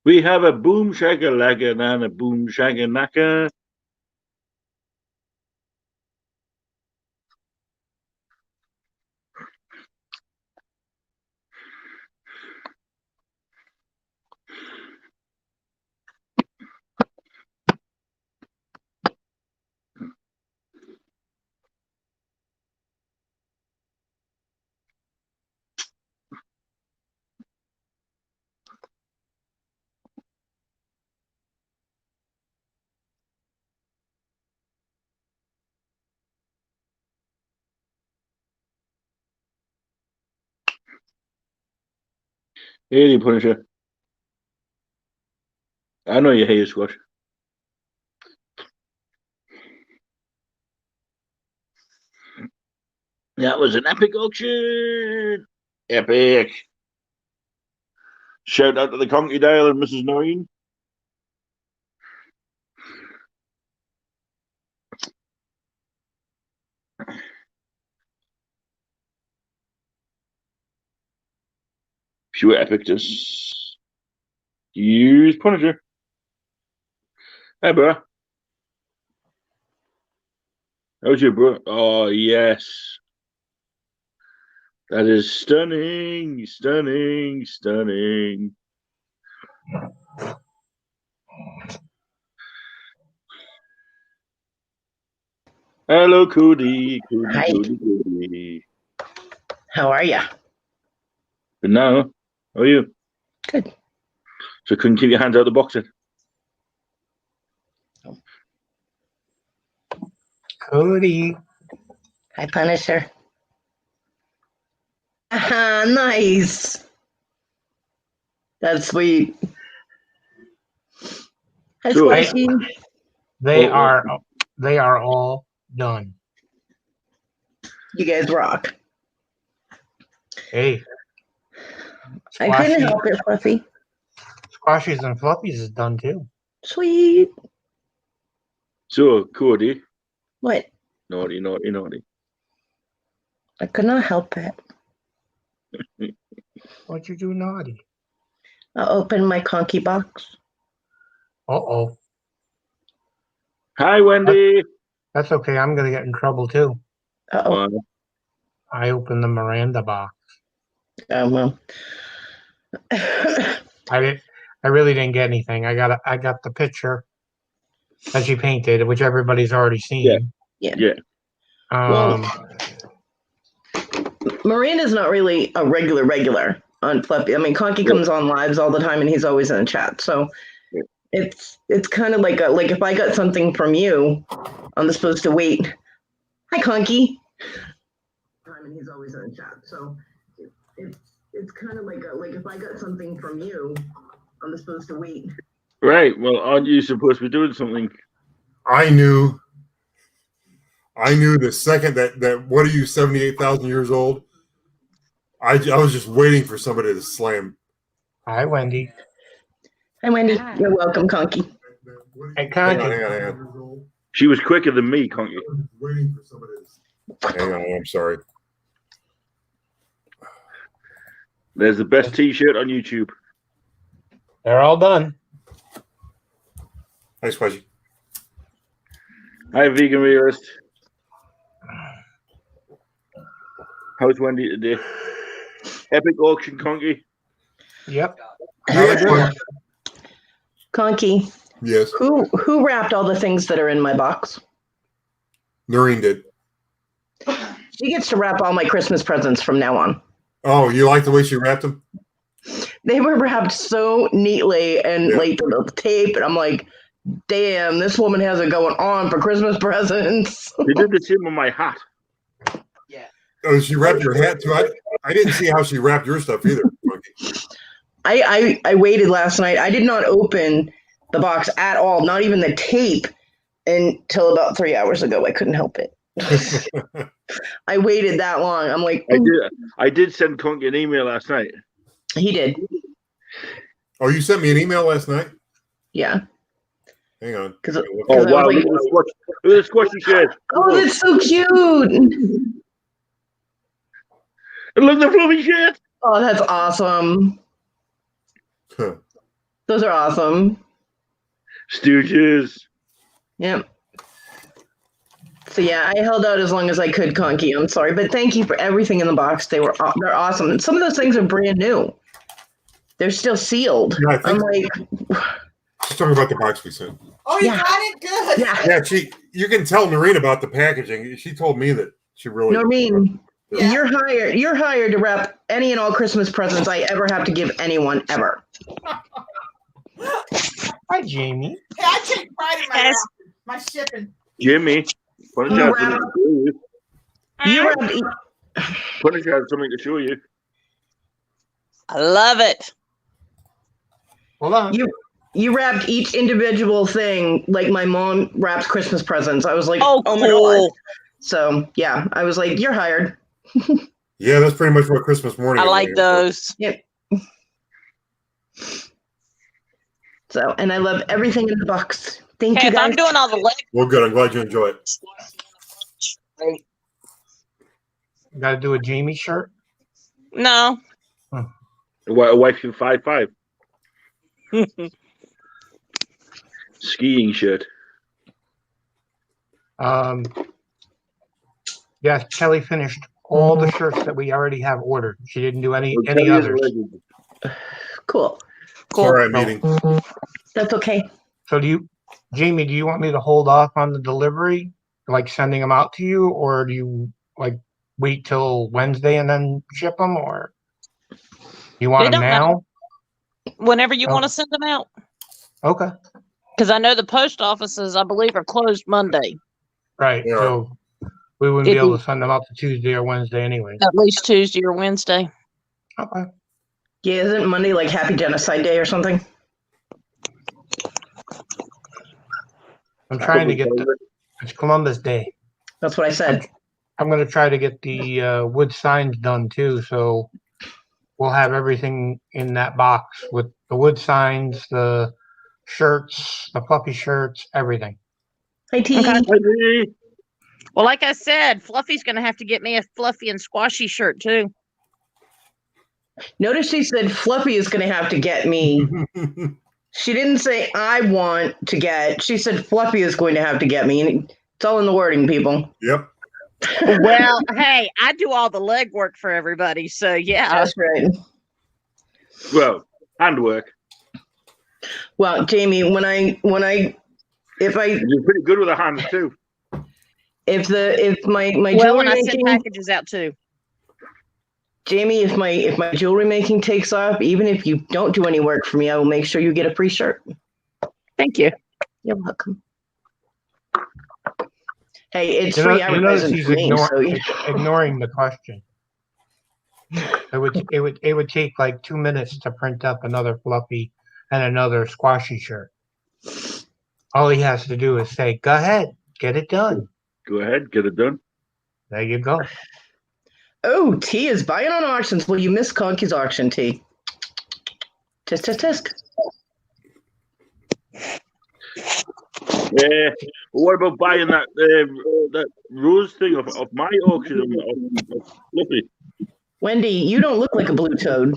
We have a boom shaka laka and a boom shaka naka. Hey, Punisher. I know you hate squash. That was an epic auction. Epic. Shout out to the Conky Dale and Mrs. Noreen. Pure epicness. Use Punisher. Hey, bro. How's your bro? Oh, yes. That is stunning, stunning, stunning. Hello, Cody. Hi. Cody. How are ya? Good now. How are you? Good. So couldn't keep your hands out of the box then? Cody. Hi, Punisher. Nice. That's sweet. Hi, So, Squishy. They are all done. You guys rock. Hey. I couldn't help it, Fluffy. Squashies and Fluffies is done too. Sweet. So, Cody. What? Naughty, naughty, naughty. I could not help it. What'd you do naughty? I'll open my conky box. Uh-oh. Hi, Wendy. That's okay. I'm going to get in trouble too. Uh-oh. I opened the Miranda box. Oh, well. I really didn't get anything. I got the picture that she painted, which everybody's already seen. Yeah. Um, Miranda's not really a regular on Fluffy. I mean, Conky comes on lives all the time, and he's always in the chat. So it's kind of like if I got something from you, I'm supposed to wait. Hi, Conky. And he's always in the chat. So it's kind of like if I got something from you, I'm supposed to wait. Right. Well, aren't you supposed to be doing something? I knew the second that what are you, 78,000 years old? I was just waiting for somebody to slam. Hi, Wendy. Hi, Wendy. You're welcome, Conky. Hey, Conky. Hang on. She was quicker than me, Conky. I was waiting for somebody to... Hang on, I'm sorry. There's the best T-shirt on YouTube. They're all done. Hi, Squishy. Hi, Vegan Realist. How's Wendy today? Epic auction, Conky. Yep. Conky. Yes. Who wrapped all the things that are in my box? Noreen did. She gets to wrap all my Christmas presents from now on. Oh, you like the way she wrapped them? They were wrapped so neatly and like the tape, and I'm like, damn, this woman has it going on for Christmas presents. They did the same on my hat. Yeah. Oh, she wrapped your hat too? I didn't see how she wrapped your stuff either. I waited last night. I did not open the box at all, not even the tape, until about 3 hours ago. I couldn't help it. I waited that long. I'm like, I did send Conky an email last night. He did. Oh, you sent me an email last night? Yeah. Hang on. Oh, wow. Look at the squishy shirt. Oh, that's so cute. And look at the fluffy shirt. Oh, that's awesome. Huh. Those are awesome. Stooges. Yep. So yeah, I held out as long as I could, Conky. I'm sorry, but thank you for everything in the box. They're awesome. And some of those things are brand new. They're still sealed. Yeah, I think- I'm like, She's talking about the box we sent. Oh, you Yeah. got it? Good. yeah, You can tell Noreen about the packaging. She told me that she really. Noreen, Yeah. you're hired to wrap any and all Christmas presents I ever have to give anyone ever. Hi, Jamie. Hey, I take pride in Yes. my shipping. Jimmy. Punish You has wrap- something to show you. You wrapped Punish has something to show you. I love it. Hold on. you wrapped each individual thing like my mom wraps Christmas presents. I was like, Oh, my god. cool. So yeah, I was like, you're hired. Yeah, that's pretty much what Christmas morning. I is like those. Yep. So, and I love everything in the box. Thank Hey, you if I'm guys. doing all the leg, Well, good. I'm glad you enjoy it. Got to do a Jamie shirt. no. A wife in 5'5". Skiing shirt. Yes, Kelly finished all the shirts that we already have ordered. She didn't do any Kelly is a others. legend. Cool. It's all right, No. meeting. That's okay. So Jamie, do you want me to hold off on the delivery, like sending them out to you, or do you like wait till Wednesday and then ship them, or you want It them don't now? Whenever you Oh. want to send them out. Okay, Because I know the post offices, I believe, are closed Monday. right. Yeah. So we wouldn't be It'd able be- to send them out to Tuesday or Wednesday anyway. At least Tuesday or Wednesday. Okay. Yeah, isn't Monday like Happy Genocide Day or something? I'm trying to get it's Columbus Day. That's what I said. I'm going to try to get the wood signs done too. So we'll have everything in that box with the wood signs, the shirts, the fluffy shirts, everything. Hi, T. Okay. Hey, Well, like I said, Fluffy's going to have to get me a fluffy and squashy shirt too. Notice she said Fluffy is going to have to get me. She didn't say I want to get. She said Fluffy is going to have to get me. And it's all in the wording, people. Yep. Well, hey, I do all the legwork for everybody. So, yeah. That's right. well, handwork. Well, Jamie, if I You're pretty good with a hand too. if my Well, jewelry and I send making, packages out too. Jamie, if my jewelry making takes off, even if you don't do any work for me, I will make sure you get a free shirt. Thank you. You're welcome. Hey, it's You free know, you notice advertising he's for me. So ignoring the question. It would take like 2 minutes to print up another fluffy and another squashy shirt. All he has to do is say, "Go ahead, get it done." Go ahead, get it done. There you go. oh, T is buying on auctions. Well, you missed Conky's auction, T. Tisk, tisk, tisk. Yeah. What about buying that rose thing of my auction of Fluffy? Wendy, you don't look like a blue toad.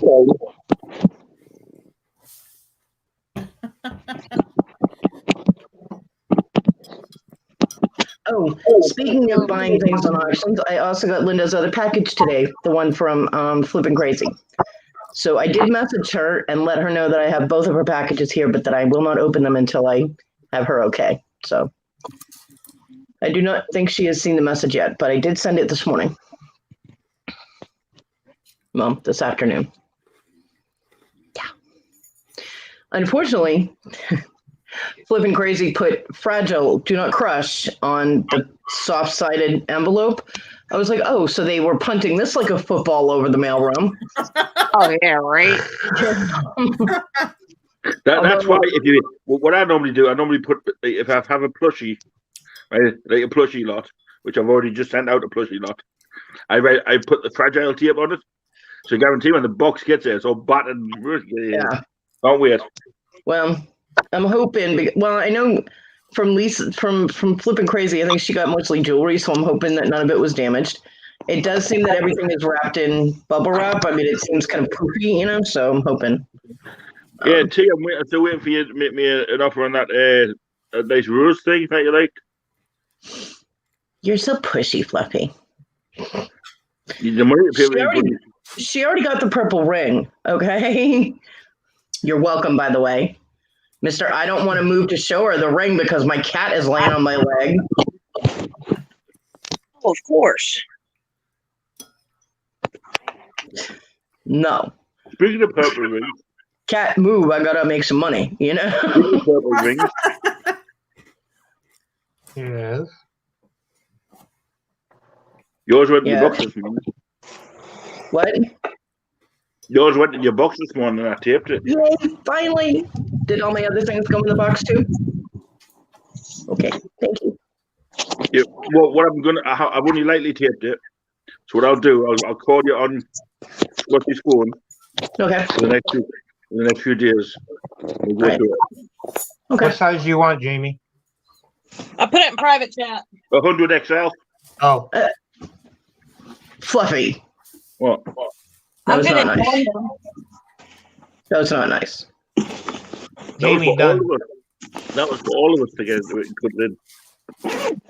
Oh, speaking of buying things on auctions, I also got Linda's other package today, the one from Flippin' Crazy. So I did message her and let her know that I have both of her packages here, but that I will not open them until I have her okay. So I do not think she has seen the message yet, but I did send it this morning. Well, this afternoon. Yeah. Unfortunately, Flippin' Crazy put fragile, do not crush on the soft-sided envelope. I was like, oh, so they were punting this like a football over the mailroom. Oh, yeah, right. That's why what I normally do, I normally put, if I have a plushie, right, like a plushie lot, which I've already just sent out a plushie lot, I put the fragile tape on it, so I guarantee when the box gets there, it's all battered. Yeah. Can't wait. Well, I'm hoping. Well, I know from Lisa from Flippin' Crazy, I think she got mostly jewelry, so I'm hoping that none of it was damaged. It does seem that everything is wrapped in bubble wrap. I mean, it seems kind of poofy, so I'm hoping. Yeah, T, I'm still waiting for you to make me an offer on that a nice rose thing that you like. You're so pushy, Fluffy. The money to pay for these buddies. She already got the purple ring, okay? You're welcome, by the way. Mister, I don't want to move to show her the ring because my cat is laying on my leg. Oh, of course. No. Speaking of purple rings, Cat, move. I gotta make some money, you know? speaking of purple rings, Yes. yours went in Yeah. your box this morning. What? Yours went in your box this morning and I taped it. Yay, finally. Did all my other things come in the box too? Okay, thank you. Yeah, well, what I'm gonna, I've only lightly taped it. So what I'll do, I'll call you on Scotty's phone Okay. for the next few days. We'll go Right. through it. Okay. What size do you want, Jamie? I put it in private chat. 100 XL. Oh, Fluffy. What? That I was put not it nice. in That was not nice. Jamie, that was for done. all of us. That was for all of us to get it and put it in. I'm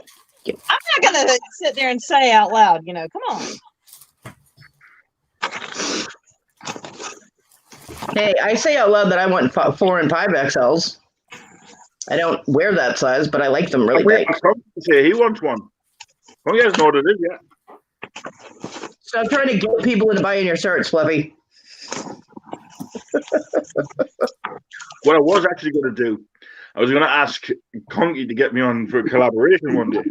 not gonna sit there and say out loud, you know. Come on. Hey, I say out loud that I want 4 and 5 XLs. I don't wear that size, but I like them really big. Say he wants one. Oh, he hasn't ordered it yet. Stop trying to get people into buying your shirts, Fluffy. What I was actually going to do, I was going to ask Conky to get me on for a collaboration one day.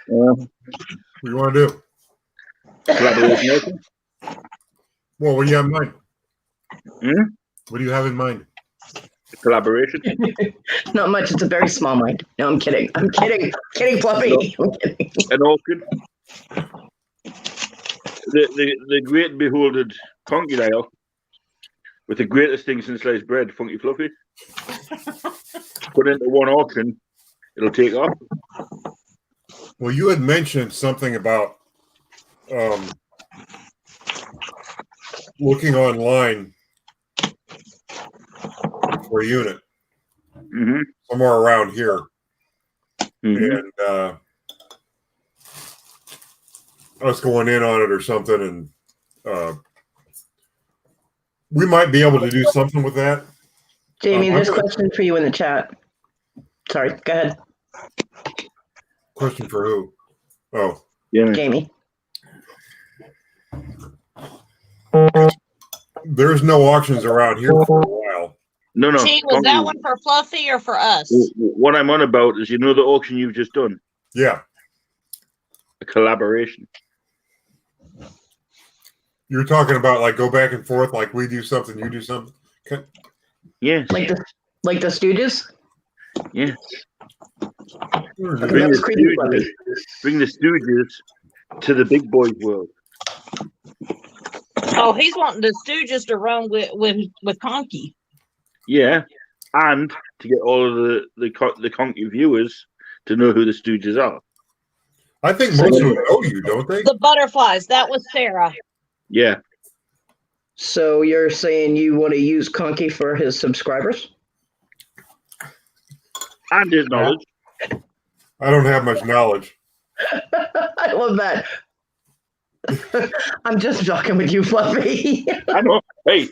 What do you want to do? Collaboration, okay? Well, what do you have in mind? Hmm? What do you have in mind? Collaboration. Not much. It's a very small mind. No, I'm kidding. I'm kidding. Kidding, Fluffy. I'm kidding. An auction. The great and beholded Conky dial with the greatest thing since sliced bread, Funky Fluffy. Put into one auction, it'll take off. Well, you had mentioned something about looking online for a unit Mm-hmm. somewhere around here, Mm-hmm. and us going in on it or something, and we might be able to do something with that. Jamie, I'm there's a gonna- question for you in the chat. Sorry, go ahead, Question for who? Oh, Yeah. Jamie. there's no auctions around here for a while. No. Gee, was that Conky, one for Fluffy or for us? what I'm on about is, you know, the auction you've just done, Yeah, a collaboration. you're talking about like go back and forth, like we do something, you do something. Yes. Like the Stooges? Yeah. Okay, Bring that was the creepy, Stooges, Fluffy. bring the Stooges to the big boys world. Oh, he's wanting the Stooges to run with Conky. Yeah, and to get all of the Conky viewers to know who the Stooges are. I think most of them know you, don't they? The butterflies. That was Sarah. Yeah, So you're saying you want to use Conky for his subscribers? and his knowledge. I don't have much knowledge. I love that. I'm just joking with you, Fluffy. I know. Hey,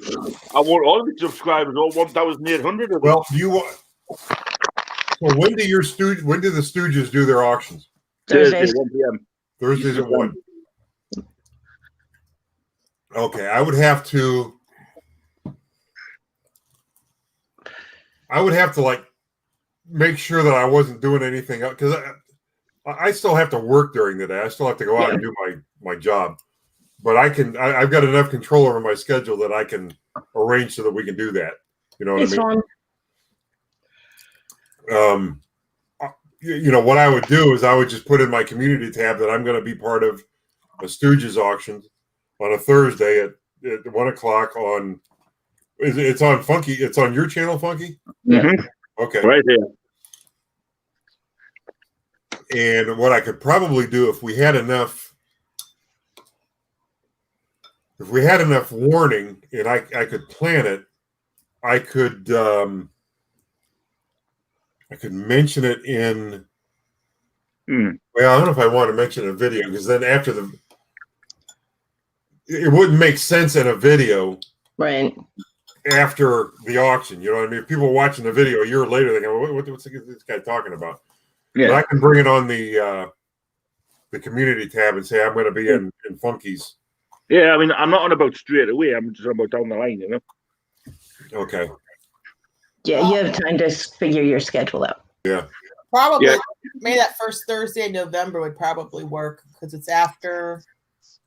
I want all the subscribers, all 1,800 of them. Well, do you want? Well, when do the Stooges do their auctions? Thursday, Thursdays. 1 p.m. Thursdays at 1. Okay, I would have to like make sure that I wasn't doing anything else, because I still have to work during the day. I still have to go out and do my job, but I've got enough control over my schedule that I can arrange so that we can do that. You know what Hey, I mean? Swan. You know what I would do is I would just put in my community tab that I'm going to be part of a Stooges auction on a Thursday at 1 o'clock on. It's on Funky. It's on your channel, Funky. Mhm. Okay. Right there. And what I could probably do if we had enough warning and I could plan it, I could mention it in. Well, I don't know if I want to mention a video because then after it wouldn't make sense in a video. Right. After the auction, you know what I mean? If people are watching the video a year later, they go, what's this guy talking about? Yeah. But I can bring it on the community tab and say I'm going to be in Funkies. Yeah, I mean, I'm not on about straight away. I'm just about down the line, you know? Okay. Yeah, you have time to figure your schedule out. Yeah. Probably Yeah. maybe that first Thursday in November would probably work because it's after.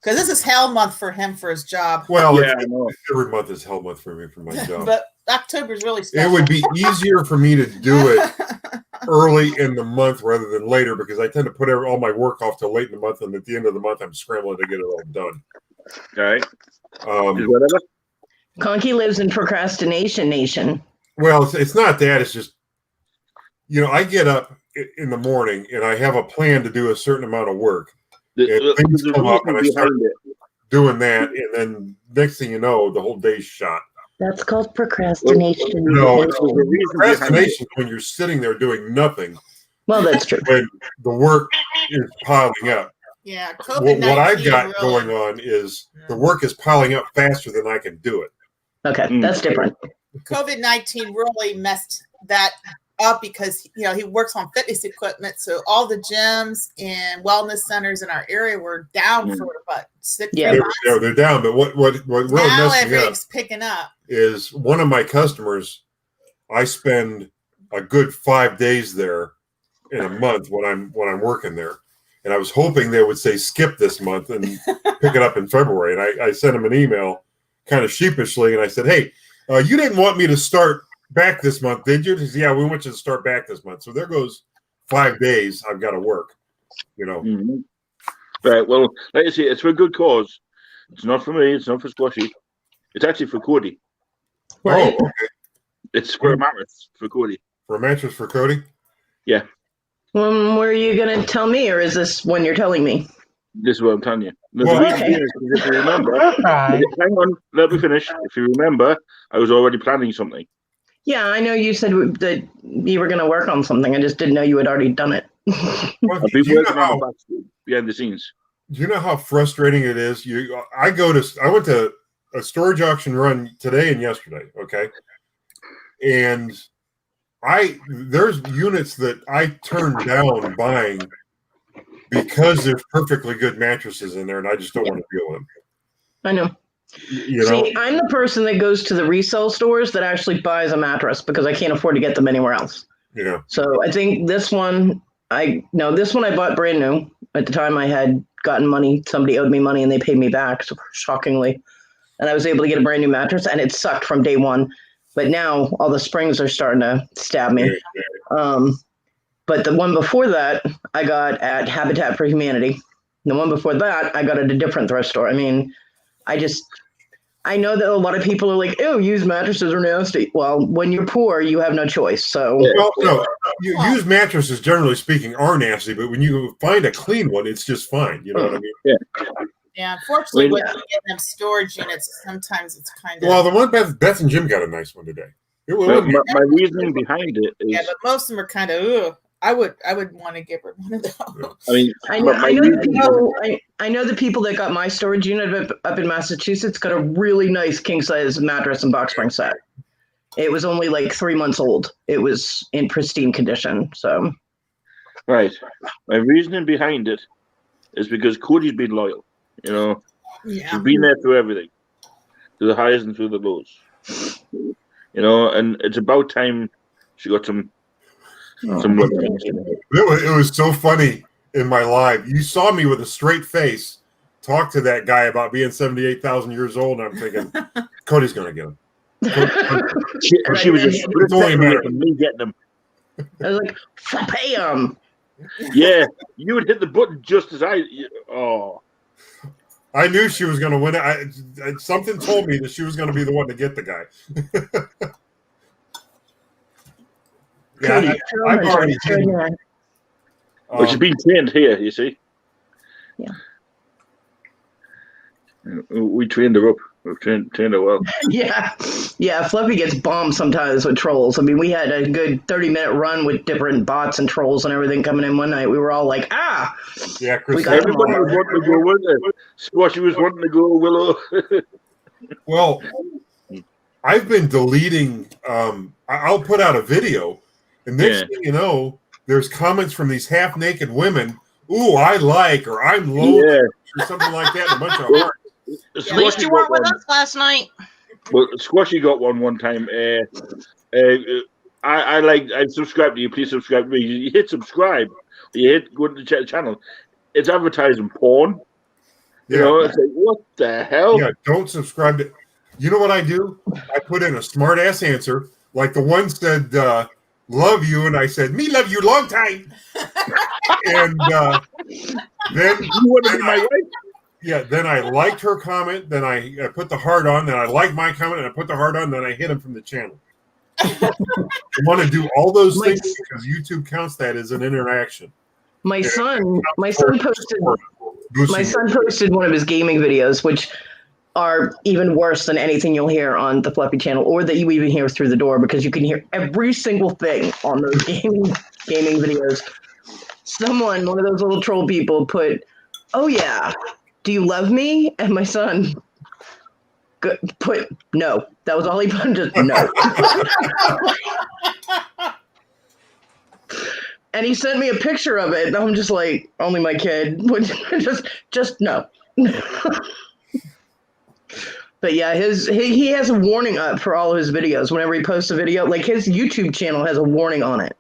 Because this is hell month for him for his job. Well, Yeah, I know. every month is hell month for me for my job. But October's really special. It would be easier for me to do it early in the month rather than later because I tend to put all my work off till late in the month, and at the end of the month, I'm scrambling to get it all done. All right. Um, Whatever. Conky lives in procrastination nation. Well, it's not that. It's just, you know, I get up in the morning and I have a plan to do a certain amount of work. The Things come up and I reason start behind it. doing that, and then next thing you know, the whole day's shot. That's called procrastination. No, There's a reason behind procrastination is when you're sitting there doing nothing Well, that's true. when the work is piling up. Yeah, What I've got really, going on is the work is piling up faster than I can do it. Okay, that's different. COVID-19 really messed that up because he works on fitness equipment, so all the gyms and wellness centers in our area were down for about 6 Yeah. months. They're down, but what really Now messed me up everything's picking up. is one of my customers. I spend a good 5 days there in a month when I'm working there, and I was hoping they would say skip this month and pick it up in February. And I sent them an email, kind of sheepishly, and I said, "Hey, you didn't want me to start back this month, did you?" He said, "Yeah, we want you to start back this month." So there goes 5 days I've got to work. You know. Mm-hmm. Right. Well, like I say, it's for a good cause. It's not for me. It's not for Squashy. It's actually for Cody. Right. Oh, okay. It's for a mattress for Cody. For a mattress for Cody. Yeah. Were you going to tell me, or is this when you're telling me? This is what I'm telling you. The Well, reason okay. being is because if you remember, Right. hang on, let me finish. If you remember, I was already planning something. Yeah, I know you said that you were going to work on something. I just didn't know you had already done it. Well, I've do been you know working how- on the back behind the scenes. Do you know how frustrating it is? I went to a storage auction run today and yesterday, okay? And there's units that I turned down buying because there's perfectly good mattresses in there, and I just don't want to deal with them. I know. You know, See, I'm the person that goes to the resale stores that actually buys a mattress because I can't afford to get them anywhere else. yeah. So I think this one I bought brand new. At the time I had gotten money. Somebody owed me money and they paid me back, so shockingly. And I was able to get a brand new mattress, and it sucked from day one. But now all the springs are starting to stab me. But the one before that I got at Habitat for Humanity. The one before that I got at a different thrift store. I mean, I know that a lot of people are like, "Oh, used mattresses are nasty." Well, when you're poor, you have no choice. So Well, no, used mattresses, generally speaking, are nasty, but when you find a clean one, it's just fine. You know what I mean? Yeah, unfortunately, Well, when you get them storage units, sometimes it's kind of. Well, the one Beth and Jim got a nice one today. Well, my reasoning behind it is, yeah, but most of them are kind of. Ugh. I would want to give her one of those. I mean, I but my know reasoning I know the people that got my storage unit up in Massachusetts got a really nice king size mattress and box spring set. It was only like 3 months old. It was in pristine condition. So right. My reasoning behind it is because Cody's been loyal. You know, Yeah. she's been there through everything, through the highs and through the lows. You know, and it's about time she got some. thank you. It was so funny in my live. You saw me with a straight face talk to that guy about being 78,000 years old, and I'm thinking, Cody's going to get him. She was just It's only a matter of me getting them. I was like, bam! Yeah, you would hit the button just as I. Oh, I knew she was going to win it. Something told me that she was going to be the one to get the guy. Cody, Yeah, throw I've him already in, throw him in. well, she's been trained here. You see. Yeah. We trained her up. Turned out well. Yeah. Fluffy gets bombed sometimes with trolls. I mean, we had a good 30-minute run with different bots and trolls and everything coming in one night. We were all like, Yeah, we Chris. got them Everybody all. was wanting to go, wasn't it? Squashy was wanting to go, Willow. Well, I've been deleting. I'll put out a video, and next thing you know, there's comments from these half-naked women. Ooh, I like, or I'm low, or something like that. A bunch of hearts. At least you weren't with us last night. Well, Squashy got one time. I subscribe to you. Please subscribe to me. You hit subscribe. You hit go to the channel. It's advertising porn. You know, it's like, what the hell? Yeah, don't subscribe to. You know what I do? I put in a smart ass answer. Like the one said, love you. And I said, me love you long time. And then You want to be my wife? Yeah, then I liked her comment. Then I put the heart on. Then I liked my comment, and I put the heart on. Then I hit him from the channel. I want to do all those things because YouTube counts that as an interaction. My son posted one of his gaming videos, which are even worse than anything you'll hear on the Fluffy channel, or that you even hear through the door, because you can hear every single thing on those gaming videos. One of those little troll people put, "Oh yeah, do you love me?" And my son put no. That was all he put, just no. And he sent me a picture of it, and I'm just like, only my kid would just no. But yeah, he has a warning up for all of his videos. Whenever he posts a video, like his YouTube channel has a warning on it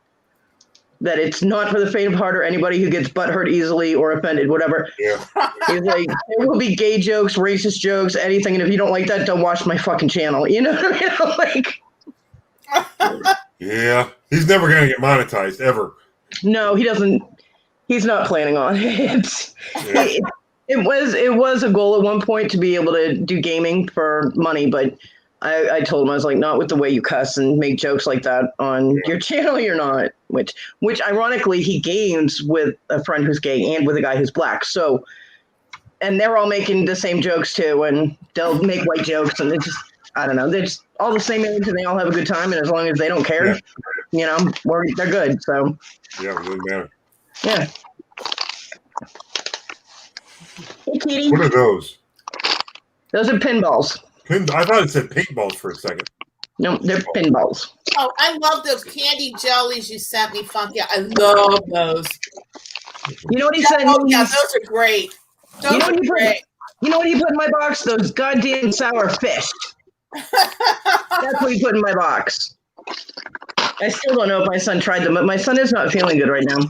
that it's not for the faint of heart or anybody who gets butthurt easily or offended, whatever. Yeah. He's like, there will be gay jokes, racist jokes, anything, and if you don't like that, don't watch my fucking channel. You know what I mean? Like. Yeah, he's never gonna get monetized ever. No, he doesn't. He's not planning on it. It was a goal at one point to be able to do gaming for money, but I told him, I was like, not with the way you cuss and make jokes like that on your channel, you're not. Which ironically, he games with a friend who's gay and with a guy who's black. So, and they're all making the same jokes too, and they'll make white jokes, and it's just, I don't know, they're just all the same age, and they all have a good time, and as long as they don't care, you know, they're good. So. Yeah, it doesn't matter. Yeah. Hey, kitty. What are those? Those are pinballs. I thought it said paintballs for a second. No, they're pinballs. Oh, I love those candy jellies you sent me, Funky. I love those. You know what he said? Oh, yeah, those are great. Those You know what are he great. You know what he put in my box? Those goddamn sour fish. That's what he put in my box. I still don't know if my son tried them, but my son is not feeling good right now.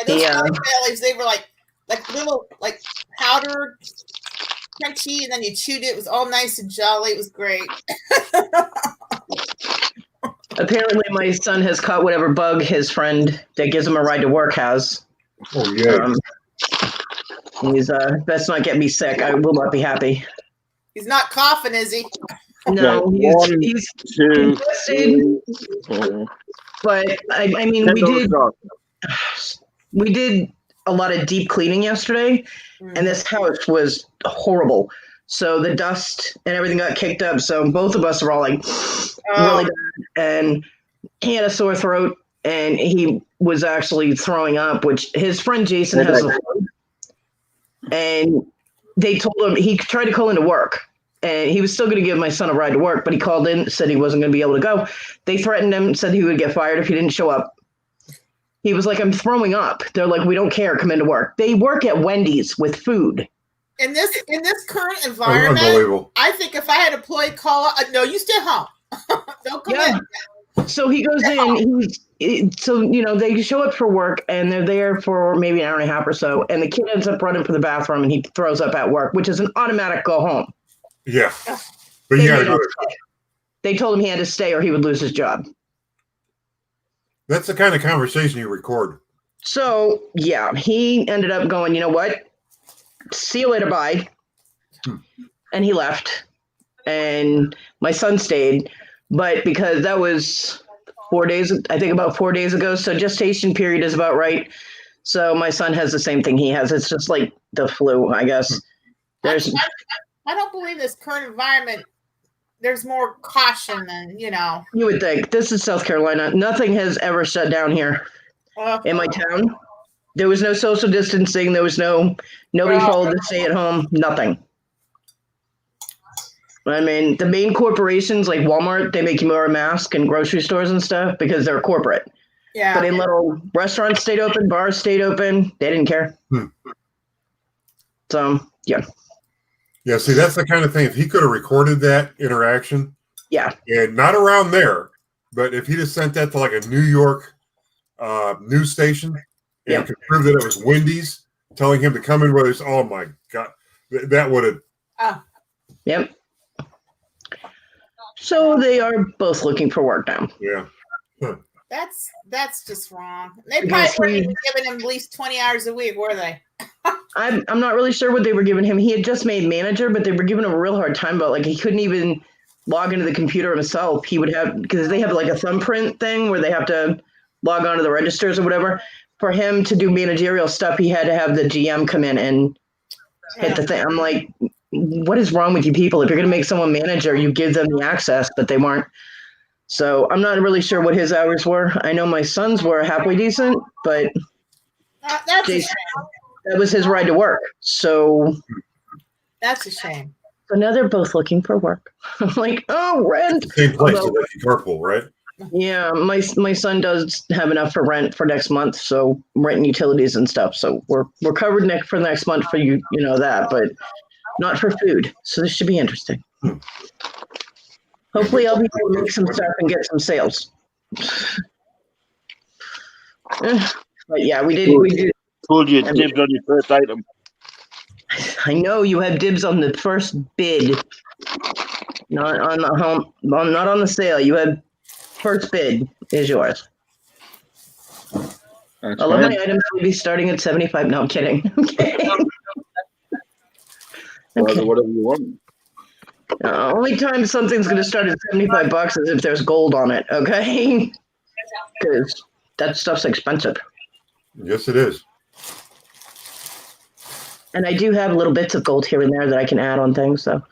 Yeah, those jellies, they were like little, like powdered, crunchy, and then you chewed it. It was all nice and jelly. It was great. Apparently, my son has caught whatever bug his friend that gives him a ride to work has. Oh, yeah. He's best not get me sick. I will not be happy. He's not coughing, is he? No, he's congested. But I mean, we did a lot of deep cleaning yesterday, and this house was horrible. So the dust and everything got kicked up. So both of us were all like really bad. And he had a sore throat, and he was actually throwing up, which his friend Jason has the flu. And they told him, he tried to call into work, and he was still going to give my son a ride to work, but he called in, said he wasn't going to be able to go. They threatened him, said he would get fired if he didn't show up. He was like, I'm throwing up. They're like, we don't care. Come into work. They work at Wendy's with food. In this current environment, I think if I had an employee call, no, you stay home. Don't come in. So he goes in. So, you know, they show up for work, and they're there for maybe an hour and a half or so, and the kid ends up running for the bathroom, and he throws up at work, which is an automatic go home. Yeah. But you gotta go. They told him he had to stay or he would lose his job. That's the kind of conversation you record. So, yeah, he ended up going, you know what? See you later, bye. And he left. And my son stayed. But because that was 4 days, I think about 4 days ago. So gestation period is about right. So my son has the same thing he has. It's just like the flu, I guess. There's I don't believe this current environment. There's more caution than you would think. This is South Carolina. Nothing has ever shut down here in my town. There was no social distancing. There was nobody followed the stay at home. Nothing. I mean, the main corporations like Walmart, they make you wear a mask in grocery stores and stuff because they're corporate. Yeah. But in little restaurants stayed open, bars stayed open. They didn't care. So, yeah. Yeah, see, that's the kind of thing. If he could have recorded that interaction, yeah, and not around there, but if he'd have sent that to like a New York news station and could prove that it was Wendy's telling him to come in with us, oh my God, that would have. Yep. So they are both looking for work now. Yeah. That's just wrong. They probably weren't even giving him at least 20 hours a week, were they? I'm not really sure what they were giving him. He had just made manager, but they were giving him a real hard time about, like, he couldn't even log into the computer himself. He would have, because they have like a thumbprint thing where they have to log onto the registers or whatever. For him to do managerial stuff, he had to have the GM come in and hit the thing. I'm like, what is wrong with you people? If you're going to make someone manager, you give them the access, but they weren't. So I'm not really sure what his hours were. I know my sons were halfway decent, but that's a shame. That was his ride to work. So that's a shame. So now they're both looking for work. I'm like, oh, rent. Same place, so that's carpool, right? Yeah, my son does have enough for rent for next month, so rent and utilities and stuff. So we're covered for the next month for that, but not for food. So this should be interesting. Hopefully, I'll be able to make some stuff and get some sales. But yeah, we did. Told you dibs on your first item. I know you have dibs on the first bid, not on the home, not on the sale. You have first bid is yours. That's All of fine. my items will be starting at 75. No, I'm kidding. Okay. Whatever you want. Only time something's going to start at $75 is if there's gold on it. Okay, because that stuff's expensive. Yes, it is. And I do have little bits of gold here and there that I can add on things. So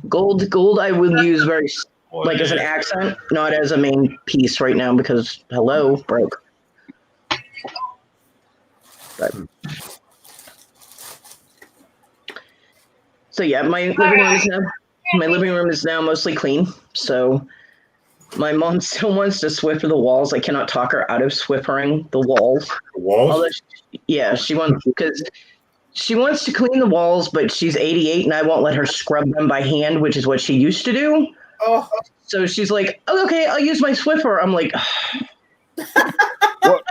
gold I will use very like as an accent, not as a main piece right now because hello, broke. But so yeah, my living room is now mostly clean. So my mom still wants to Swiffer the walls. I cannot talk her out of Swiffering the walls. The walls? Although she wants because she wants to clean the walls, but she's 88 and I won't let her scrub them by hand, which is what she used to do. Oh. So she's like, oh, okay, I'll use my Swiffer. I'm like, What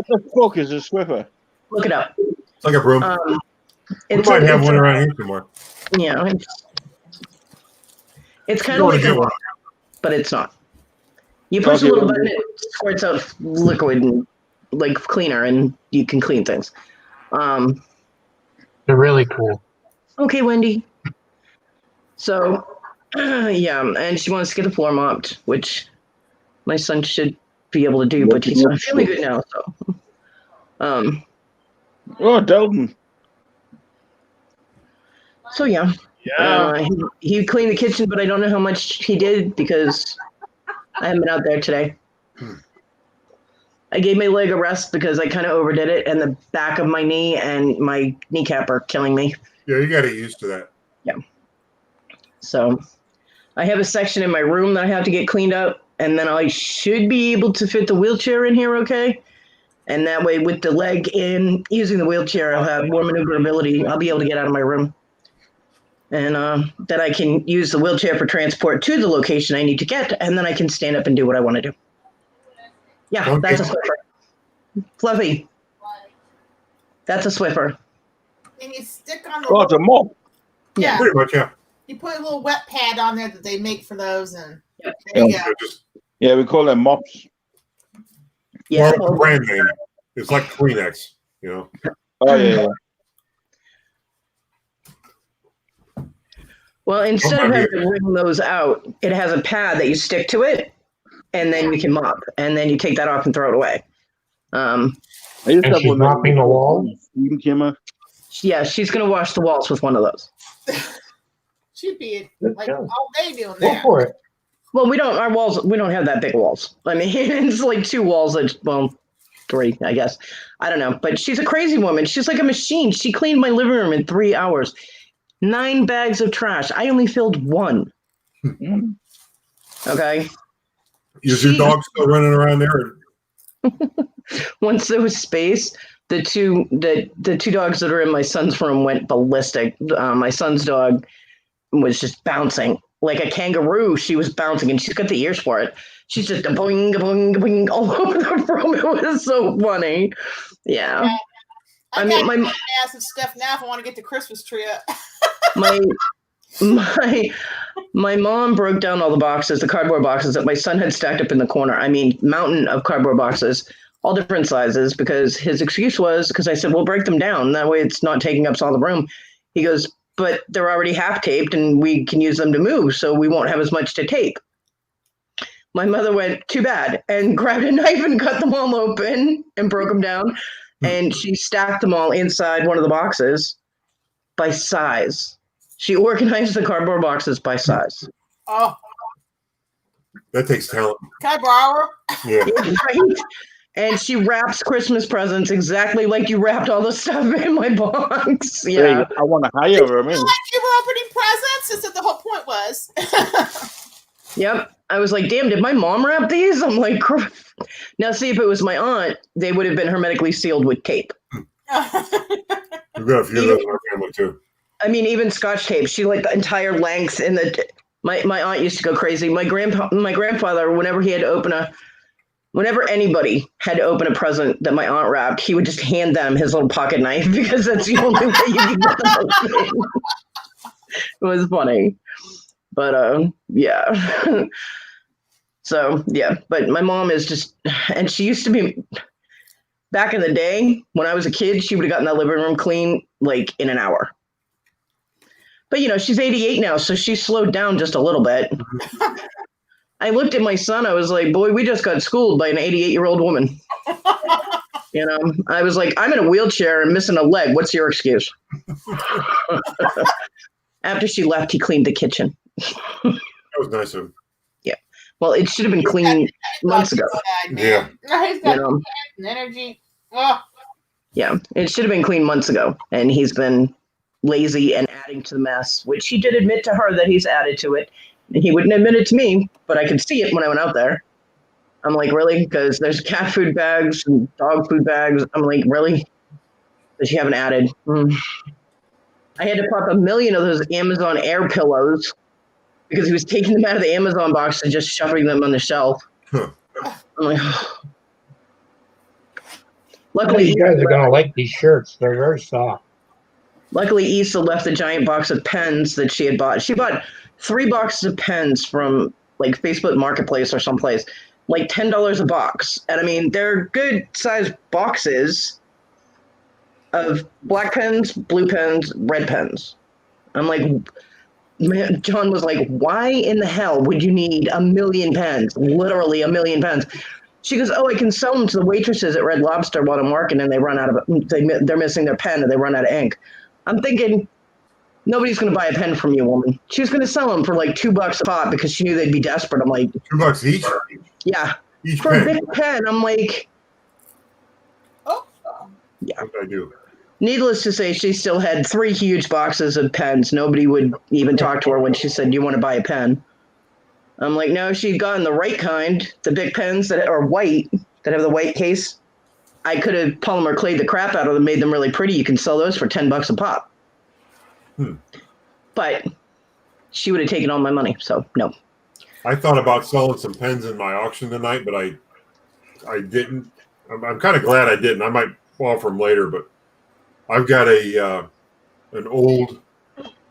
the fuck is a Swiffer? look it up. It's like a broom. We might have one around here somewhere. Yeah. It's kind of like a rock, but it's not. You push a little button, it squirts out liquid and like cleaner, and you can clean things. They're really cool. Okay, Wendy. So, yeah, and she wants to get the floor mopped, which my son should be able to do, but he's not feeling good now. So, Oh, Dalton. So yeah. He cleaned the kitchen, but I don't know how much he did because I haven't been out there today. I gave my leg a rest because I kind of overdid it, and the back of my knee and my kneecap are killing me. Yeah, you got to get used to that. Yeah. So I have a section in my room that I have to get cleaned up, and then I should be able to fit the wheelchair in here okay. And that way, with the leg in, using the wheelchair, I'll have more maneuverability. I'll be able to get out of my room. And then I can use the wheelchair for transport to the location I need to get, and then I can stand up and do what I want to do. Yeah, Okay. That's a Swiffer. Fluffy. That's a Swiffer. And you stick on the Oh, it's a mop. yeah. Pretty much, yeah. You put a little wet pad on there that they make for those, and Yep. there you go. Yeah, we call them mops. Yeah. Well, the brand name. It's like Kleenex, you know. Oh, yeah. Well, instead of having to wring those out, it has a pad that you stick to it, and then you can mop, and then you take that off and throw it away. I used to And have she's one mopping the wall? Steam Kimmer. Yeah, she's gonna wash the walls with one of those. She'd be Good like job. all day doing Go that. for it. Well, we don't have that big walls. I mean, it's like 2 walls that, well, 3, I guess. I don't know. But she's a crazy woman. She's like a machine. She cleaned my living room in 3 hours. 9 bags of trash. I only filled 1. Okay. Is your dog still running around there? Once there was space, the two dogs that are in my son's room went ballistic. My son's dog was just bouncing like a kangaroo. She was bouncing, and she's got the ears for it. She's just boing, boing, boing all over the room. It was so funny. Yeah. I I mean, mean, my massive stuff now if I want to get the Christmas tree up. my mom broke down all the boxes, the cardboard boxes that my son had stacked up in the corner. I mean, mountain of cardboard boxes, all different sizes, because his excuse was, because I said, we'll break them down. That way it's not taking up all the room. He goes, but they're already half taped and we can use them to move, so we won't have as much to tape. My mother went, too bad, and grabbed a knife and cut them all open and broke them down. And she stacked them all inside one of the boxes by size. She organized the cardboard boxes by size. Oh, That takes talent. can I borrow? Yeah. Right? And she wraps Christmas presents exactly like you wrapped all the stuff in my box. Yeah. Hey, I want to hire her. I mean, Like you were opening presents? That's what the whole point was. Yep. I was like, damn, did my mom wrap these? I'm like, crap. Now, see, if it was my aunt, they would have been hermetically sealed with tape. We've got a few of those in our family too. I mean, even Scotch tape. She like the entire length. And my aunt used to go crazy. My grandfather, whenever anybody had to open a present that my aunt wrapped, he would just hand them his little pocket knife because that's the only way you could get them open. It was funny. But yeah. So yeah, but my mom is just, and she used to be, back in the day when I was a kid, she would have gotten that living room clean like in an hour. But you know, she's 88 now, so she slowed down just a little bit. I looked at my son, I was like, boy, we just got schooled by an 88-year-old woman. You know, I was like, I'm in a wheelchair and missing a leg. What's your excuse? After she left, he cleaned the kitchen. That was nice of him. Yeah. Well, it should have been clean months ago. Yeah. He's got You know? energy. Oh. Yeah, it should have been clean months ago. And he's been lazy and adding to the mess, which he did admit to her that he's added to it. He wouldn't admit it to me, but I could see it when I went out there. I'm like, really? Because there's cat food bags and dog food bags. I'm like, really? Because you haven't added. I had to pop 1 million of those Amazon Air pillows because he was taking them out of the Amazon box and just shoving them on the shelf. Huh. I'm like, Luckily, you guys are going to like these shirts. They're very soft. Luckily, Issa left a giant box of pens that she had bought. She bought 3 boxes of pens from like Facebook Marketplace or someplace, like $10 a box. And I mean, they're good sized boxes of black pens, blue pens, red pens. I'm like, man, John was like, why in the hell would you need 1 million pens? Literally 1 million pens. She goes, oh, I can sell them to the waitresses at Red Lobster while I'm working and they run out of, they're missing their pen and they run out of ink. I'm thinking, nobody's going to buy a pen from you, woman. She was going to sell them for like $2 a pop because she knew they'd be desperate. I'm like, $2 each? yeah. Each For pen. a big pen, I'm like, Oh. yeah. What did I do? Needless to say, she still had 3 huge boxes of pens. Nobody would even talk to her when she said, do you want to buy a pen? I'm like, no, she'd gotten the right kind, the big pens that are white, that have the white case. I could have polymer clayed the crap out of them, made them really pretty. You can sell those for $10 a pop. But she would have taken all my money, so no. I thought about selling some pens in my auction tonight, but I didn't. I'm kind of glad I didn't. I might offer them later, but I've got an old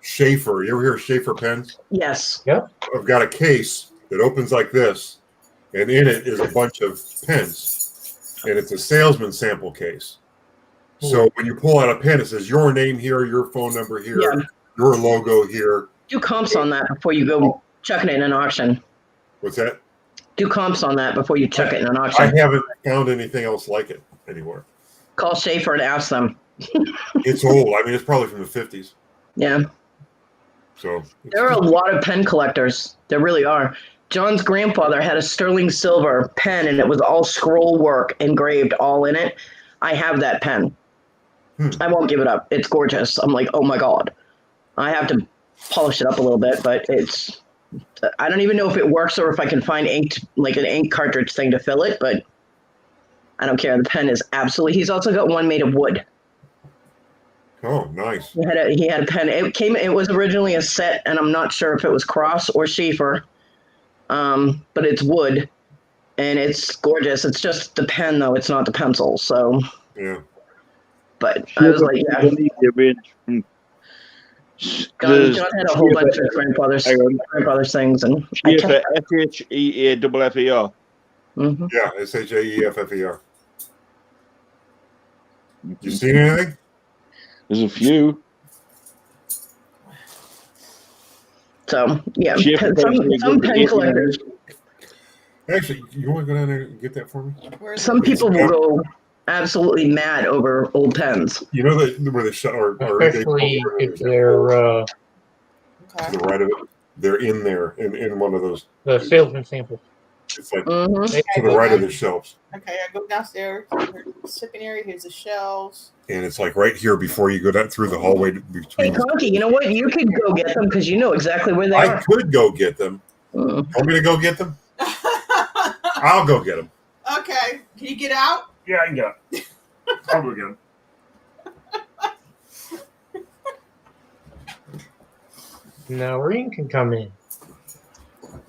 Schaefer. You ever hear of Schaefer pens? Yes. I've got a case that opens like this, and in it is a bunch of pens, and it's a salesman sample case. So when you pull out a pen, it says your name here, your phone number here, your logo here. Do comps on that before you go chucking it in an auction. What's that? Do comps on that before you chuck it in an I auction. haven't found anything else like it anywhere. Call Schaefer and ask them. It's old. I mean, it's probably from the 50s. Yeah. So There are a lot of pen collectors. There really are. John's grandfather had a sterling silver pen, and it was all scroll work engraved all in it. I have that pen. I won't give it up. It's gorgeous. I'm like, oh my God. I have to polish it up a little bit, but it's, I don't even know if it works or if I can find ink, like an ink cartridge thing to fill it, but I don't care. The pen is absolutely, he's also got one made of wood. Oh, nice. He had a pen. It was originally a set, and I'm not sure if it was Cross or Schaefer, but it's wood, and it's gorgeous. It's just the pen, though. It's not the pencil. So, Yeah. but I was like, yeah. John had a whole bunch of grandfather's things, and I kept SHEAFFER. Mhm. Yeah, SHAEFFER. You seen anything? There's a few. So yeah, Schaefer some pen collectors. Actually, you want to go down there and get that for me? Where's Some it? people will go absolutely mad over old pens. You know where the shot or Especially if they're to Okay. the right of it. They're in there in one of those. the salesman sample. It's like Mhm. to the right of the shelves, Okay, I go downstairs. Shipping area. Here's the shelves. and it's like right here before you go down through the hallway Hey, between. Conky, you know what? You could go get them because you know exactly where they I are. could go get them. Mm. Want me to go get them? I'll go get them. Okay, can you get out? Yeah, I can get them. I'll go get them. Noreen can come in.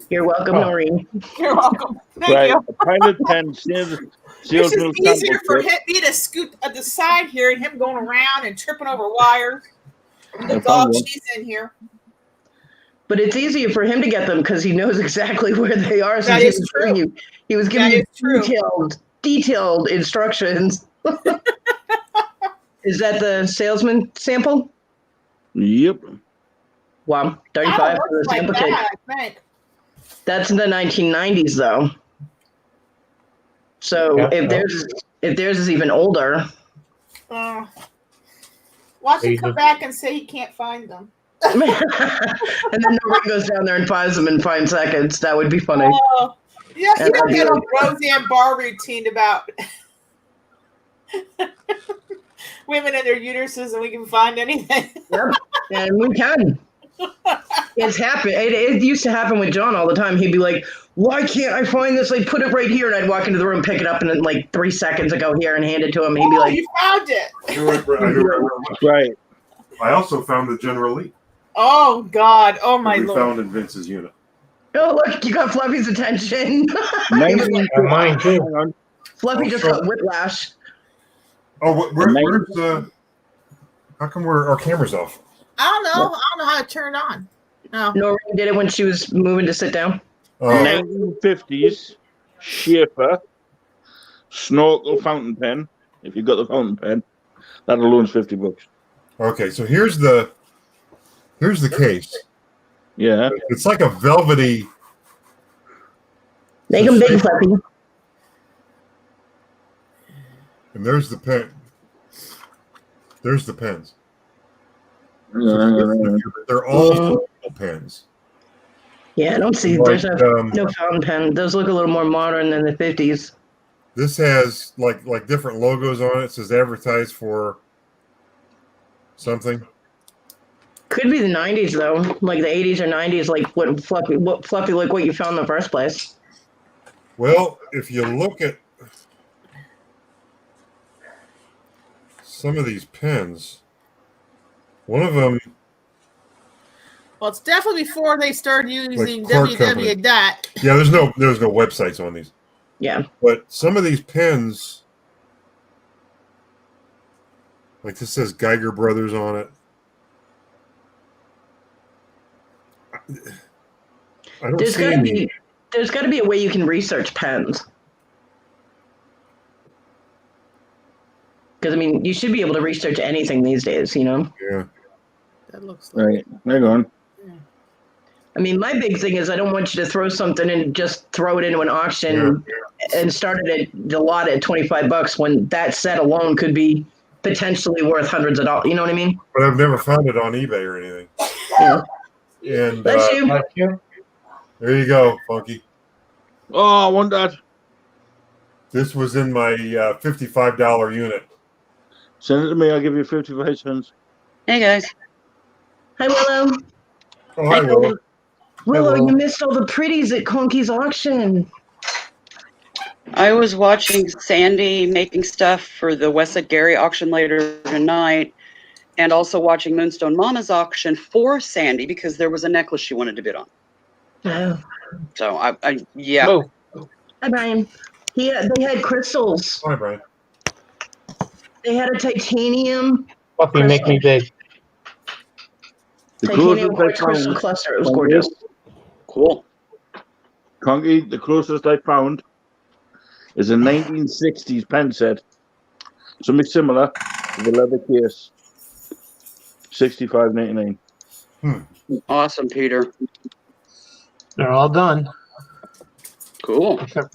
You're welcome, Oh. Noreen. You're welcome. Thank Right. you. A pilot pen This seals is will easier for sample me to scoot at the side here and him going around and tripping over wires. The found dog, one. she's in here. But it's easier for him to get them because he knows exactly where they are. That he is was true. giving you, he was giving That you is true. detailed instructions. Is that the salesman sample? Yep. Wow, Oh, 35 for the looks like sample kit. that, I think. That's in the 1990s, though. So Yeah, if theirs is even older, Watch him He come just- back and say he can't find them. and then Noreen goes down there and finds them in 5 seconds. That would be funny. Oh, yeah, he And don't I get do. a Roseanne Barr routine about women and their uteruses, and we can find anything. Yep, and we can. It's happened. It used to happen with John all the time. He'd be like, "Why can't I find this? Like, put it right here." And I'd walk into the room, pick it up, and then like 3 seconds ago here and hand it to him. And he'd be Oh, like, you found it. Right. I also found the General Lee. Oh God! Oh my we lord! found in Vince's unit. "Oh, look, you got Fluffy's attention." Mine too. Hang on. Fluffy just got whiplash. Oh, where's how come our camera's off? I don't know. I don't know how to turn it on. No. Noreen did it when she was moving to sit down. 1950s Schaefer snorkel fountain pen. If you've got the fountain pen, that alone's $50. Okay, so here's the case. Yeah. It's like a velvety. Make them big, Fluffy. And there's the pen. There's the pens. They're all pens. Yeah, I don't see. Like, There's no fountain pen. Those look a little more modern than the 50s. This has like different logos on it. It says advertised for something. Could be the 90s though, like the 80s or 90s, like what Fluffy, like what you found in the first place. Well, if you look at some of these pens, one of them. Well, it's definitely before they started using Like Clark Company. www. Yeah, there's no websites on these. Yeah. But some of these pens, like this says Geiger Brothers on it. I don't There's see gotta any. be a way you can research pens. Because I mean, you should be able to research anything these days, you know. Yeah. That looks like. Right. Hang on. I mean, my big thing is I don't want you to throw something and just throw it into an auction and start it at the lot at $25 when that set alone could be potentially worth hundreds of dollars. You know what I mean? But I've never found it on eBay or anything. Yeah. And Bless you. Bless you. there you go, Funky. Oh, I want that. This was in my $55 unit. Send it to me. I'll give you 55 cents. Hey guys. Hi, Willow. Oh, hi, Willow. Willow, Willow. you missed all the pretties at Conky's auction. I was watching Sandy making stuff for the Wessex Gary auction later tonight, and also watching Moonstone Mama's auction for Sandy because there was a necklace she wanted to bid on. Oh. So yeah. Oh, Hi, Brian. They had crystals. Hi, Brian. They had a titanium Fluffy, make me big. The titanium closest quartz I crystal found, cluster. It was gorgeous. Cool. Conky, the closest I found is a 1960s pen set. Something similar with a leather case. $65.99. Awesome, Peter. They're all done Cool. except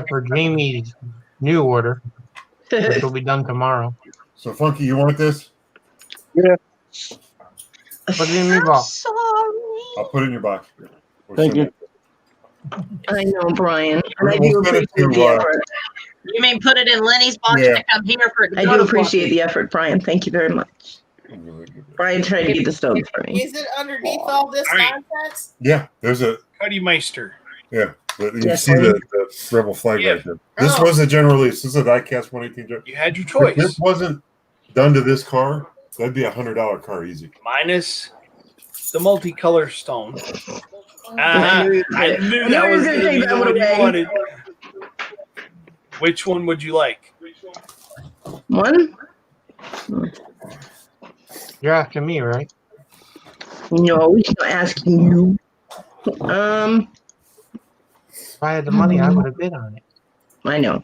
for Jamie's new order, which will be done tomorrow. So, Funky, you want this? Yeah. Put it in your box. Sorry. I'll put it in your box. We'll Thank send you. it. I know, Brian. And I We'll do send it appreciate to, the effort. You mean put it in Lenny's box Yeah. to come here for it to I go do to appreciate Fluffy? the effort, Brian. Thank you very much. Brian tried to get the stones for me. Is it underneath all this All right. nonsense? Yeah, there's a Cuddy Meister. yeah. You Yes, see Lenny. the rebel flag Yeah. right there. This Oh. was a general release. This is a diecast 118. You had your If this choice. wasn't done to this car, that'd be $100 car easy. Minus the multicolor stone. I knew you I were knew gonna- that I knew you was were going gonna to be take the that one one you away. wanted. Which one would you like? One? You're asking me, right? No, he's not asking you. If I had the money, I would have bid on it. I know.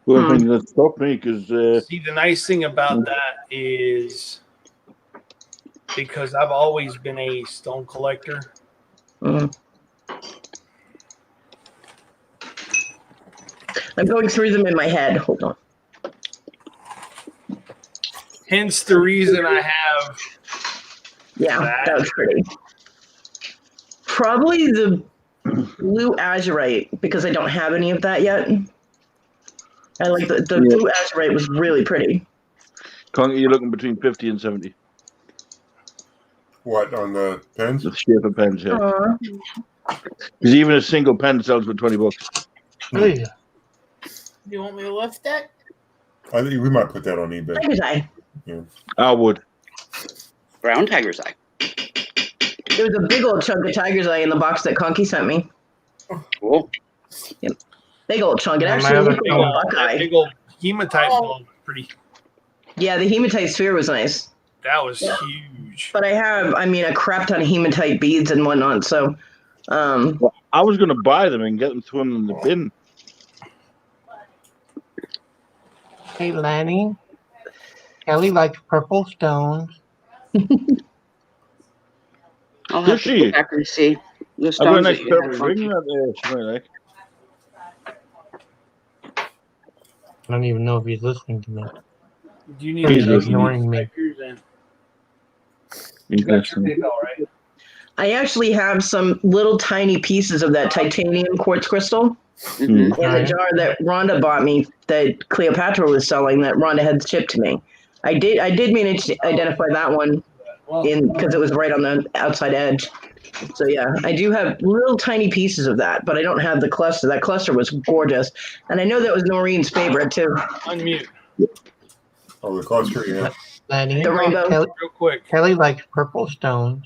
Well, I think that stopped me because See, the nice thing about that is because I've always been a stone collector. Mm. I'm going through them in my head. Hold on. Hence the reason I have Yeah, that was pretty. Probably the blue azurite because I don't have any of that yet. I like the blue azurite was really pretty. Conky, you're looking between 50 and 70. What on the pens? The shape of pens, yeah. Aw. Because even a single pen sells for $20. Hey, Do you want me to lift it? I think we might put that on eBay. Tiger's eye. I would. Brown tiger's eye. There was a big old chunk of tiger's eye in the box that Conky sent me. Cool. Big old chunk. It And my actually other looked like phone. a that buckeye. big old hematite Oh. ball. Pretty. Yeah, the hematite sphere was nice. That was huge. But I have, a crap ton of hematite beads and whatnot. So, I was going to buy them and get them thrown in the bin. hey, Lanny. Kelly likes purple stones. I'll Does have to she? go back and see the I've got a stones nice that you had, purple Funky. ring that she might like. I don't even know if he's listening to me. Do you need He's to ignoring me. You got your Interesting. PayPal, right? I actually have some little tiny pieces of that titanium quartz crystal Mhm. in the Alright. jar that Rhonda bought me that Cleopatra was selling that Rhonda had shipped to me. I did manage to identify that one Well, because it was right on the outside edge. So yeah, I do have little tiny pieces of that, but I don't have the cluster. That cluster was gorgeous, and I know that was Noreen's favorite too. unmute Oh, the cluster, yeah. Lanny. The rainbow. real quick. Kelly likes purple stones.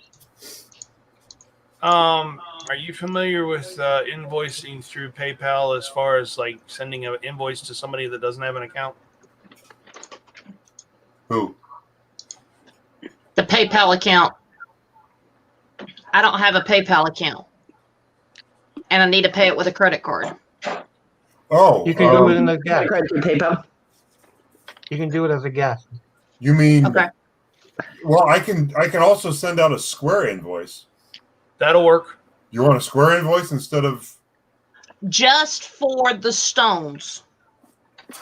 Are you familiar with invoicing through PayPal as far as like sending an invoice to somebody that doesn't have an account? Who? The PayPal account. I don't have a PayPal account. And I need to pay it with a credit card. Oh, You can do it in the gas. Credit through PayPal. You can do it as a gas. you mean? Okay. Well, I can also send out a Square invoice. That'll work. You want a Square invoice instead of Just for the stones.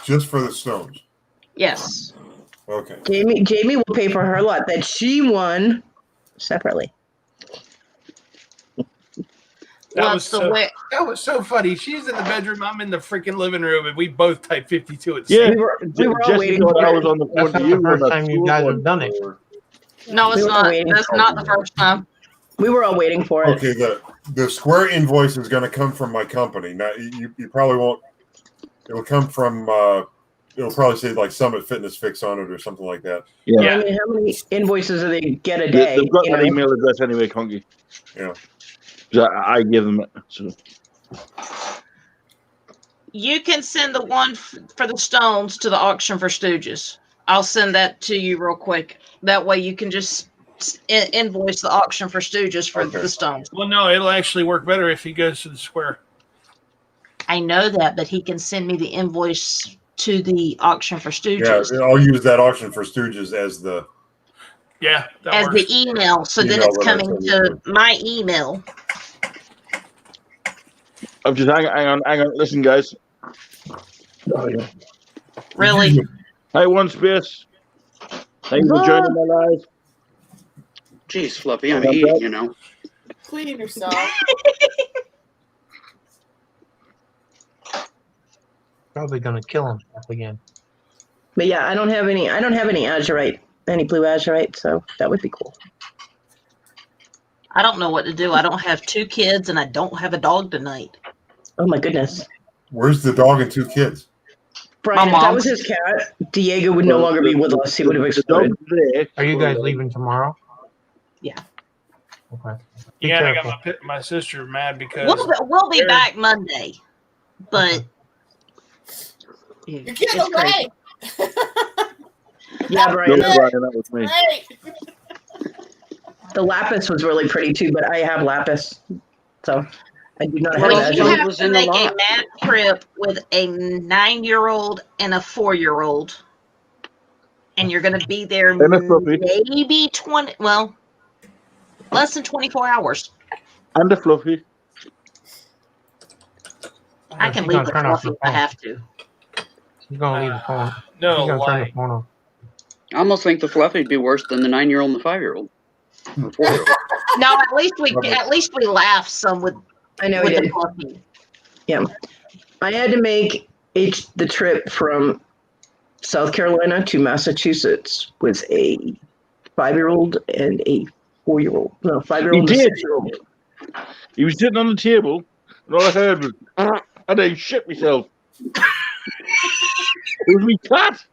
just for the stones? Yes. Okay. Jamie will pay for her lot that she won separately. That What's the was so. way? That was so funny. She's in the bedroom. I'm in the freaking living room, and we both typed 52 at the Yeah. same. We were all Jesse waiting thought for I it. was on the That's phone to not you the first on that time you school guys one. have done it. No, it's We were not. waiting That's for not the first time. We were all waiting for it. Okay. The Square invoice is going to come from my company. Now you probably won't. It'll come from. It'll probably say like Summit Fitness Fix on it or something like that. Yeah. I mean, how many invoices do they get a They- day? They've got you that know? email address anyway, Conky. Yeah. 'Cause I give them it. So. You can send the one for the stones to the auction for Stooges. I'll send that to you real quick. That way you can just invoice the auction for Stooges for Okay. the stones. Well, no, it'll actually work better if he goes to the Square. I know that, but he can send me the invoice to the auction for Yeah. Stooges I'll use that auction for Stooges as the Yeah, that as works. the email. So then Email it's that I coming send you to my email. I'm just hang on. Listen, guys. Really? Hi, One Space. Thank you for joining my live. Jeez, Fluffy, I'm Yeah. eating, you know. Clean yourself. Probably gonna kill himself again. But yeah, I don't have any azurite, any blue azurite, so that would be cool. I don't know what to do. I don't have 2 kids and I don't have a dog tonight. Oh my goodness. Where's the dog and 2 kids? Brian, My if that mom. was his cat, Diego would no longer be with us. He would have The exploded. dog's there. Are you guys leaving tomorrow? Yeah. Okay. Be Yeah, and I careful. got my sister mad because We'll be Eric- back Monday. But You're getting it's crazy. away. Yeah, No, Brian. Brian, that was me. Right. The lapis was really pretty too, but I have lapis, so I do not have What Well, else you azurite. have was to in the make a lot? mad trip with a 9-year-old and a 4-year-old. And you're going to be there And a fluffy. maybe 20, well, less than 24 hours. And a fluffy. I can She's leave gonna the turn off fluffy the if I phone. have to. She's gonna leave the phone. She's no gonna turn the lie. phone off. I almost think the Fluffy would be worse than the 9-year-old and the 5-year-old. Or 4-year-old. No, at least we laugh some with I know he the did. fluffy. Yeah, I had to make the trip from South Carolina to Massachusetts with a 5-year-old and a 4-year-old. No, 5-year-old He and a did. 6-year-old. He was sitting on the table, and all I heard was, and I shit myself. It was me cat.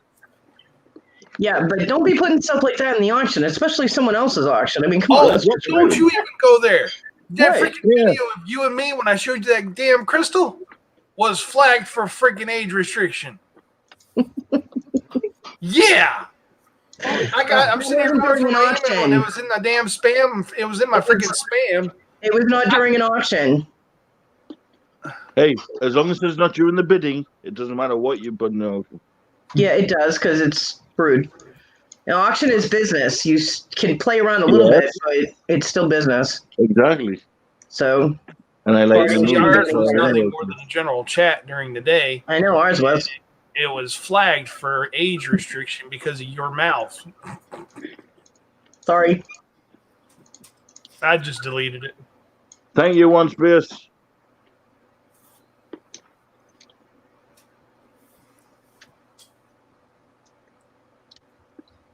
Yeah, but don't be putting stuff like that in the auction, especially someone else's auction. I mean, come on. Oh, That's just don't rude. you even go there. That What? freaking Yeah. video of you and me when I showed you that damn crystal was flagged for freaking age restriction. Yeah. I'm sitting here wasn't going through during my an email and it auction. was in the damn spam. It was in my freaking spam. It was not during an auction. Hey, as long as it's not during the bidding, it doesn't matter what you put in the auction. Yeah, it does because it's rude. An auction is business. You can play around a little bit, Yes. but it's still business. Exactly. So And I like Well, the see, movie. Ours was so nothing anyway. more than a general chat during the day. I know ours was. It was flagged for age restriction because of your mouth. Sorry. I just deleted it. Thank you, One Space.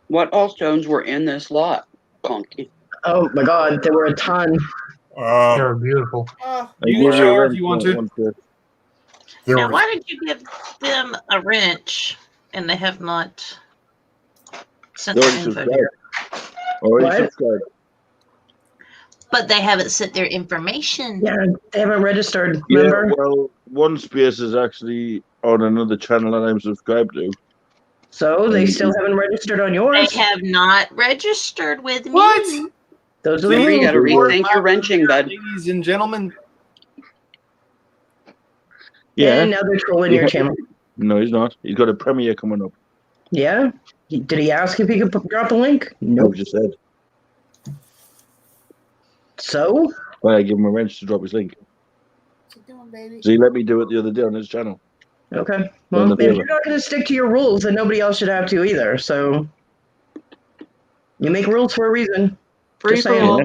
What all stones were in this lot, Conky? Oh my God, there were a ton. They're beautiful. Oh, I You give can you a shower if wrench, you want to. One Space. There Now, was, why did you give them a wrench and they have not sent They their already info subscribed. here? Already What? subscribed. But they haven't sent their information. Yeah, they haven't registered. Yeah, Remember? well, One Space is actually on another channel that I'm subscribed to. So they still haven't registered on yours. They have not registered with me. What? Those are the Maybe you rules. got to rethink your wrenching, bud. Ladies and gentlemen, Yeah. And now they're trolling your Yeah. channel. No, he's not. He's got a premiere coming up. Yeah. Did he ask if he could drop a link? No, Nope. just said. So Why I give him a wrench to drop his link. what you doing, baby? So he let me do it the other day on his channel. Okay. One Well, or the if other. you're not going to stick to your rules, then nobody else should have to either. So you make rules for a reason. Free Just for saying. all.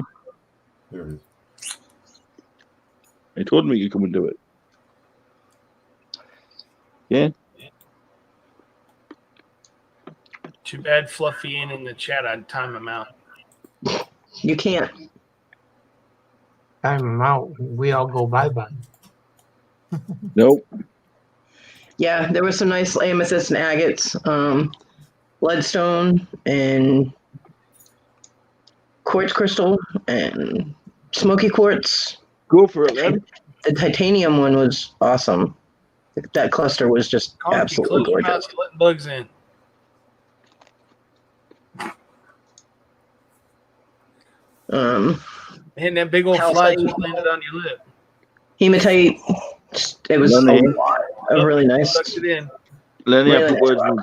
There it is. They told me you come and do it. Yeah. Too bad Fluffy ain't in the chat. I'd time him out. You can't. Time them out. We all go bye-bye. Nope. Yeah, there was some nice amethyst and agates, bloodstone, and quartz crystal, and smoky quartz. Go for it, then. The titanium one was awesome. That cluster was just Conky, absolutely close your mouth. gorgeous. You're letting bugs in. Man, that big old fly Calcite. just landed on your lip. Hematite. It was Lenny. a lot of really nice. Sucked it in. Lenny, I Really put nice words in the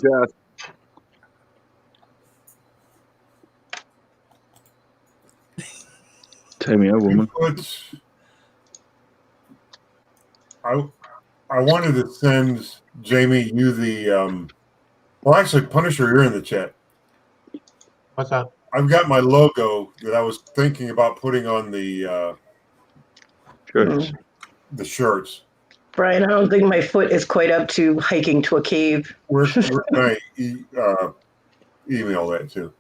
chat. Tell me, a woman. I wanted to send Jamie you the well, actually, Punisher, you're in the chat. What's up? I've got my logo that I was thinking about putting on the Shirts. shirts. Brian, I don't think my foot is quite up to hiking to a cave. Where can I email that to?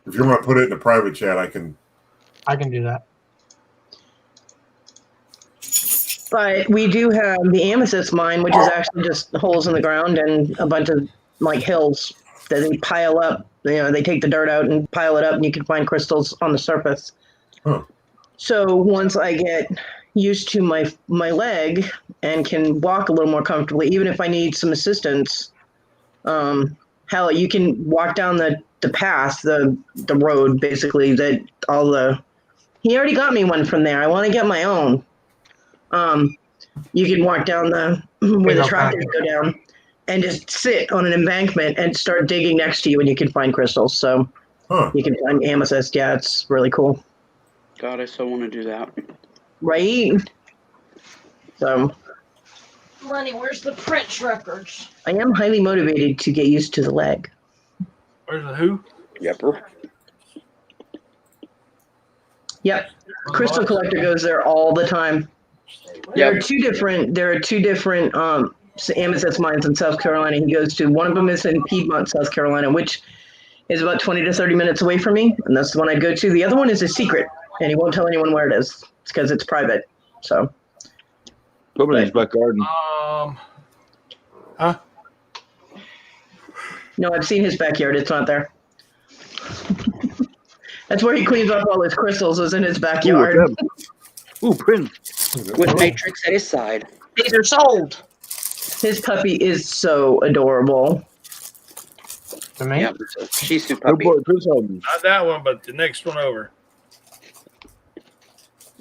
If you want to put it in a private chat, I can. I can do that. But we do have the amethyst mine, which is actually just holes in the ground and a bunch of like hills that they pile up. You know, they take the dirt out and pile it up, and you can find crystals on the surface. Huh. So once I get used to my leg and can walk a little more comfortably, even if I need some assistance, hell, you can walk down the path, the road, basically. That all the he already got me one from there. I want to get my own. You can walk down where the tractors go down and just sit on an embankment and start digging next to you, and you can find crystals. So you can find amethyst. Yeah, it's really cool. God, I so want to do that. Right? So Lenny, where's the Prince records? I am highly motivated to get used to the leg. Where's the who? Yepper. Yep. Crystal Collector goes there all the time. There are two different amethyst mines in South Carolina. He goes to one of them is in Piedmont, South Carolina, which is about 20 to 30 minutes away from me, and that's the one I'd go to. The other one is a secret, and he won't tell anyone where it is. It's because it's private. So Probably in his back garden. Huh? no, I've seen his backyard. It's not there. That's where he cleans up all his crystals, is in his backyard. Ooh, Prince. With Matrix at his side. These are sold. His puppy is so adorable. To me? Yep. She's too puppy. Not that one, but the next one over.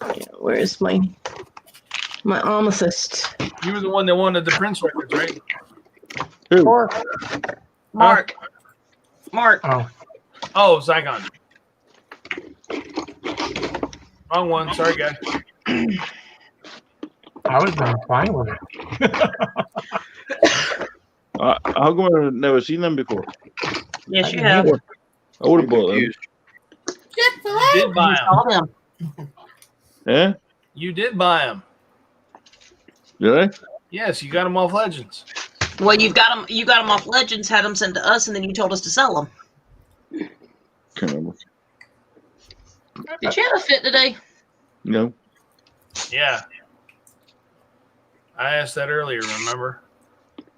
Yeah, where's my amethyst? You were the one that wanted the Prince records, right? Who? Mark. Mark. Oh, Zygon. Wrong one. Sorry, guy. I was doing fine with it. How come I've never seen them before? Yes, you have. I would have bought them. You did buy them. Yeah? You did buy them. Did I? Yes, you got them off Legends. Well, you got them off Legends, had them sent to us, and then you told us to sell them. Can't remember. Did you have a fit today? No. Yeah. I asked that earlier, remember?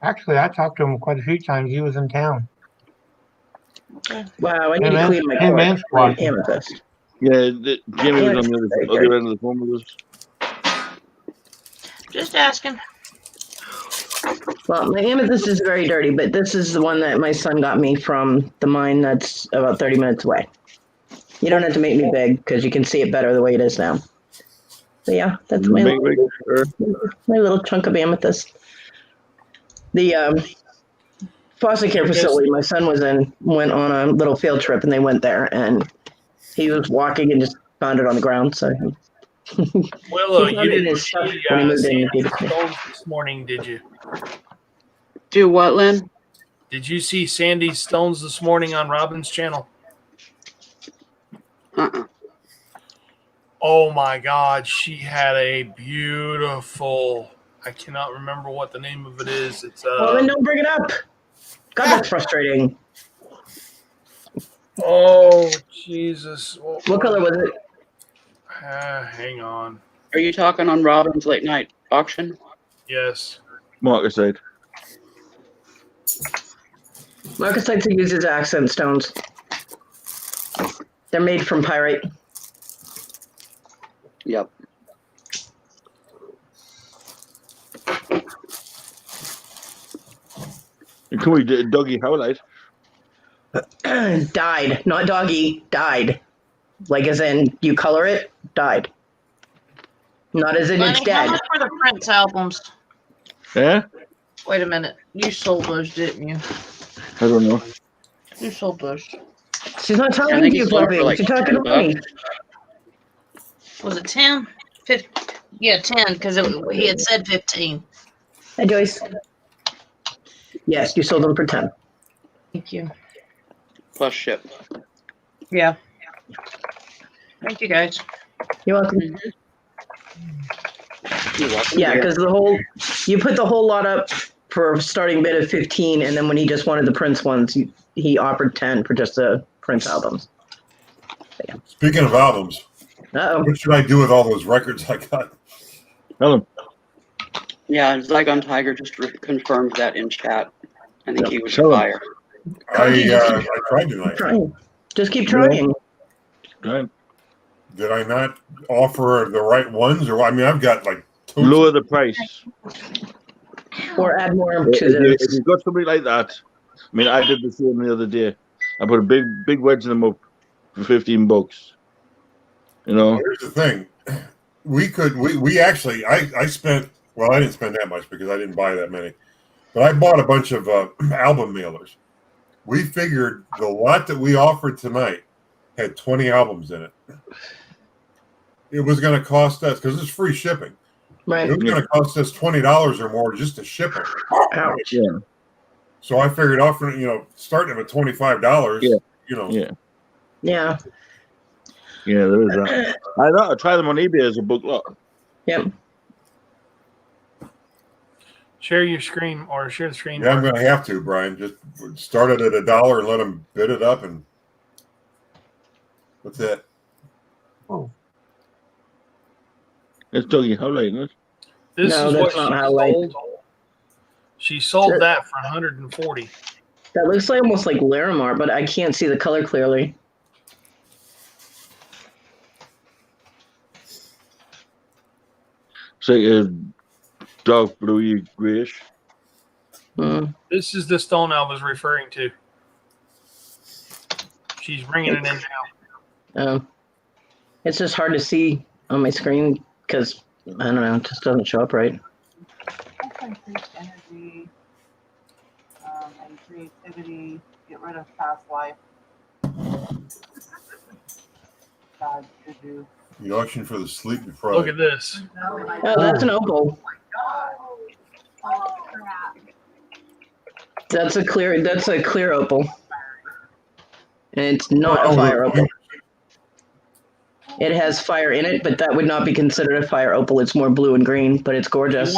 Actually, I talked to him quite a few times. He was in town. Wow, I need to clean my amethyst. Yeah, Jimmy was on the other end of the phone with us. Just asking. Well, my amethyst is very dirty, but this is the one that my son got me from the mine that's about 30 minutes away. You don't have to make me big because you can see it better the way it is now. So yeah, that's my little chunk of amethyst. The foster care facility my son was in went on a little field trip, and they went there, and he was walking and just found it on the ground. So he Willow, He you found it in didn't his stuff see when he moved in. Sandy's stones this morning, did you? Do what, Lynn? Did you see Sandy's stones this morning on Robin's channel? Uh-uh. Oh my God, she had a beautiful. I cannot remember what the name of it is. It's Well, then don't bring it up. God, that's frustrating. Oh Jesus! What color was it? Hang on. Are you talking on Robin's late night auction? Yes. Marcasite. Marcasite uses accent stones. They're made from pyrite. Yep. Can we do doggy howlite? Died, not doggy, died. Like as in you color it, died. Not as in it's Bunny, how dead. much were the Prince albums? Yeah? Wait a minute. You sold those, didn't you? I don't know. You sold those. She's not I talking think to you, he sold Fluffy. for like She's talking to $10. me. Was it 10? 15? Yeah, 10, because he had said 15. Hi, Joyce. Yes, you sold them for 10. Thank you. Plus ship. Yeah. Thank you, guys. You're welcome. You're welcome, Yeah, dear. because you put the whole lot up for a starting bid of 15, and then when he just wanted the Prince ones, he offered 10 for just the Prince albums. Speaking of albums, Uh-oh. what should I do with all those records I got? Tell him. Yeah, Zygon Tiger just confirmed that in chat. I think he was a Show him. buyer. I tried tonight. Trying. Just keep trying. Right. Did I not offer the right ones? Or I mean, I've got like totes. Lower the price. Or add more to If this. you've got something like that, I mean, I did the same the other day. I put a big wedge in them up for $15. You know? Well, here's the thing. We actually, I spent, well, I didn't spend that much because I didn't buy that many, but I bought a bunch of album mailers. We figured the lot that we offered tonight had 20 albums in it. It was going to cost us, because it's free shipping, Right. it was going to cost us $20 or more just to ship them. Ouch. Yeah. So I figured offering, starting them at $25, Yeah. Yeah. Yeah. Yeah, there is that. I thought I'd try them on eBay as a book lot. Yep. Share your screen or share the screen. Yeah, I'm going to have to, Brian. Just start it at $1 and let them bid it up, and that's it. It's doggy howlite, isn't it? This No, is that's what not she how I- sold. She sold Sure. that for 140. That looks like almost like Larimar, but I can't see the color clearly. It's like a dark bluey grayish. Hmm. This is the stone I was referring to. She's bringing it in now. It's just hard to see on my screen because I don't know, it just doesn't show up right. Increase energy and creativity. Get rid of past life. God, to do. The auction for the sleep Look deprived. at this. Oh, that's an opal. Oh, crap. That's a clear opal. And it's not Oh, a fire the- opal. It has fire in it, but that would not be considered a fire opal. It's more blue and green, but it's gorgeous. She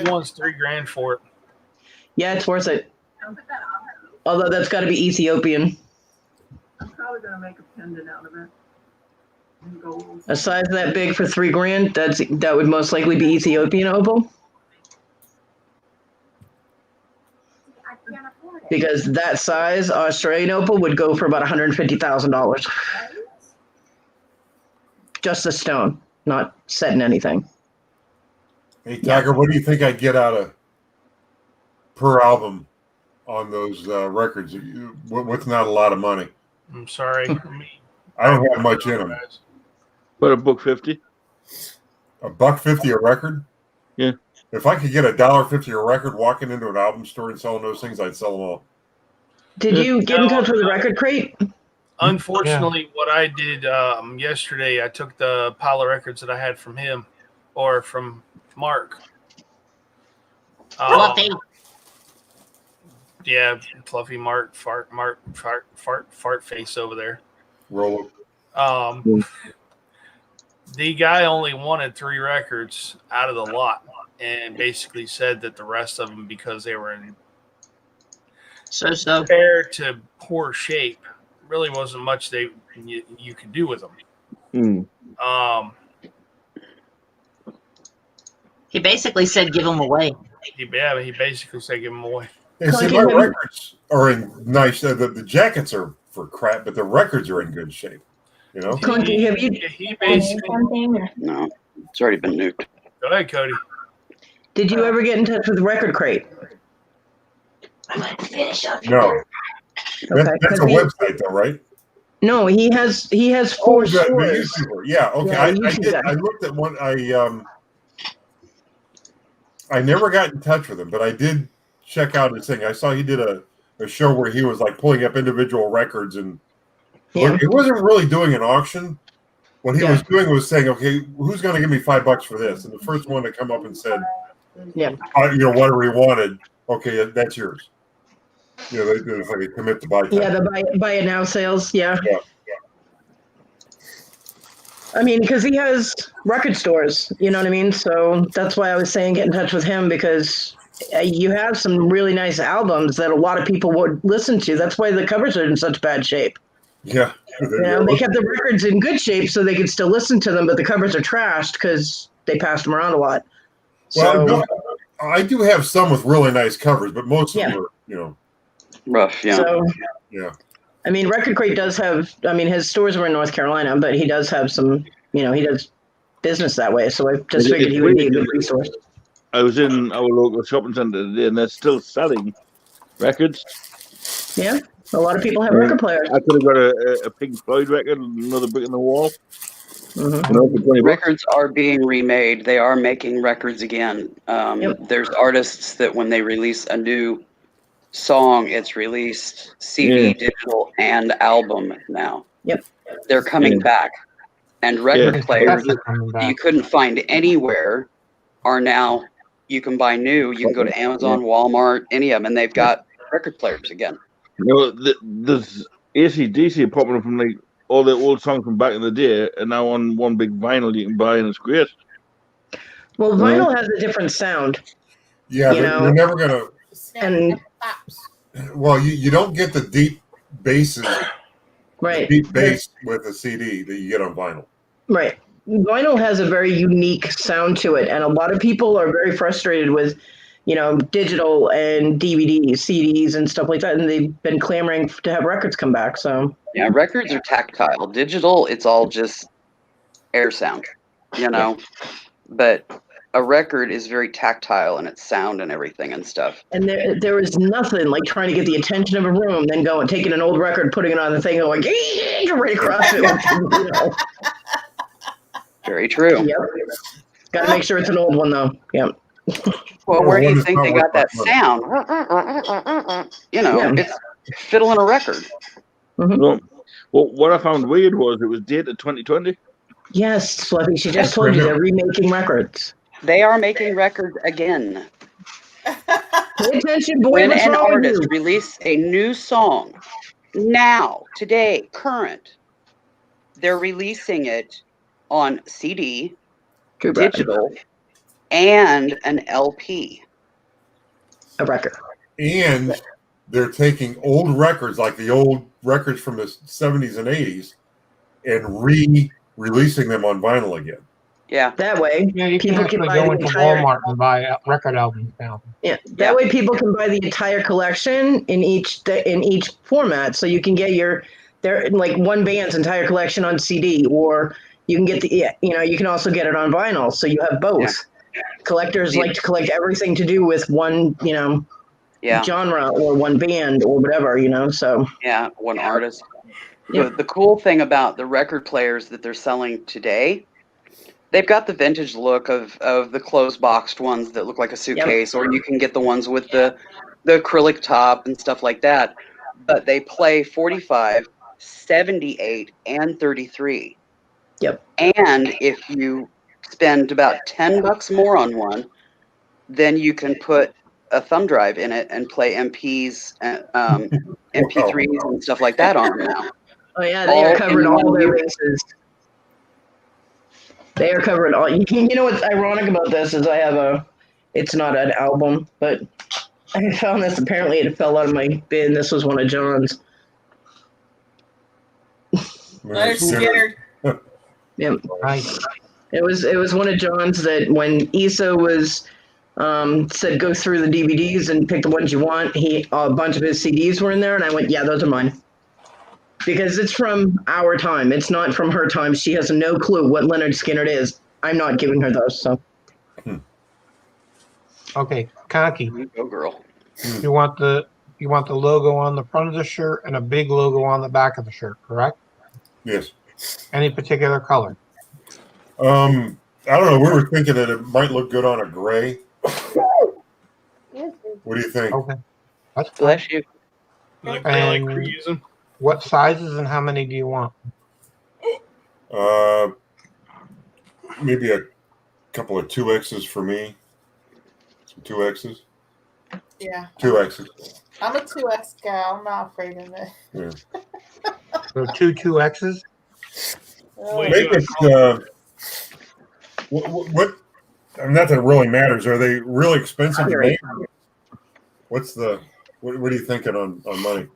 wants $3,000 for it. Yeah, it's worth it. Although that's got to be Ethiopian. I'm probably gonna make a pendant out of it. And gold. A size that big for $3,000, that would most likely be Ethiopian opal. I can't afford it. Because that size Australian opal would go for about $150,000. Just a stone, not set in anything. Hey, Tiger, what do you think I'd get out of per album on those records? What's not a lot of money? I'm sorry. I don't have much in them. But $1.50. $1.50 a record? Yeah. If I could get $1.50 a record walking into an album store and selling those things, I'd sell them all. Did you get in touch with the Record Crate? Unfortunately, what I did yesterday, I took the pile of records that I had from him or from Mark. Fluffy. Yeah, Fluffy Mark, fart face over there. Roll. The guy only wanted 3 records out of the lot, and basically said that the rest of them, because they were in So. fair to poor shape, really wasn't much you could do with them. He basically said give them away. He basically said give them away. Hey, see, my records are in nice. The jackets are for crap, but the records are in good shape. You know. Clunky, have you? He basically. No, it's already been nuked. Go ahead, Cody. Did you ever get in touch with Record Crate? No. Okay, That's a website, though, right? No, he has 4 the stores. YouTuber. Yeah. Okay. Yeah, I YouTube did. guy. I looked at one. I never got in touch with him, but I did check out his thing. I saw he did a show where he was like pulling up individual records, and he wasn't really doing an auction. What he was doing was saying, "Okay, who's going to give me $5 for this?" And the first one to come up and said, whatever he wanted. Okay, that's yours. They like a commit to buy. Yeah, the buy it now sales. Yeah. I mean, because he has record stores, you know what I mean? So that's why I was saying get in touch with him, because you have some really nice albums that a lot of people would listen to. That's why the covers are in such bad shape. Yeah. They kept the records in good shape so they could still listen to them, but the covers are trashed because they passed them around a lot. Well, I do have some with really nice covers, but most of them are, rough. Yeah. So, I mean, Record Crate does have, his stores were in North Carolina, but he does have some, he does business that way. So I just figured he would be a good resource. I was in our local shopping centre today, and they're still selling records. Yeah, a lot of people have record players. I could have got a Pink Floyd record, another brick in the wall. Mm-hmm. Records are being remade. They are making records again. There's artists that when they release a new song, it's released CD, digital, and album now. Yep. They're coming back. And record players that you couldn't find anywhere are now, you can buy new. You can go to Amazon, Walmart, any of them, and they've got record players again. There's AC/DC popping up from all the old songs from back in the day, and now on one big vinyl you can buy, and it's great. Well, vinyl has a different sound. Yeah, you're never gonna. And well, you don't get the deep basses, right? Deep bass with a CD that you get on vinyl. Right. Vinyl has a very unique sound to it, and a lot of people are very frustrated with, digital and DVDs, CDs, and stuff like that, and they've been clamoring to have records come back. So yeah, records are tactile. Digital, it's all just air sound, but a record is very tactile in its sound and everything and stuff. And there is nothing like trying to get the attention of a room, then going taking an old record, putting it on the thing, and going right across it. Very true. Yep. Got to make sure it's an old one though. Yep. Well, where do you think they got that sound? It's fiddling a record. Mm-hmm. Well, what I found weird was it was dated 2020. Yes, Fluffy. She just told you they're remaking records. They are making records again. Pay attention, boy. When an artist releases a new song, now, today, current, they're releasing it on CD, digital, and an LP. A record. And they're taking old records, like the old records from the 70s and 80s, and re-releasing them on vinyl again. Yeah. That way, you can actually go into Walmart and buy record albums now. Yeah. That way, people can buy the entire collection in each format. So you can get one band's entire collection on CD, or you can get you can also get it on vinyl. So you have both. Yeah. Collectors like to collect everything to do with one, genre or one band or whatever, So one artist. Yeah. The cool thing about the record players that they're selling today, they've got the vintage look of the closed boxed ones that look like a suitcase, or you can get the ones with the acrylic top and stuff like that. But they play 45, $78 and $33. Yep. And if you spend about $10 more on one, then you can put a thumb drive in it and play MPs, MP3s, and stuff like that on them now. Oh yeah, they are All covered in all one their unit. bases. They are covered all. You know what's ironic about this is I have a. It's not an album, but I found this. Apparently, it fell out of my bin. This was one of John's. Leonard Skinner. Yep. Nice. It was one of John's that when Issa was said go through the DVDs and pick the ones you want. A bunch of his CDs were in there, and I went, yeah, those are mine. Because it's from our time. It's not from her time. She has no clue what Leonard Skinner is. I'm not giving her those. So Okay, Conky, Go girl. you want the logo on the front of the shirt and a big logo on the back of the shirt, correct? Yes. Any particular color? I don't know. We were thinking that it might look good on a gray. What do you think? Okay, that's fine. Bless you. Like And- we're using. What sizes and how many do you want? Maybe a couple of 2X's for me. Some 2X's. Yeah. 2X's. I'm a 2X gal. I'm not afraid of it. Yeah. So two X's? Wait. Make it. What? I mean, not that it really matters. Are they really expensive to make? What's the? What are you thinking on money?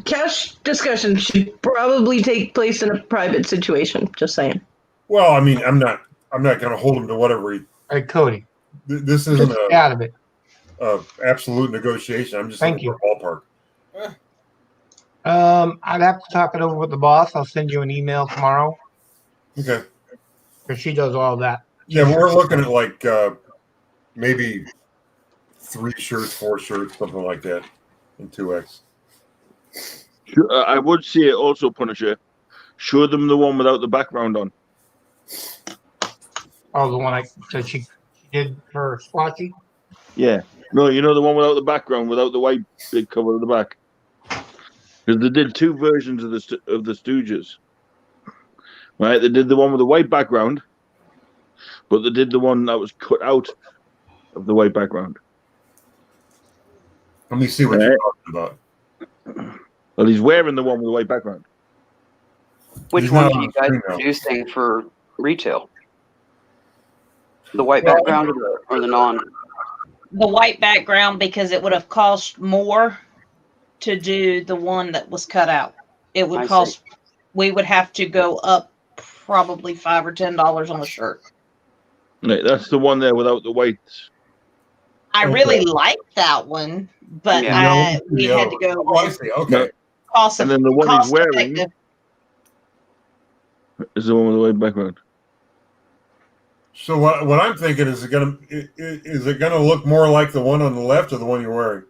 cash discussion should probably take place in a private situation. Just saying. Well, I mean, I'm not going to hold him to whatever he. Hey, Cody, This isn't just stay out of it. a absolute negotiation. I'm just Thank looking for a ballpark. I'd have to talk it over with the boss. I'll send you an email tomorrow Okay. because she does all that. Yeah, but we're looking at like maybe 3 shirts, 4 shirts, something like that, in 2X. I would say also, Punisher, show them the one without the background on. Oh, the one I said she did for Squatchy? Yeah. No, you know the one without the background, without the white big cover at the back. Because they did 2 versions of the Stooges. Right? They did the one with the white background, but they did the one that was cut out of the white background. Let me see what you're talking about. Well, he's wearing the one with the white background. Which He's one not are on you the guys screen now. producing for retail? The white background or the non? The white background, because it would have cost more to do the one that was cut out. It would I cost. We would have to go up probably $5 or $10 on the shirt. Right, that's the one there without the white. I Okay. really like that one, but Yeah. we had to go Oh, I with see. Okay. cost. And then the one he's cost wearing effective. is the one with the white background. So what I'm thinking is it gonna look more like the one on the left or the one you're wearing?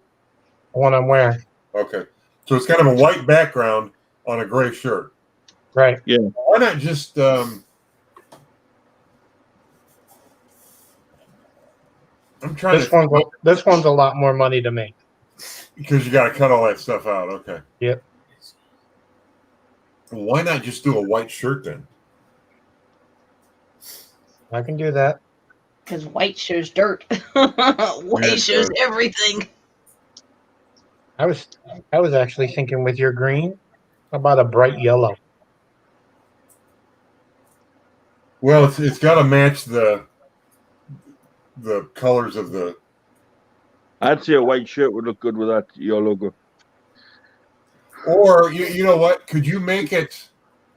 The one I'm wearing. Okay. So it's kind of a white background on a gray shirt. Right. Why not just I'm trying This one's a lot more money to make. because you got to cut all that stuff out. Okay. Yep. Why not just do a white shirt then? I can do that. Because white shows dirt. White Yeah, shows dirt. everything. I was actually thinking with your green, how about a bright yellow? Well, it's got to match the colors of the. I'd say a white shirt would look good with that, your logo. Or you know what? Could you make it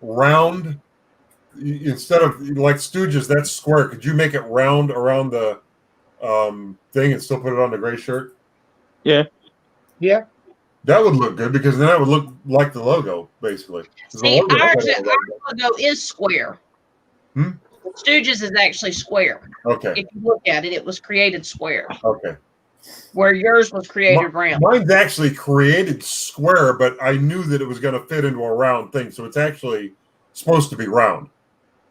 round instead of like Stooges? That's square. Could you make it round around the thing and still put it on the gray shirt? Yeah. Yeah. That would look good because then that would look like the logo, basically. 'Cause the See, logo- our logo is square. Hmm? Stooges is actually square. Okay. If you look at it, it was created square, Okay. where yours was created round. Mine's actually created square, but I knew that it was going to fit into a round thing, so it's actually supposed to be round.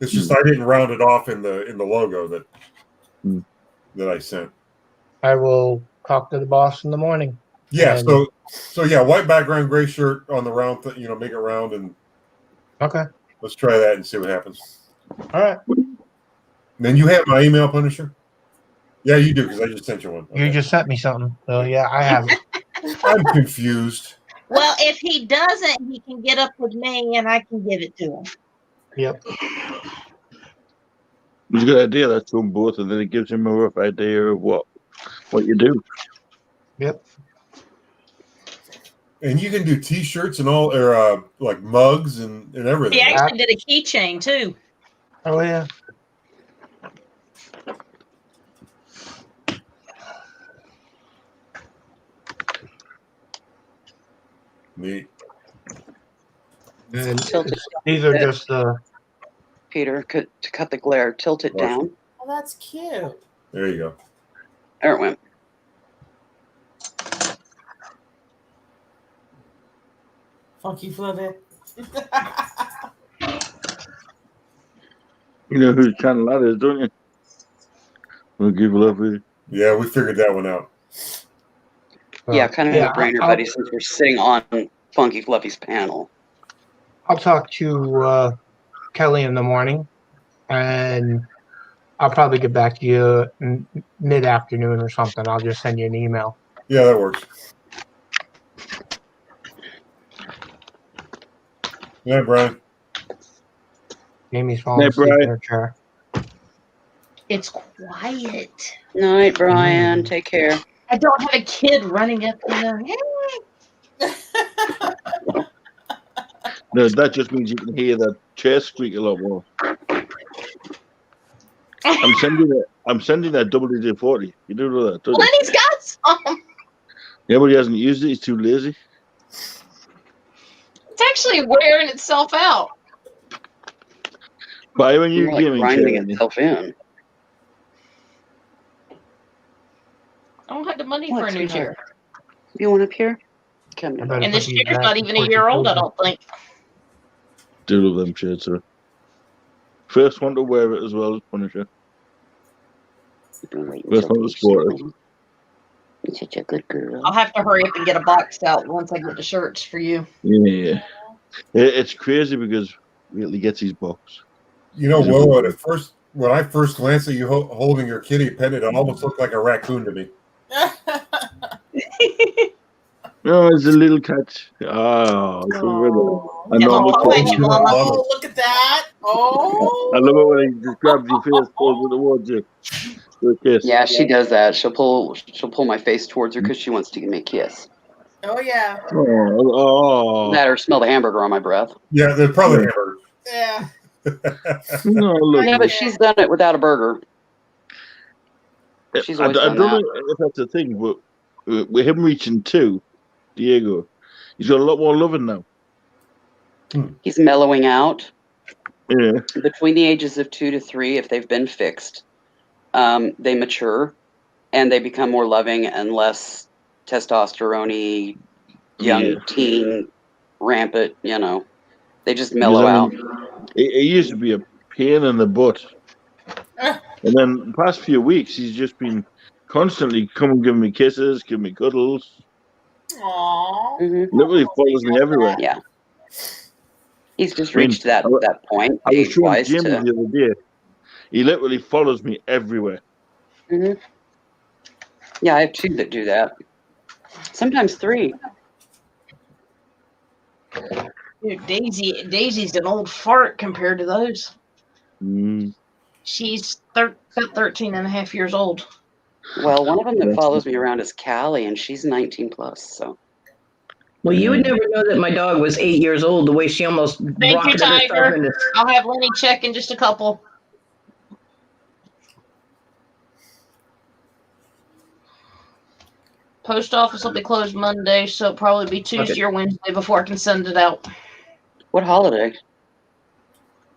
It's just I didn't round it off in the logo that I sent. I will talk to the boss in the morning. Yeah. And- So yeah, white background, gray shirt on the round. Make it round, and Okay. let's try that and see what happens. All right. And then you have my email, Punisher. Yeah, you do because I just sent you one. You just sent me something. So yeah, I have it. I'm confused. Well, if he doesn't, he can get up with me and I can give it to him. Yep. It's a good idea. That's to them both, and then it gives him a rough idea of what you do. Yep. And you can do T-shirts and all, or like mugs and everything. He actually did a keychain too. Oh yeah. Neat. And Tilt it, these are just the. Peter, to cut the glare. Tilt it down. Oh, that's cute. There you go. There it went. Funky Fluffy. You know whose channel that is, don't you? We'll give love with you. Yeah, we figured that one out. Yeah, kind of yeah, a brainer, I'll- buddy, since we're sitting on Funky Fluffy's panel. I'll talk to Kelly in the morning, and I'll probably get back to you mid-afternoon or something. I'll just send you an email. Yeah, that works. Yeah, Brian. Amy's falling Hey, asleep in Brian. her chair. It's quiet. Night, Brian. Take care. I don't have a kid running up, No, that just means you can hear that chair squeak a lot more. I'm sending that WD-40. You do know that, don't you? Lenny's got some. Yeah, but he hasn't used it. He's too lazy. It's actually wearing itself out. Buy when you More like gaming grinding chair. itself in. I don't have the money What, for a new sweetheart? chair. You want up here? Come I here. better And put this these chair's back not even a before year she old, I closes. don't think. Do love them chairs, sir. First one to wear it as well as Punisher. You've been waiting First till one to this sport it. long. You're such a good girl. I'll have to hurry up and get a box out once I get the shirts for you. Yeah. It's crazy because he really gets his box. You know, Is it Will, good? when I first glanced at you holding your kitty pet, it almost looked like a raccoon to me. No, it's a little cat. Oh, it's Oh, a normal Oh, cat. thank you, Mama. oh, look at that. Oh. I love it when he just grabs your face, pulls it towards you. For a kiss. Yeah, she does that. She'll pull my face towards her because she wants to give me a kiss. Oh, yeah. Oh, That or smell the hamburger on my breath. Yeah, they're probably hamburgers. Yeah. no, look. Yeah, but she's done it without a burger. She's I always don't done know that. if that's the thing, but with him reaching 2, Diego, he's got a lot more loving now. He's mellowing out. Yeah. Between the ages of 2 to 3, if they've been fixed, they mature and they become more loving and less testosterone-y, young Yeah. teen, rampant, They just mellow out. It used to be a pain in the butt. And then the past few weeks, he's just been constantly coming, giving me kisses, giving me cuddles. Aww. Mhm. Literally follows me everywhere. Yeah. He's just I mean, reached that point, I was showing age-wise, Jim to... the other day. He literally follows me everywhere. Mhm. Yeah, I have 2 that do that. Sometimes 3. Dude, Daisy's an old fart compared to those. Mm. She's 13 and a half years old. Well, one of them that That's- follows me around is Callie, and she's 19 plus. So Well, you would never know that my dog was 8 years old. The way she almost Thank you, rocketed herself Tiger. into. I'll have Lenny check in just a couple. Post office will be closed Monday, so it'll probably be Tuesday or Wednesday before I can send it out. what holiday?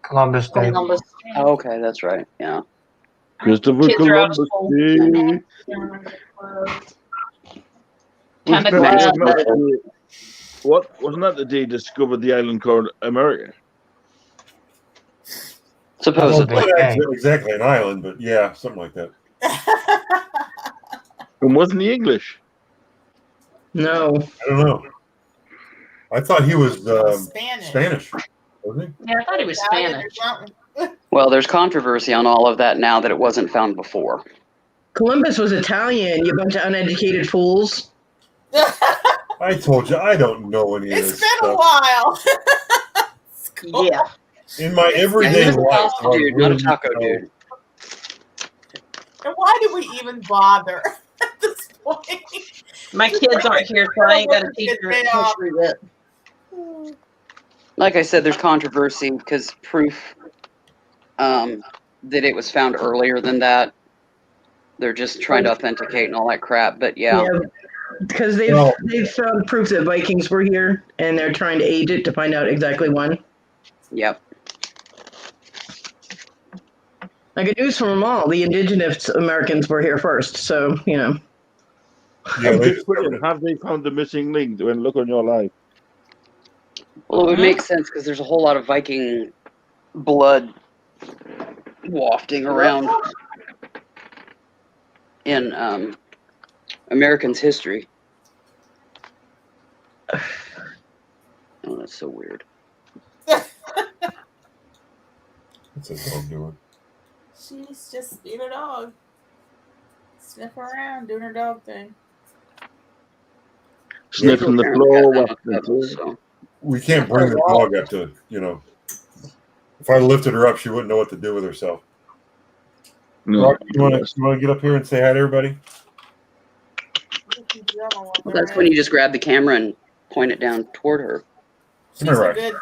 Columbus Day. Columbus. Oh, okay, that's right. Yeah. Christopher Kids are out of Columbus school. Day. Kind of Wasn't glad that that the day- What wasn't that the day he discovered the island called America? Supposedly. Not Okay. exactly an island, but yeah, something like that. And wasn't he English? No. I don't know. I thought he was Spanish. wasn't Yeah, I thought he was Italian or Spanish. something. Well, there's controversy on all of that now that it wasn't found before. Columbus was Italian, you bunch of uneducated fools. he? I told you I don't know any of It's this been a stuff. while. Yeah. In my Yeah, everyday he's a life, pasta I dude, not a really taco know. dude. And why do we even bother at this point? My kids aren't here, so I ain't got to teach her Get off. history yet. Like I said, there's controversy because proof that it was found earlier than that. They're just trying to authenticate and all that crap. But yeah. Because Well- they've found proof that Vikings were here, and they're trying to age it to find out exactly when. Yep. I get news from them all. The indigenous Americans were here first, so Yeah, I'm they just wondering, have they found the missing link? When look on your life. Well, it would make sense because there's a whole lot of Viking blood wafting around in Americans' history. Oh, that's so weird. What's that dog doing? She's just being a dog. Sniffing around, doing her dog thing. Sniffing the Apparently floor. got wafting that through. level, so. We can't bring the dog up to, if I lifted her up, she wouldn't know what to do with herself. No. Rock, you want to get up here and say hi to everybody? Well, that's when you just grab the camera and point it down toward her. She's Come here, a Rex. good.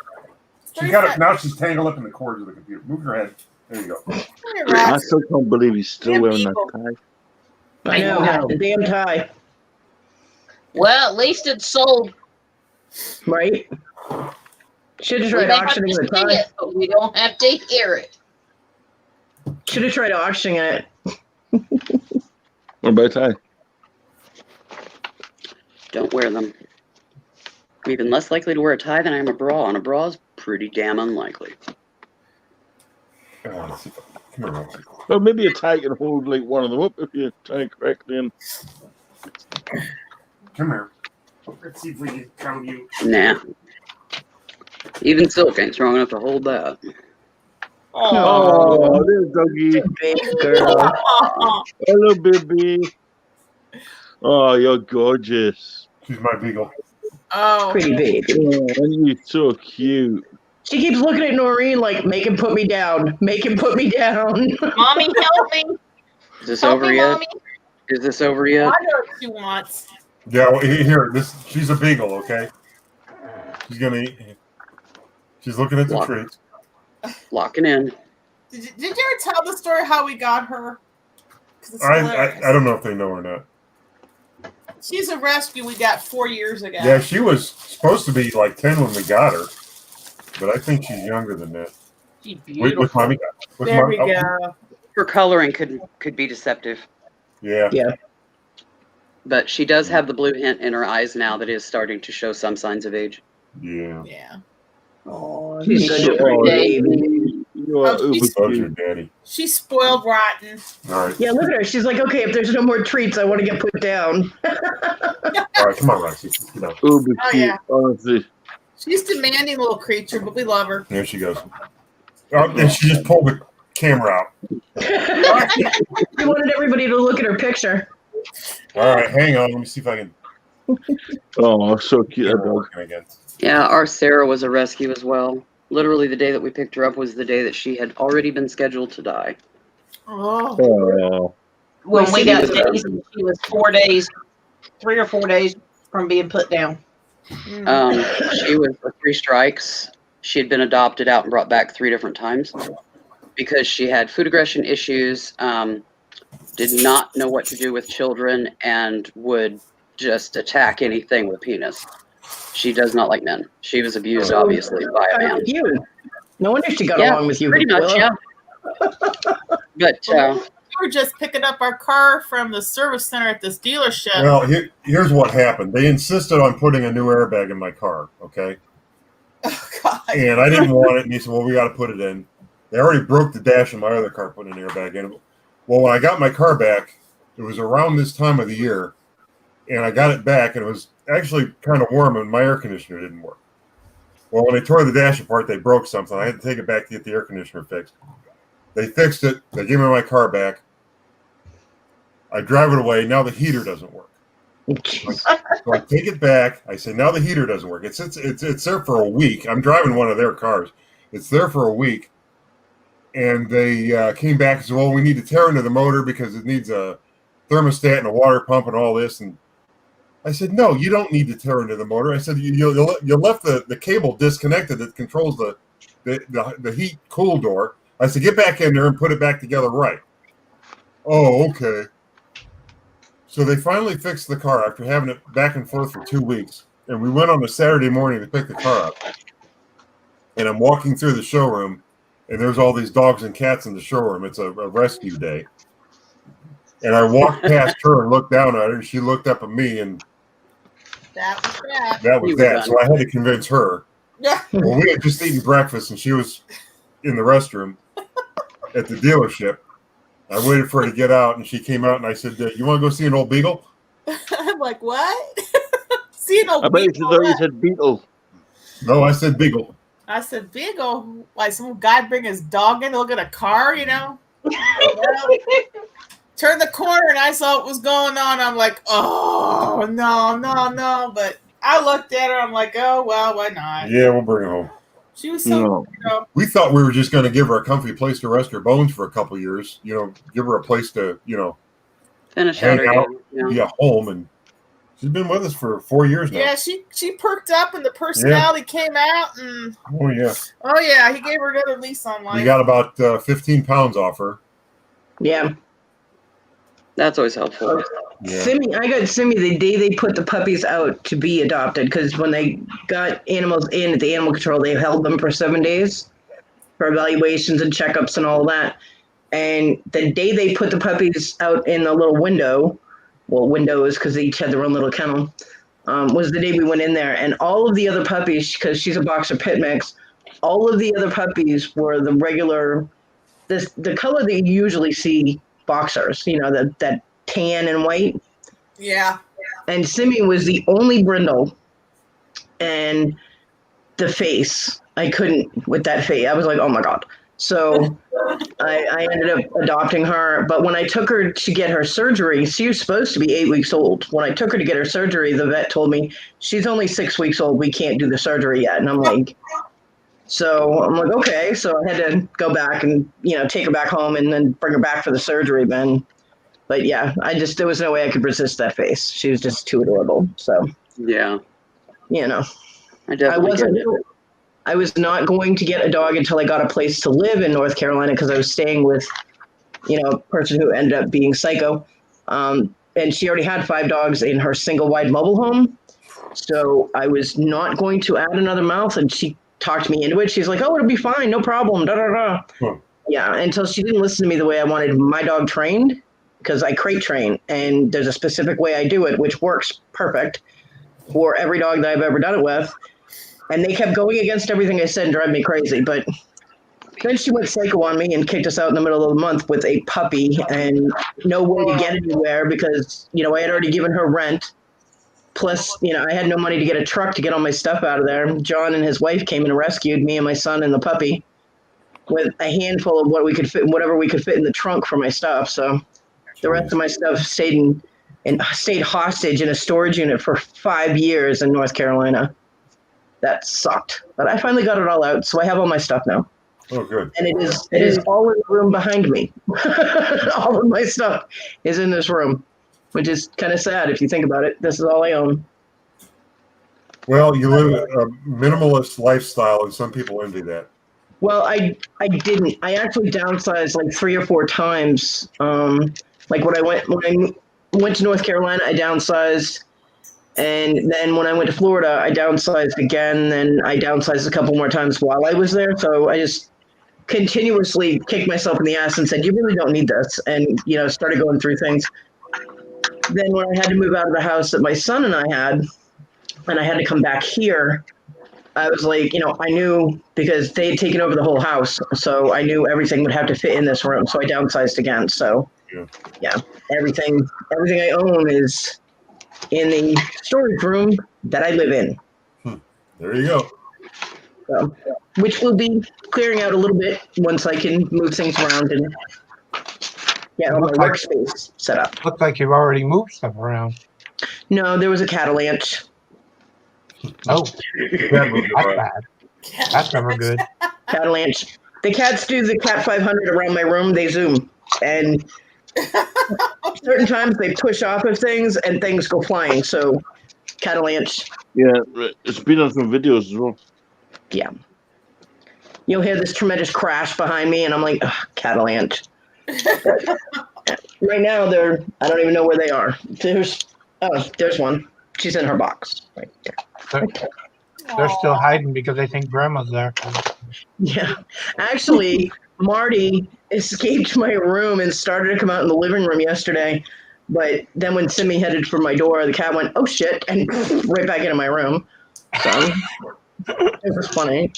She got it. Now she's tangled up in the cords of the computer. Move your head. There you go. Come here, I Rex. still can't believe he's still Damn wearing that people. tie. I know. The damn tie, Well, at least it's sold. right? Should have We tried may have to auctioning the see tie. it, but we don't have to hear it. Should have tried auctioning it. What about tie? Don't wear them. I'm even less likely to wear a tie than I am a bra, and a bra is pretty damn unlikely. Let's see. Come here, Rex. Well, maybe a tie can hold like one of them up if you tie it correctly. And Come here. Let's see if we can count you. Nah. Even silk ain't strong enough to hold that. oh, there's doggy. Big girl. Hello, baby. Oh, you're gorgeous. She's my beagle. Oh, Pretty big. Oh, and you're so cute. She keeps looking at Noreen like, make him put me down. Make him put me down. Mommy, help me. Is this Help over me, yet? Mommy. Is this over I yet? know what she wants. Yeah, well, here. She's a beagle. Okay. She's gonna eat. She's looking at the Lock. treats. Locking in. Did you ever tell the story how we got her? 'Cause it's I hilarious. don't know if they know or not. She's a rescue we got 4 years ago. Yeah, she was supposed to be like 10 when we got her, but I think she's younger than that. She's With beautiful. mommy. With There mommy. we go. Her coloring could be deceptive, Yeah. but she does have the blue hint in her eyes now that is starting to show some signs of age. Yeah. Yeah. Oh, She's such so a pretty baby. baby. You are uber she's- Loves your cute. daddy. She's spoiled rotten. All right. Yeah, look at her. She's like, okay, if there's no more treats, I want to get put down. All right. Come on, Roxy. You know. Uber Oh, cute. yeah. Honestly. She's a demanding little creature, but we love her. There she goes. Oh, and she just pulled the camera out. She wanted everybody to look at her picture. All right. Hang on. Let me see if I can. Oh, so cute. That dog. Working again. Yeah, our Sarah was a rescue as well. Literally, the day that we picked her up was the day that she had already been scheduled to die. Oh. Oh. When we got was- Daisy, she was 4 days, 3 or 4 days from being put down. She was for 3 strikes. She had been adopted out and brought back 3 different times because she had food aggression issues, did not know what to do with children, and would just attack anything with a penis. She does not like men. She was abused, obviously, by a Kind of man. like you. No wonder she got Yeah, along with you. Pretty much, Willow. yeah. But We were just picking up our car from the service center at this dealership. Well, here's what happened. They insisted on putting a new airbag in my car. Okay. Oh, God. And I didn't want it. And he said, well, we got to put it in. They already broke the dash in my other car, putting an airbag in. Well, when I got my car back, it was around this time of the year. And I got it back, and it was actually kind of warm, and my air conditioner didn't work. Well, when they tore the dash apart, they broke something. I had to take it back to get the air conditioner fixed. They fixed it. They gave me my car back. I drive it away. Now the heater doesn't work. So I take it back. I say, now the heater doesn't work. It's there for a week. I'm driving one of their cars. It's there for a week. And they came back and said, well, we need to tear into the motor because it needs a thermostat and a water pump and all this. And I said, no, you don't need to tear into the motor. I said, you left the cable disconnected that controls the heat cool door. I said, get back in there and put it back together right. Oh, okay. So they finally fixed the car after having it back and forth for 2 weeks. And we went on a Saturday morning to pick the car up. And I'm walking through the showroom, and there's all these dogs and cats in the showroom. It's a rescue day. And I walked past her and looked down at her, and she looked up at me, and That was that. that was that. So I had to convince her. Yeah. Well, we had just eaten breakfast, and she was in the restroom at the dealership. I waited for her to get out, and she came out, and I said, you want to go see an old beagle? I'm like, what? See an old I bet you beagle? thought you said beetle. No, I said beagle. I said, beagle? Like some guy bring his dog in to look at a car, you know? Turned the corner, and I saw what was going on. I'm like, oh, no. But I looked at her. I'm like, oh, well, why not? Yeah, we'll bring her home. She was so, you know. We thought we were just going to give her a comfy place to rest her bones for a couple of years. You know, give her a place to, Finish hang out. out, be a home, and she's been with us for 4 years now. Yeah, she perked up, and the personality came out, and Oh yeah, he gave her another lease on life. we got about 15 pounds off her. Yeah. That's always helpful. Yeah. I got Simi the day they put the puppies out to be adopted, because when they got animals in at the animal control, they held them for 7 days for evaluations and checkups and all that. And the day they put the puppies out in the little windows, because they each had their own little kennel, was the day we went in there. And all of the other puppies, because she's a boxer pit mix, all of the other puppies were the regular, the color that you usually see boxers, that tan and white. Yeah. And Simi was the only brindle, and the face, I couldn't with that face. I was like, oh my God. So I ended up adopting her. But when I took her to get her surgery, she was supposed to be 8 weeks old. When I took her to get her surgery, the vet told me, she's only 6 weeks old. We can't do the surgery yet. And I'm like, okay. So I had to go back and, take her back home and then bring her back for the surgery then. But yeah, there was no way I could resist that face. She was just too adorable. So, Yeah. I was not going to get a dog until I got a place to live in North Carolina, because I was staying with, a person who ended up being psycho. And she already had 5 dogs in her single wide mobile home. So I was not going to add another mouth, and she talked me into it. She's like, oh, it'll be fine. No problem. Da, da, da. Huh. Yeah. Until she didn't listen to me the way I wanted my dog trained, because I crate train, and there's a specific way I do it, which works perfect for every dog that I've ever done it with. And they kept going against everything I said and drive me crazy. But then she went psycho on me and kicked us out in the middle of the month with a puppy and no way to get anywhere, because, I had already given her rent. Plus, I had no money to get a truck to get all my stuff out of there. John and his wife came and rescued me and my son and the puppy with a handful of whatever we could fit in the trunk for my stuff. So the rest of my stuff stayed hostage in a storage unit for 5 years in North Carolina. That sucked. But I finally got it all out, so I have all my stuff now. Oh, good. And it is all in the room behind me. All of my stuff is in this room, which is kind of sad if you think about it. This is all I own. Well, you live a minimalist lifestyle, and some people envy that. Well, I didn't. I actually downsized like 3 or 4 times. Like when I went to North Carolina, I downsized. And then when I went to Florida, I downsized again. Then I downsized a couple more times while I was there. So I just continuously kicked myself in the ass and said, you really don't need this. And, started going through things. Then when I had to move out of the house that my son and I had, and I had to come back here, I was like, I knew, because they had taken over the whole house. So I knew everything would have to fit in this room. So I downsized again. So yeah, everything I own is in the storage room that I live in. There you go. So, which will be clearing out a little bit once I can move things around and get all my Looks like- workspace set up. Looks like you've already moved stuff around. No, there was a catalanch. Oh, That moved that's around. bad. That's never good. Catalanch. The cats do the Cat 500 around my room. They zoom. And certain times they push off of things and things go flying. So, catalanch. Yeah, it's been on some videos as well. Yeah. You'll hear this tremendous crash behind me, and I'm like, catalanch. Right now, I don't even know where they are. There's one. She's in her box. Right there. They're still hiding because they think grandma's there. Yeah. Actually, Marty escaped my room and started to come out in the living room yesterday. But then when Simi headed for my door, the cat went, oh shit, and right back into my room. So it was funny.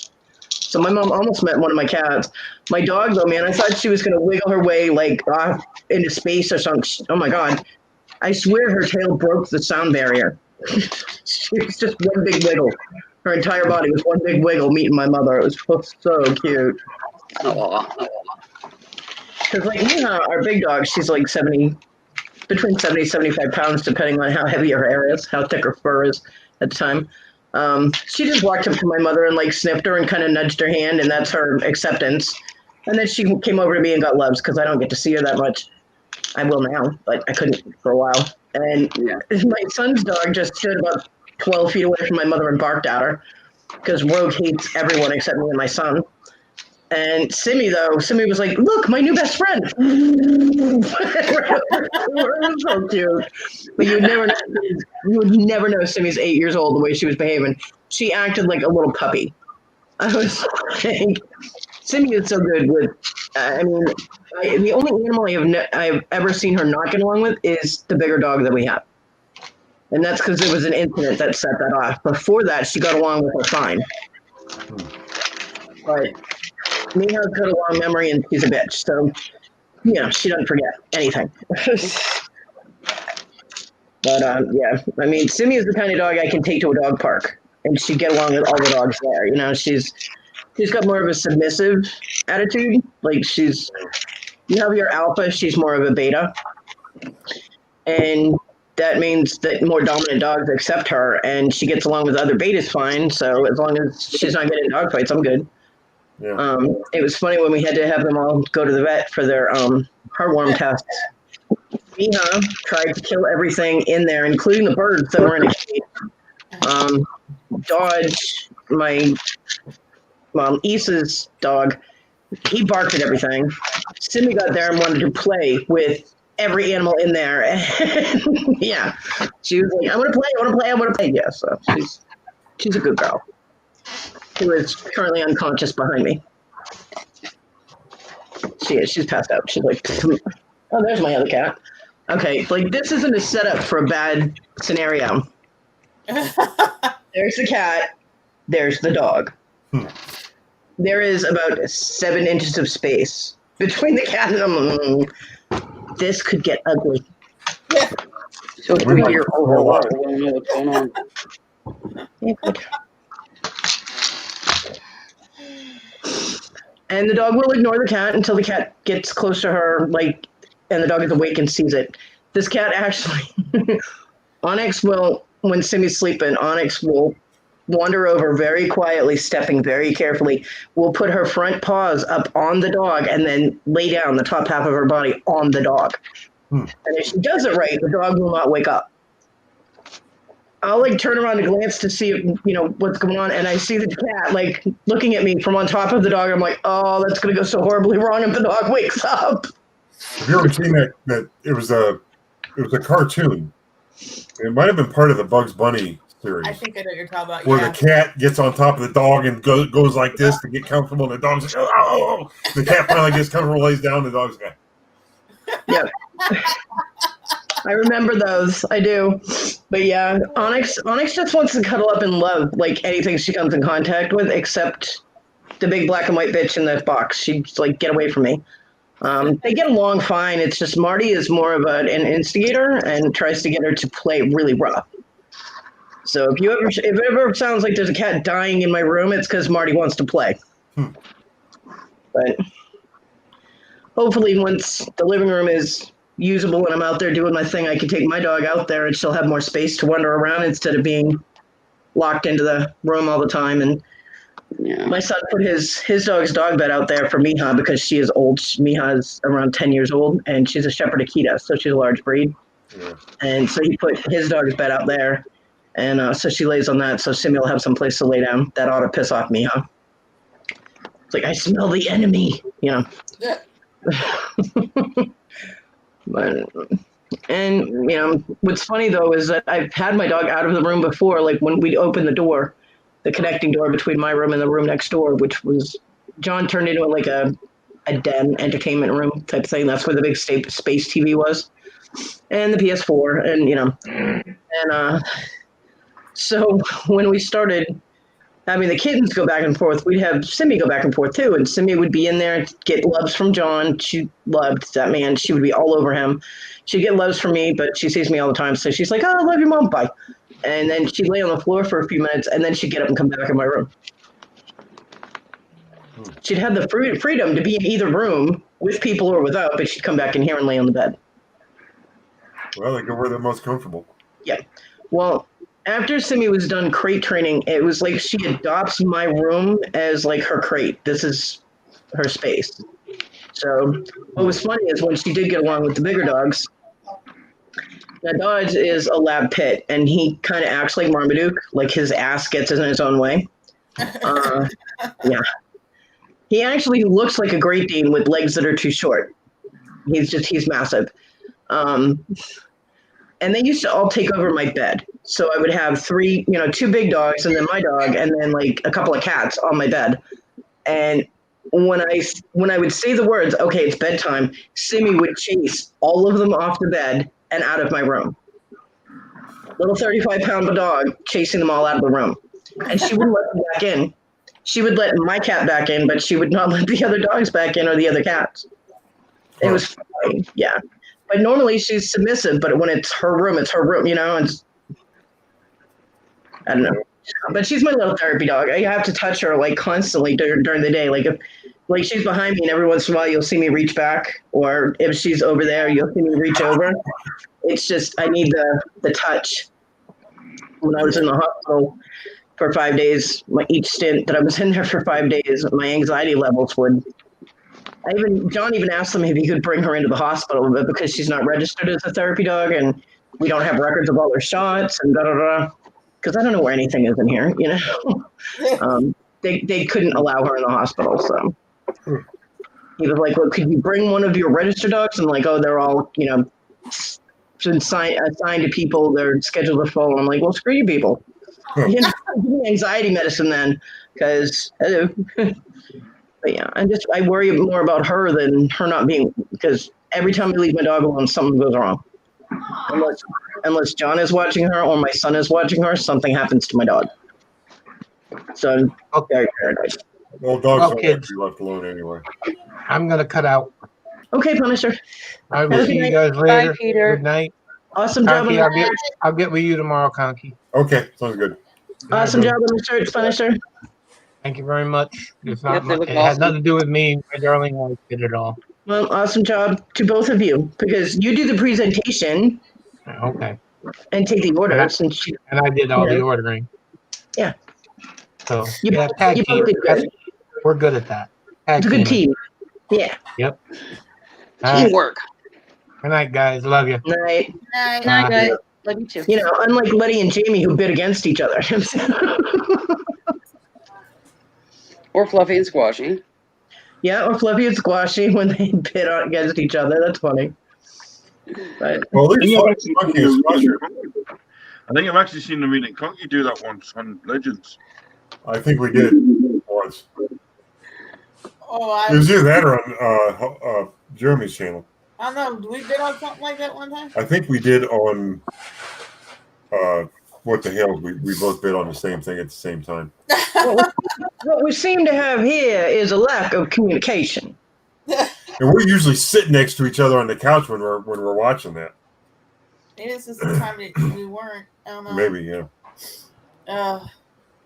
So my mom almost met one of my cats. My dog, though, man, I thought she was going to wiggle her way like off into space or something. Oh my God. I swear her tail broke the sound barrier. She was just one big wiggle. Her entire body was one big wiggle meeting my mother. It was so cute. Because, like, our big dog, she's like between 70 and 75 pounds, depending on how heavy her hair is, how thick her fur is at the time. She just walked up to my mother and, like, sniffed her and kind of nudged her hand, and that's her acceptance. And then she came over to me and got loves because I don't get to see her that much. I will now, but I couldn't for a while. And my son's dog just stood about 12 feet away from my mother and barked at her because Rogue hates everyone except me and my son. And Simi was like, look, my new best friend. It was so cute. But you would never know Simi's 8 years old the way she was behaving. She acted like a little puppy. I was like, Simi is so good with, the only animal I've ever seen her not get along with is the bigger dog that we have. And that's because there was an incident that set that off. Before that, she got along with her fine. But Miha's got a long memory and she's a bitch. So, she doesn't forget anything. But, Simi is the kind of dog I can take to a dog park. And she'd get along with all the dogs there. She's got more of a submissive attitude. Like you have your alpha, she's more of a beta. And that means that more dominant dogs accept her and she gets along with other betas fine. So as long as she's not getting in dog fights, I'm good. Yeah. It was funny when we had to have them all go to the vet for their heartworm tests. Miha tried to kill everything in there, including the birds that were in a cage. Dodge, my Issa's dog, he barked at everything. Simi got there and wanted to play with every animal in there. Yeah, she was like, I want to play. Yeah, so she's a good girl. Who is currently unconscious behind me. She's passed out. She's like, oh, there's my other cat. Okay, like this isn't a setup for a bad scenario. There's the cat. There's the dog. There is about 7 inches of space between the cat and this could get ugly. So it's We're here overall. We don't know what's going on. Yeah, good. And the dog will ignore the cat until the cat gets close to her, and the dog is awake and sees it. This cat actually, Onyx will, when Simi's sleeping, Onyx will wander over very quietly, stepping very carefully, will put her front paws up on the dog and then lay down the top half of her body on the dog. And if she does it right, the dog will not wake up. I'll turn around and glance to see what's going on, and I see the cat looking at me from on top of the dog. I'm like, oh, that's gonna go so horribly wrong if the dog wakes up. Have you ever seen that it was a cartoon? It might have been part of the Bugs Bunny series. I think I know what you're talking about. Where the cat gets on top of the dog and goes like this to get comfortable, and the dog's like, oh. The cat finally gets comfortable, lays down, the dog's like, Yeah. I remember those. I do. But yeah, Onyx just wants to cuddle up and love anything she comes in contact with, except the big black and white bitch in the box. She's like, get away from me. They get along fine. It's just Marty is more of an instigator and tries to get her to play really rough. So if it ever sounds like there's a cat dying in my room, it's because Marty wants to play. But hopefully once the living room is usable and I'm out there doing my thing, I can take my dog out there and she'll have more space to wander around instead of being locked into the room all the time. And my son put his dog's dog bed out there for Miha because she is old. Miha is around 10 years old and she's a Shepherd Akita, so she's a large breed. Yeah. And so he put his dog's bed out there. And so she lays on that, so Simi will have some place to lay down. That ought to piss off Miha. It's like, I smell the enemy, you know. Yeah. And, you know, what's funny, though, is that I've had my dog out of the room before, like when we'd open the door, the connecting door between my room and the room next door, which was, John turned into like a den entertainment room type thing. That's where the big space TV was. And the PS4, and, you know. And so when we started having the kittens go back and forth, we'd have Simi go back and forth too. And Simi would be in there, get loves from John. She loved that man. She would be all over him. She'd get loves from me, but she sees me all the time. So she's like, oh, I love your mom, bye. And then she'd lay on the floor for a few minutes, and then she'd get up and come back in my room. She'd have the freedom to be in either room with people or without, but she'd come back in here and lay on the bed. Well, they go where they're most comfortable. Yeah. Well, after Simi was done crate training, it was like she adopts my room as like her crate. This is her space. So what was funny is when she did get along with the bigger dogs, now Dodge is a lab pit, and he kind of acts like Marmaduke, like his ass gets in his own way. Yeah. He actually looks like a Great Dane with legs that are too short. He's massive. And they used to all take over my bed. So I would have two big dogs and then my dog and then like a couple of cats on my bed. And when I would say the words, okay, it's bedtime, Simi would chase all of them off the bed and out of my room. Little 35-pound dog chasing them all out of the room. And she wouldn't let them back in. She would let my cat back in, but she would not let the other dogs back in or the other cats. It was funny, yeah. But normally she's submissive, but when it's her room, you know, and I don't know. But she's my little therapy dog. I have to touch her like constantly during the day. Like if she's behind me and every once in a while you'll see me reach back, or if she's over there, you'll see me reach over. It's just, I need the touch. When I was in the hospital for 5 days, each stint that I was in there for 5 days, my anxiety levels would, John even asked them if he could bring her into the hospital, but because she's not registered as a therapy dog and we don't have records of all her shots and because I don't know where anything is in here, you know. They couldn't allow her in the hospital, so he was like, well, could you bring one of your registered dogs? And like, oh, they're all, you know, assigned to people, they're scheduled to full. I'm like, well, screw you people. You know, give me anxiety medicine then, because but yeah, I worry more about her than her not being, because every time I leave my dog alone, something goes wrong. Unless John is watching her or my son is watching her, something happens to my dog. So I'm very paranoid. Well, dogs don't have to be left alone anyway. I'm going to cut out. Okay, Punisher. I will see you guys later. Bye, Peter. Good night. Awesome job on Conky, the I'll get with you tomorrow, Conky. Okay, sounds good. awesome job on the search, Punisher. Thank you very much. It's not Yep, they look it has awesome. nothing to do with me. My darling wife did it all. Well, awesome job to both of you, because you do the presentation Okay. and take the orders, and And I did all the ordering. Yeah. So, You yeah, both- tag you team. both did good. We're good at that. It's a good team. Yeah. Yep. All right. Teamwork. Good night, guys. Love you. Night. Night. Bye. Guys, love you too. You know, unlike Letty and Jamie, who bid against each other. Or Fluffy and Squashy. Yeah, or Fluffy and Squashy when they bid against each other. That's funny. But Well, at least Funky is Squasher. I think I've actually seen the remake. Can't you do that once on Legends? I think we did once. Oh, It was either that or on Jeremy's channel. I don't know. We bid on something like that one time. I think we did on what the hell? We both bid on the same thing at the same time. what we seem to have here is a lack of communication. And we're usually sitting next to each other on the couch when we're watching that. Maybe this is the time that we weren't. I don't know. Maybe, yeah.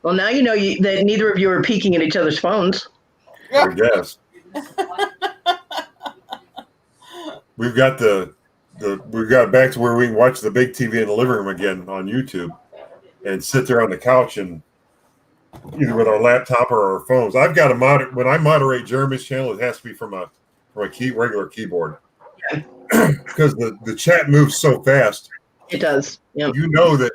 Well, now you know that neither of you are peeking at each other's phones. I guess. We've got we've got back to where we can watch the big TV in the living room again on YouTube and sit there on the couch and either with our laptop or our phones. I've got when I moderate Jeremy's channel, it has to be from a regular keyboard. Because the chat moves so fast. It does. Yep. You know that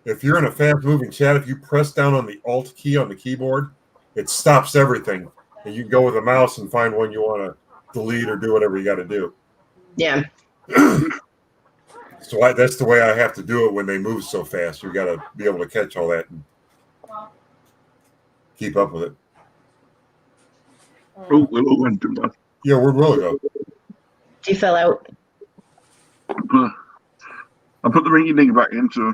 if you're in a fast-moving chat, if you press down on the Alt key on the keyboard, it stops everything. And you can go with a mouse and find one you want to delete or do whatever you got to do. Yeah. So that's the way I have to do it when they move so fast. You got to be able to catch all that and keep up with it. Oh, we went through that. Yeah, where'd Willie go? He fell out. I put the ringy dink back in, so.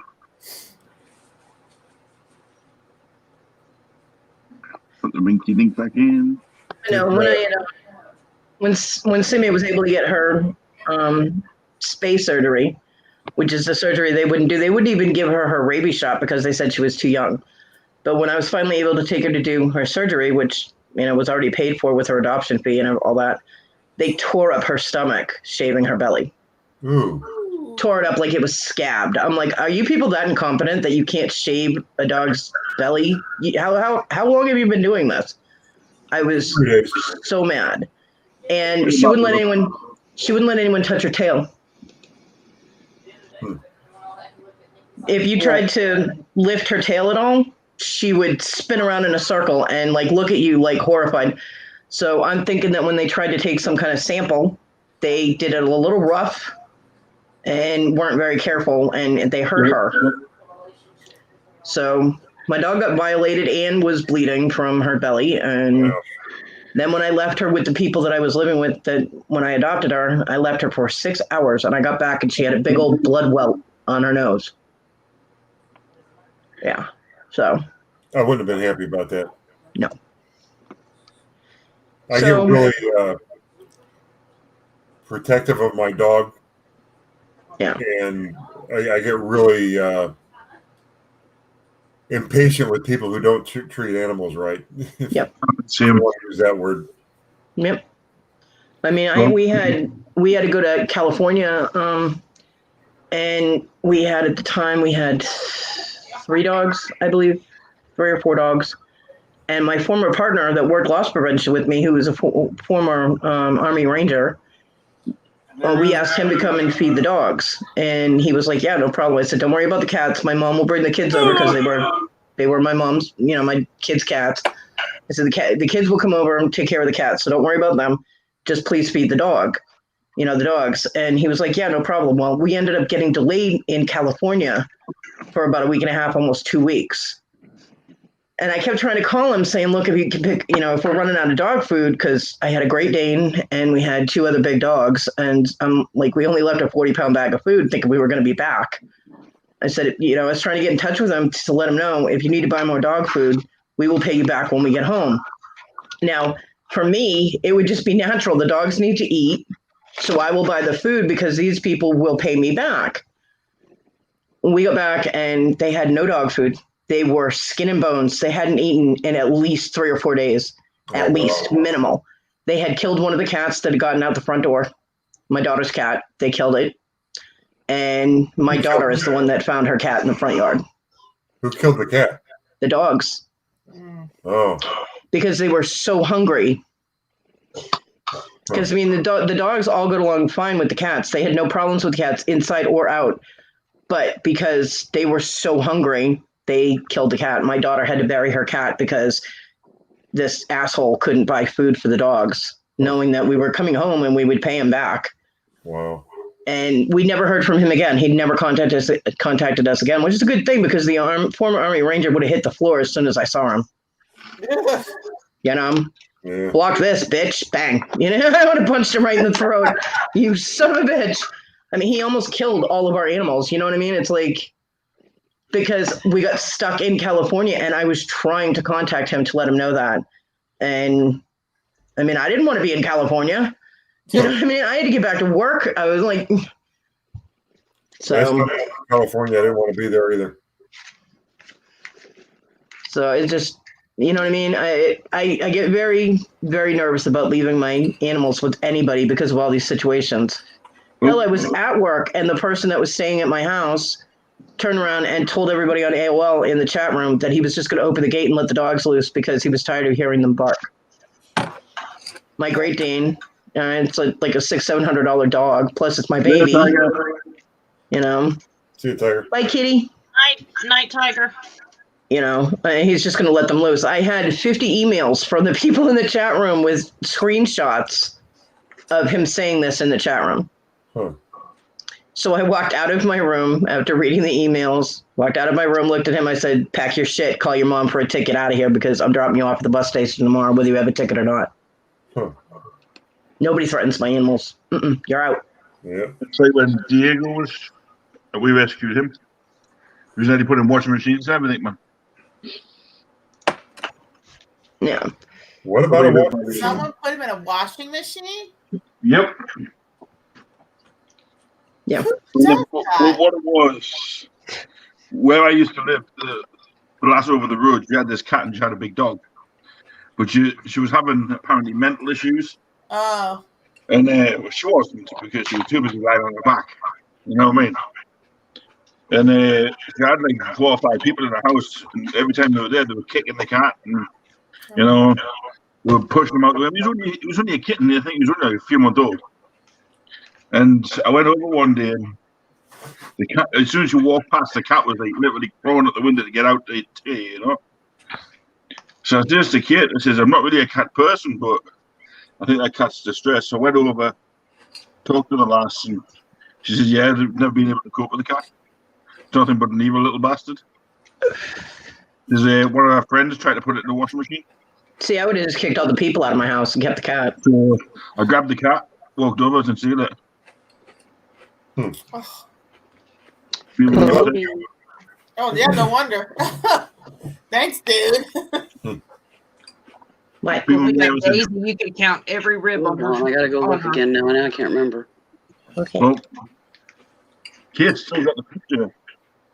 Put the rinky dink back in. I know when Simi was able to get her space surgery, which is the surgery they wouldn't do. They wouldn't even give her rabies shot because they said she was too young. But when I was finally able to take her to do her surgery, which was already paid for with her adoption fee and all that, they tore up her stomach, shaving her belly. Ooh. Tore it up like it was scabbed. I'm like, are you people that incompetent that you can't shave a dog's belly? How long have you been doing this? I was so mad, and she wouldn't let anyone touch her tail. If you tried to lift her tail at all, she would spin around in a circle and look at you horrified. So I'm thinking that when they tried to take some kind of sample, they did it a little rough and weren't very careful, and they hurt her. So my dog got violated and was bleeding from her belly. And then when I left her with the people that I was living with, that when I adopted her, I left her for 6 hours, and I got back and she had a big old blood welt on her nose. Yeah. So I wouldn't have been happy about that. No. I get really protective of my dog. Yeah. And I get really impatient with people who don't treat animals right. Yep. I don't want to use that word. Yep. I mean, we had to go to California, and we had at the time 3 dogs, I believe, 3 or 4 dogs. And my former partner that worked loss prevention with me, who was a former Army Ranger, we asked him to come and feed the dogs, and he was like, "Yeah, no problem." I said, "Don't worry about the cats. My mom will bring the kids over because they were my mom's, my kids' cats." I said, the kids will come over and take care of the cats, so don't worry about them. Just please feed the dog, the dogs." And he was like, "Yeah, no problem." Well, we ended up getting delayed in California for about a week and a half, almost 2 weeks. And I kept trying to call him saying, "Look, if you can pick, if we're running out of dog food," because I had a Great Dane and we had 2 other big dogs. And I'm like, we only left a 40-pound bag of food thinking we were going to be back. I said, I was trying to get in touch with him to let him know, if you need to buy more dog food, we will pay you back when we get home. Now, for me, it would just be natural. The dogs need to eat, so I will buy the food because these people will pay me back. We got back and they had no dog food. They were skin and bones. They hadn't eaten in at least 3 or 4 days, at least minimal. They had killed one of the cats that had gotten out the front door. My daughter's cat. They killed it. And my daughter is the one that found her cat in the front yard. Who killed the cat? The dogs. Oh. Because they were so hungry. Because, the dogs all got along fine with the cats. They had no problems with cats inside or out. But because they were so hungry, they killed the cat. My daughter had to bury her cat because this asshole couldn't buy food for the dogs, knowing that we were coming home and we would pay him back. Wow. And we never heard from him again. He never contacted us again, which is a good thing because the former Army Ranger would have hit the floor as soon as I saw him. Yeah. Block this, bitch. Bang. I would have punched him right in the throat. You son of a bitch. He almost killed all of our animals. You know what I mean? It's like, because we got stuck in California and I was trying to contact him to let him know that. And I didn't want to be in California. You know what I mean? I had to get back to work. I was like, Last so time I was in California, I didn't want to be there either. so it's just, you know what I mean? I get very, very nervous about leaving my animals with anybody because of all these situations. Hell, I was at work and the person that was staying at my house turned around and told everybody on AOL in the chat room that he was just going to open the gate and let the dogs loose because he was tired of hearing them bark. My Great Dane, it's like a $600-700 dog. Plus, it's my baby. You know. See you, Tiger. Bye, kitty. Night, Tiger. You know, he's just going to let them loose. I had 50 emails from the people in the chat room with screenshots of him saying this in the chat room. Huh. So I walked out of my room after reading the emails, walked out of my room, looked at him. I said, pack your shit, call your mom for a ticket out of here because I'm dropping you off at the bus station tomorrow, whether you have a ticket or not. Huh. Nobody threatens my animals. You're out. Yeah. It's like when Diego was, we rescued him. He was only put in washing machines and everything, man. Yeah. What about a washing machine? Someone put him in a washing machine? Yep. Yeah. Well, what it was, where I used to live, the last over the road, she had this cat and she had a big dog. But she was having apparently mental issues. Oh. And she wasn't because she was too busy lying on her back. You know what I mean? And she had like 4 or 5 people in the house. And every time they were there, they were kicking the cat. And, you know, they were pushing him out. He was only a kitten. I think he was only like a few months old. And I went over one day and the cat, as soon as you walked past, the cat was like literally crawling out the window to get out the tea, you know. So I said to the kid, I says, I'm not really a cat person, but I think that cat's distressed. So I went over, talked to the lass, and she says, yeah, they've never been able to cope with the cat. It's nothing but an evil little bastard. There's one of our friends tried to put it in the washing machine. See, I would have just kicked all the people out of my house and kept the cat. So I grabbed the cat, walked over and seen it. Oh, Oh, yeah, no wonder. Thanks, dude. What? Well, with that Daisy, you can count every rib on her. I gotta go look again now. Now I can't remember. Okay. Well, kids still got the picture of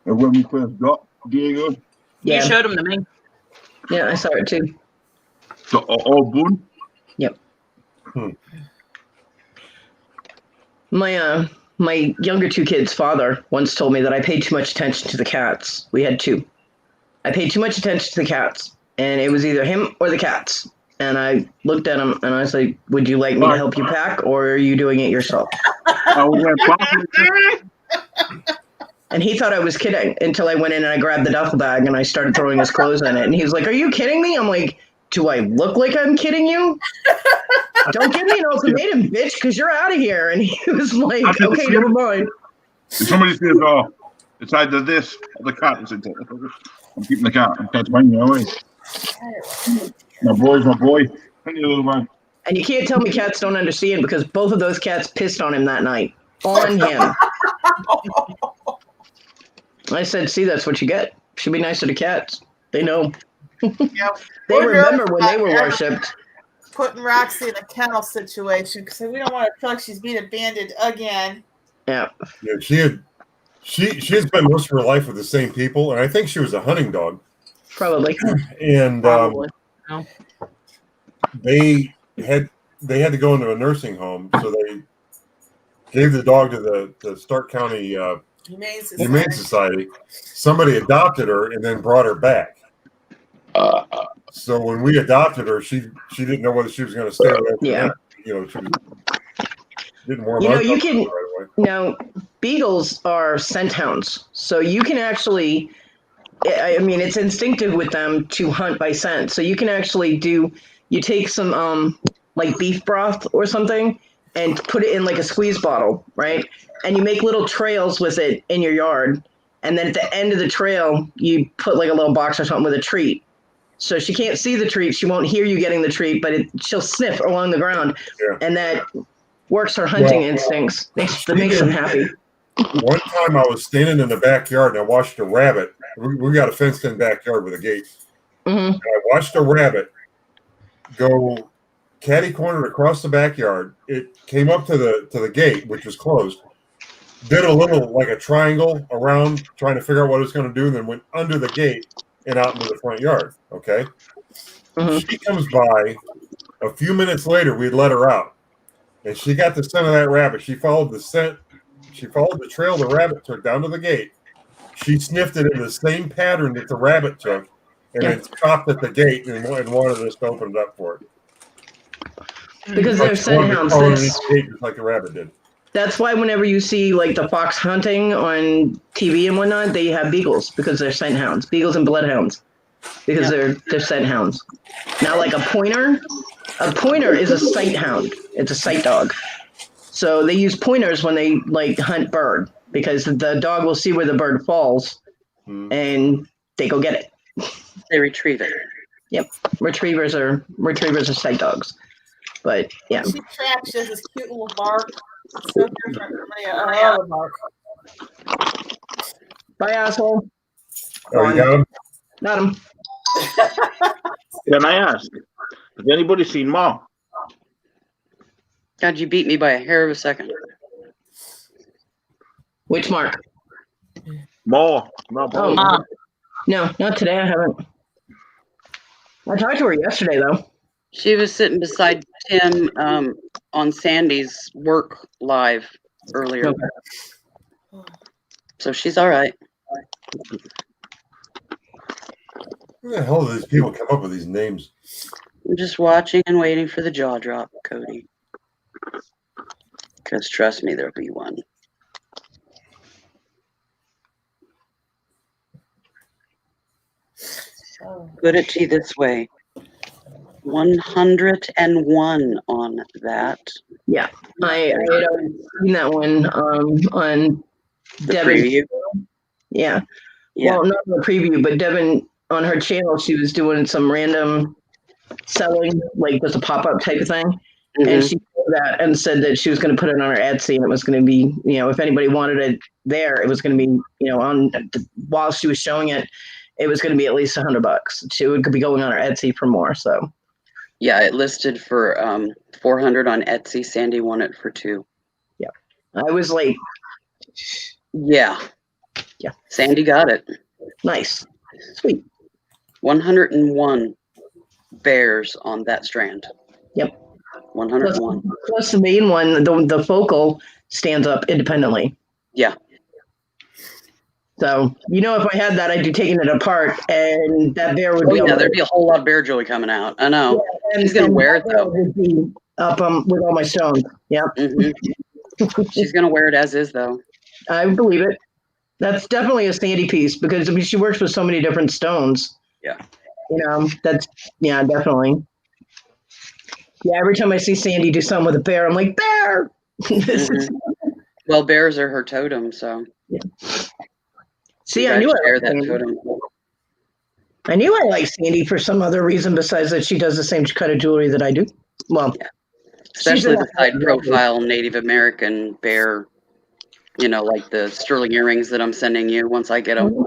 when we first got Diego. You Yeah. showed them to me. Yeah, I saw it too. So all bone. Yep. My younger 2 kids' father once told me that I paid too much attention to the cats. We had 2. I paid too much attention to the cats, and it was either him or the cats. And I looked at him and I was like, would you like me to help you pack, or are you doing it yourself? And he thought I was kidding until I went in and I grabbed the duffel bag and I started throwing his clothes in it. And he was like, are you kidding me? I'm like, do I look like I'm kidding you? Don't give me an ultimatum, bitch, because you're out of here. And he was like, okay, never mind. If somebody says, oh, it's either this or the cat, it's I'm keeping the cat. I can't mind me away. My boy's my boy. Thank you, little man. And you can't tell me cats don't understand because both of those cats pissed on him that night. On him. I said, see, that's what you get. Should be nicer to cats. They know. Yep. They remember when they were worshipped. Putting Roxy in a kennel situation because we don't want to feel like she's being abandoned again. Yeah. Yeah, she has spent most of her life with the same people, and I think she was a hunting dog. Probably. And Probably. No. they had to go into a nursing home, so they gave the dog to the Stark County Humane Society. Somebody adopted her and then brought her back. So when we adopted her, she didn't know whether she was going to stay with us. Yeah. You know, she didn't warm You know, up you can right away. now beagles are scent hounds, so you can actually. I mean, it's instinctive with them to hunt by scent. So you can actually you take some like beef broth or something and put it in like a squeeze bottle, right? And you make little trails with it in your yard. And then at the end of the trail, you put like a little box or something with a treat. So she can't see the treat. She won't hear you getting the treat, but she'll sniff along the ground. Yeah. And that works her hunting instincts. That makes them happy. One time I was standing in the backyard and I watched a rabbit. We got a fenced-in backyard with a gate. Mm-hmm. And I watched a rabbit go catty cornered across the backyard. It came up to the gate, which was closed. Did a little like a triangle around, trying to figure out what it was going to do, and then went under the gate and out into the front yard. Okay. She comes by. A few minutes later, we'd let her out, and she got the scent of that rabbit. She followed the scent. She followed the trail the rabbit took down to the gate. She sniffed it in the same pattern that the rabbit took, and then stopped at the gate and wanted us to open it up for it. Because they're scent hounds. Just like the rabbit did. That's why whenever you see like the fox hunting on TV and whatnot, they have beagles because they're scent hounds, beagles and bloodhounds, because they're scent hounds. Now, like a pointer is a sight hound. It's a sight dog. So they use pointers when they like hunt bird because the dog will see where the bird falls and they go get it. They retrieve it. Yep, retrievers are sight dogs. But yeah, She tracks. She has this cute little bark. It's so different from any other bark. bye asshole. Oh, you got him? Got him. Can I ask? Has anybody seen Ma? God, you beat me by a hair of a second. Which Mark? Ma. Not Oh, Ma. no, not today. I haven't. I talked to her yesterday though. She was sitting beside Tim on Sandy's work live earlier. Okay. So she's all right. Where the hell do these people come up with these names? I'm just watching and waiting for the jaw drop, Cody. Because trust me, there'll be one. Put it to you this way. 101 on that. Yeah, I had already seen that one on The Devin. preview. Yeah. Yeah. Well, not the preview, but Devin on her channel, she was doing some random selling, like just a pop-up type of thing. And she did that and said that she was going to put it on her Etsy, and it was going to be, if anybody wanted it there, it was going to be, while she was showing it, it was going to be at least $100. She would be going on her Etsy for more. So. Yeah, it listed for $400 on Etsy. Sandy won it for $200. Yeah, I was like, yeah. Sandy got it. Nice, sweet. 101 bears on that strand. Yep. 101. Plus the main one, the focal stands up independently. Yeah. So, if I had that, I'd be taking it apart, and that bear would be. Yeah, there'd be a whole lot of bear joy coming out. I know. Yeah, she's gonna wear it though. Would be up with all my stones. Yeah. She's gonna wear it as is though. I believe it. That's definitely a Sandy piece because she works with so many different stones. Yeah. That's definitely. Yeah, every time I see Sandy do something with a bear, I'm like, bear. Well, bears are her totem, so. Yeah. See, I knew I knew I liked Sandy for some other reason besides that she does the same kind of jewelry that I do. Well, yeah. Especially the side profile Native American bear, like the sterling earrings that I'm sending you once I get them.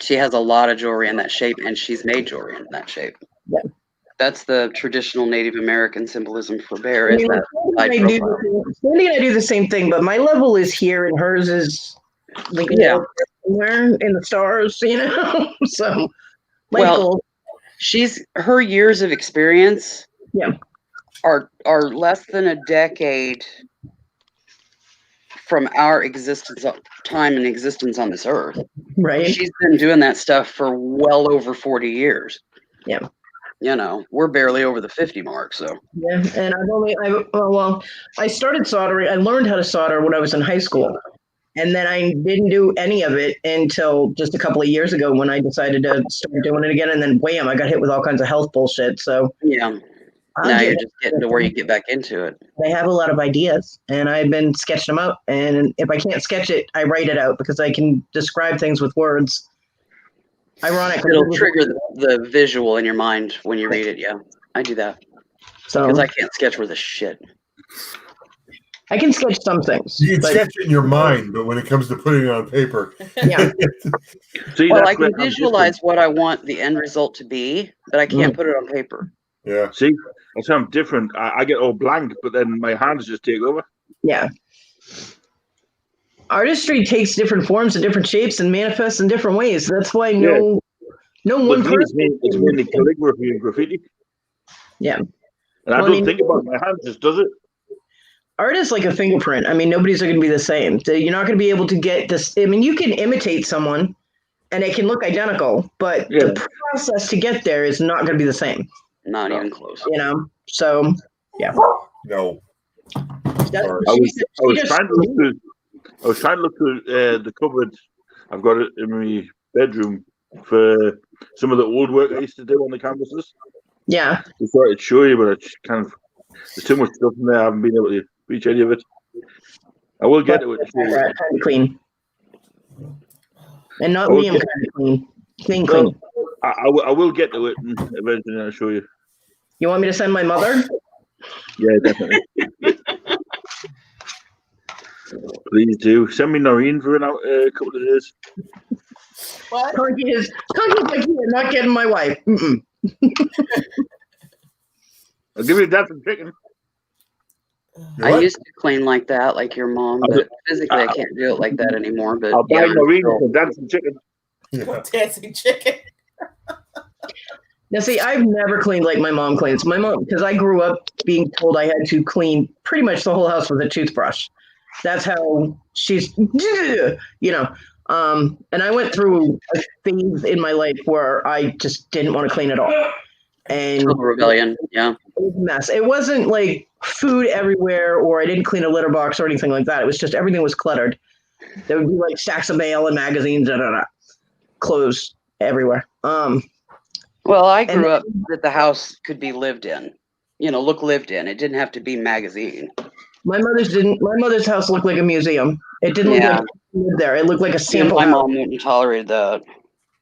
She has a lot of jewelry in that shape, and she's made jewelry in that shape. Yeah. That's the traditional Native American symbolism for bear. Is that side profile. Sandy and I do the same thing, but my level is here, and hers is like somewhere in the stars, So, her years of experience, yeah, are less than a decade from our time and existence on this earth. Right. She's been doing that stuff for well over 40 years. Yeah. We're barely over the 50 mark, so. Yeah, and I started soldering. I learned how to solder when I was in high school, and then I didn't do any of it until just a couple of years ago when I decided to start doing it again. And then, wham! I got hit with all kinds of health bullshit. So yeah, now you're just getting to where you get back into it. I have a lot of ideas, and I've been sketching them out. And if I can't sketch it, I write it out because I can describe things with words. Ironic. It'll trigger the visual in your mind when you read it. Yeah, I do that. So because I can't sketch worth a shit. I can sketch some things. You can sketch it in your mind, but when it comes to putting it on paper, yeah. Well, I can visualize what I want the end result to be, but I can't put it on paper. Yeah. See, that's how I'm different. I get all blank, but then my hands just take over. Yeah. Artistry takes different forms and different shapes and manifests in different ways. That's why no With one me, it's person. mainly calligraphy and graffiti. Yeah. And I Well, I don't mean, think about it. My hand just does it. Art is like a fingerprint. I mean, nobody's going to be the same. So you're not going to be able to get this. I mean, you can imitate someone and it can look identical, but Yeah. the process to get there is not going to be the same, Not even close. you know? So, yeah. No. That- I she was said- I was she just- trying to look through. I was trying to look through the cupboard. I've got it in my bedroom for some of the old work I used to do on the canvases. Yeah. I thought I'd show you, but I just kind of there's too much stuff in there. I haven't been able to reach any of it. I will get to it. Kind of clean. And not I will Liam get- kind of clean. Clean, Well, clean. I will get to it and eventually I'll show you. You want me to send my mother? Yeah, definitely. Please do. Send me Noreen for a couple of days. What? Conky's like, you're not getting my wife. Mm-mm. I'll give you that for chicken. I What? used to clean like that, like your mom, but physically I can't do it like that anymore. But I'll buy yeah, I'm Noreen still- for dancing chicken. Yeah. Dancing chicken. Now, see, I've never cleaned like my mom cleans. My mom, because I grew up being told I had to clean pretty much the whole house with a toothbrush. That's how she's, you know. And I went through a phase in my life where I just didn't want to clean at all. And Total rebellion. Yeah. it was a mess. It wasn't like food everywhere or I didn't clean a litter box or anything like that. It was just everything was cluttered. There would be like stacks of mail and magazines, clothes everywhere. Well, I And grew then- up that the house could be lived in. You know, look lived in. It didn't have to be magazine. My mother's house looked like a museum. It didn't look Yeah. like she lived there. It looked like a And sample my house. mom wouldn't tolerate that.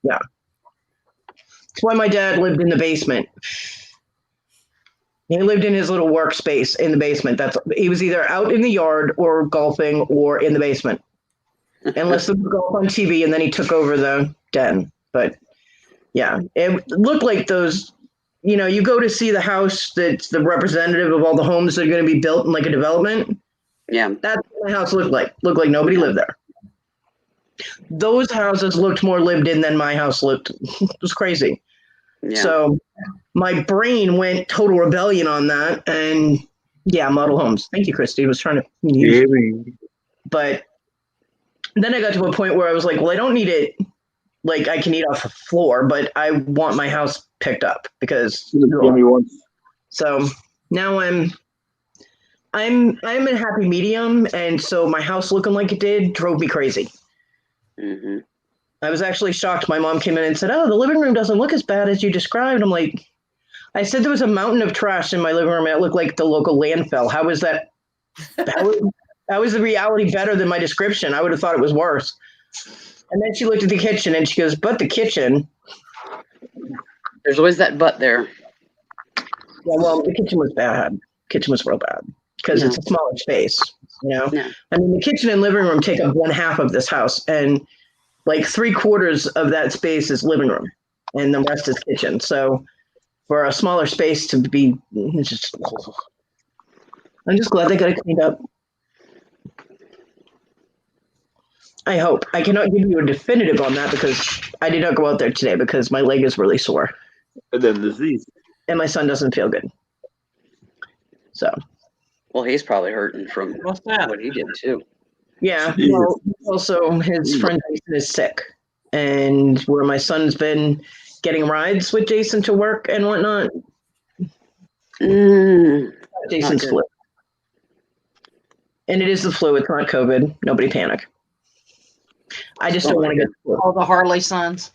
That's why my dad lived in the basement. He lived in his little workspace in the basement. He was either out in the yard or golfing or in the basement. Unless there was golf on TV and then he took over the den. But yeah, it looked like those, you go to see the house that's the representative of all the homes that are going to be built in like a development. Yeah. That's what my house looked like. Looked like nobody lived there. Those houses looked more lived in than my house looked. It was crazy. Yeah. So my brain went total rebellion on that. And yeah, model homes. Thank you, Christy. I was trying to use But then I got to a point where I was like, well, I don't need it. Like I can eat off the floor, but I want my house picked up because. So now I'm a happy medium, and so my house looking like it did drove me crazy. Mm-hmm. I was actually shocked. My mom came in and said, "Oh, the living room doesn't look as bad as you described." I'm like, I said there was a mountain of trash in my living room. And it looked like the local landfill. How is that? How is the reality better than my description? I would have thought it was worse. And then she looked at the kitchen and she goes, "But the kitchen." There's always that but there. Yeah, well, the kitchen was bad. Kitchen was real bad because it's a smaller space. Yeah. I mean, the kitchen and living room take up 1/2 of this house, and like 3/4 of that space is living room, and the rest is kitchen. So, for a smaller space to be, it's just, I'm just glad they got it cleaned up. I hope. I cannot give you a definitive on that because I did not go out there today because my leg is really sore. And then there's these. And my son doesn't feel good. So. Well, he's probably hurting from What's that? what he did too. Yeah. Well, also his friend Jason is sick. And where my son's been getting rides with Jason to work and whatnot. Jason's flu. And it is the flu. It's not COVID. Nobody panic. I just don't want to get the flu. All the Harley sons.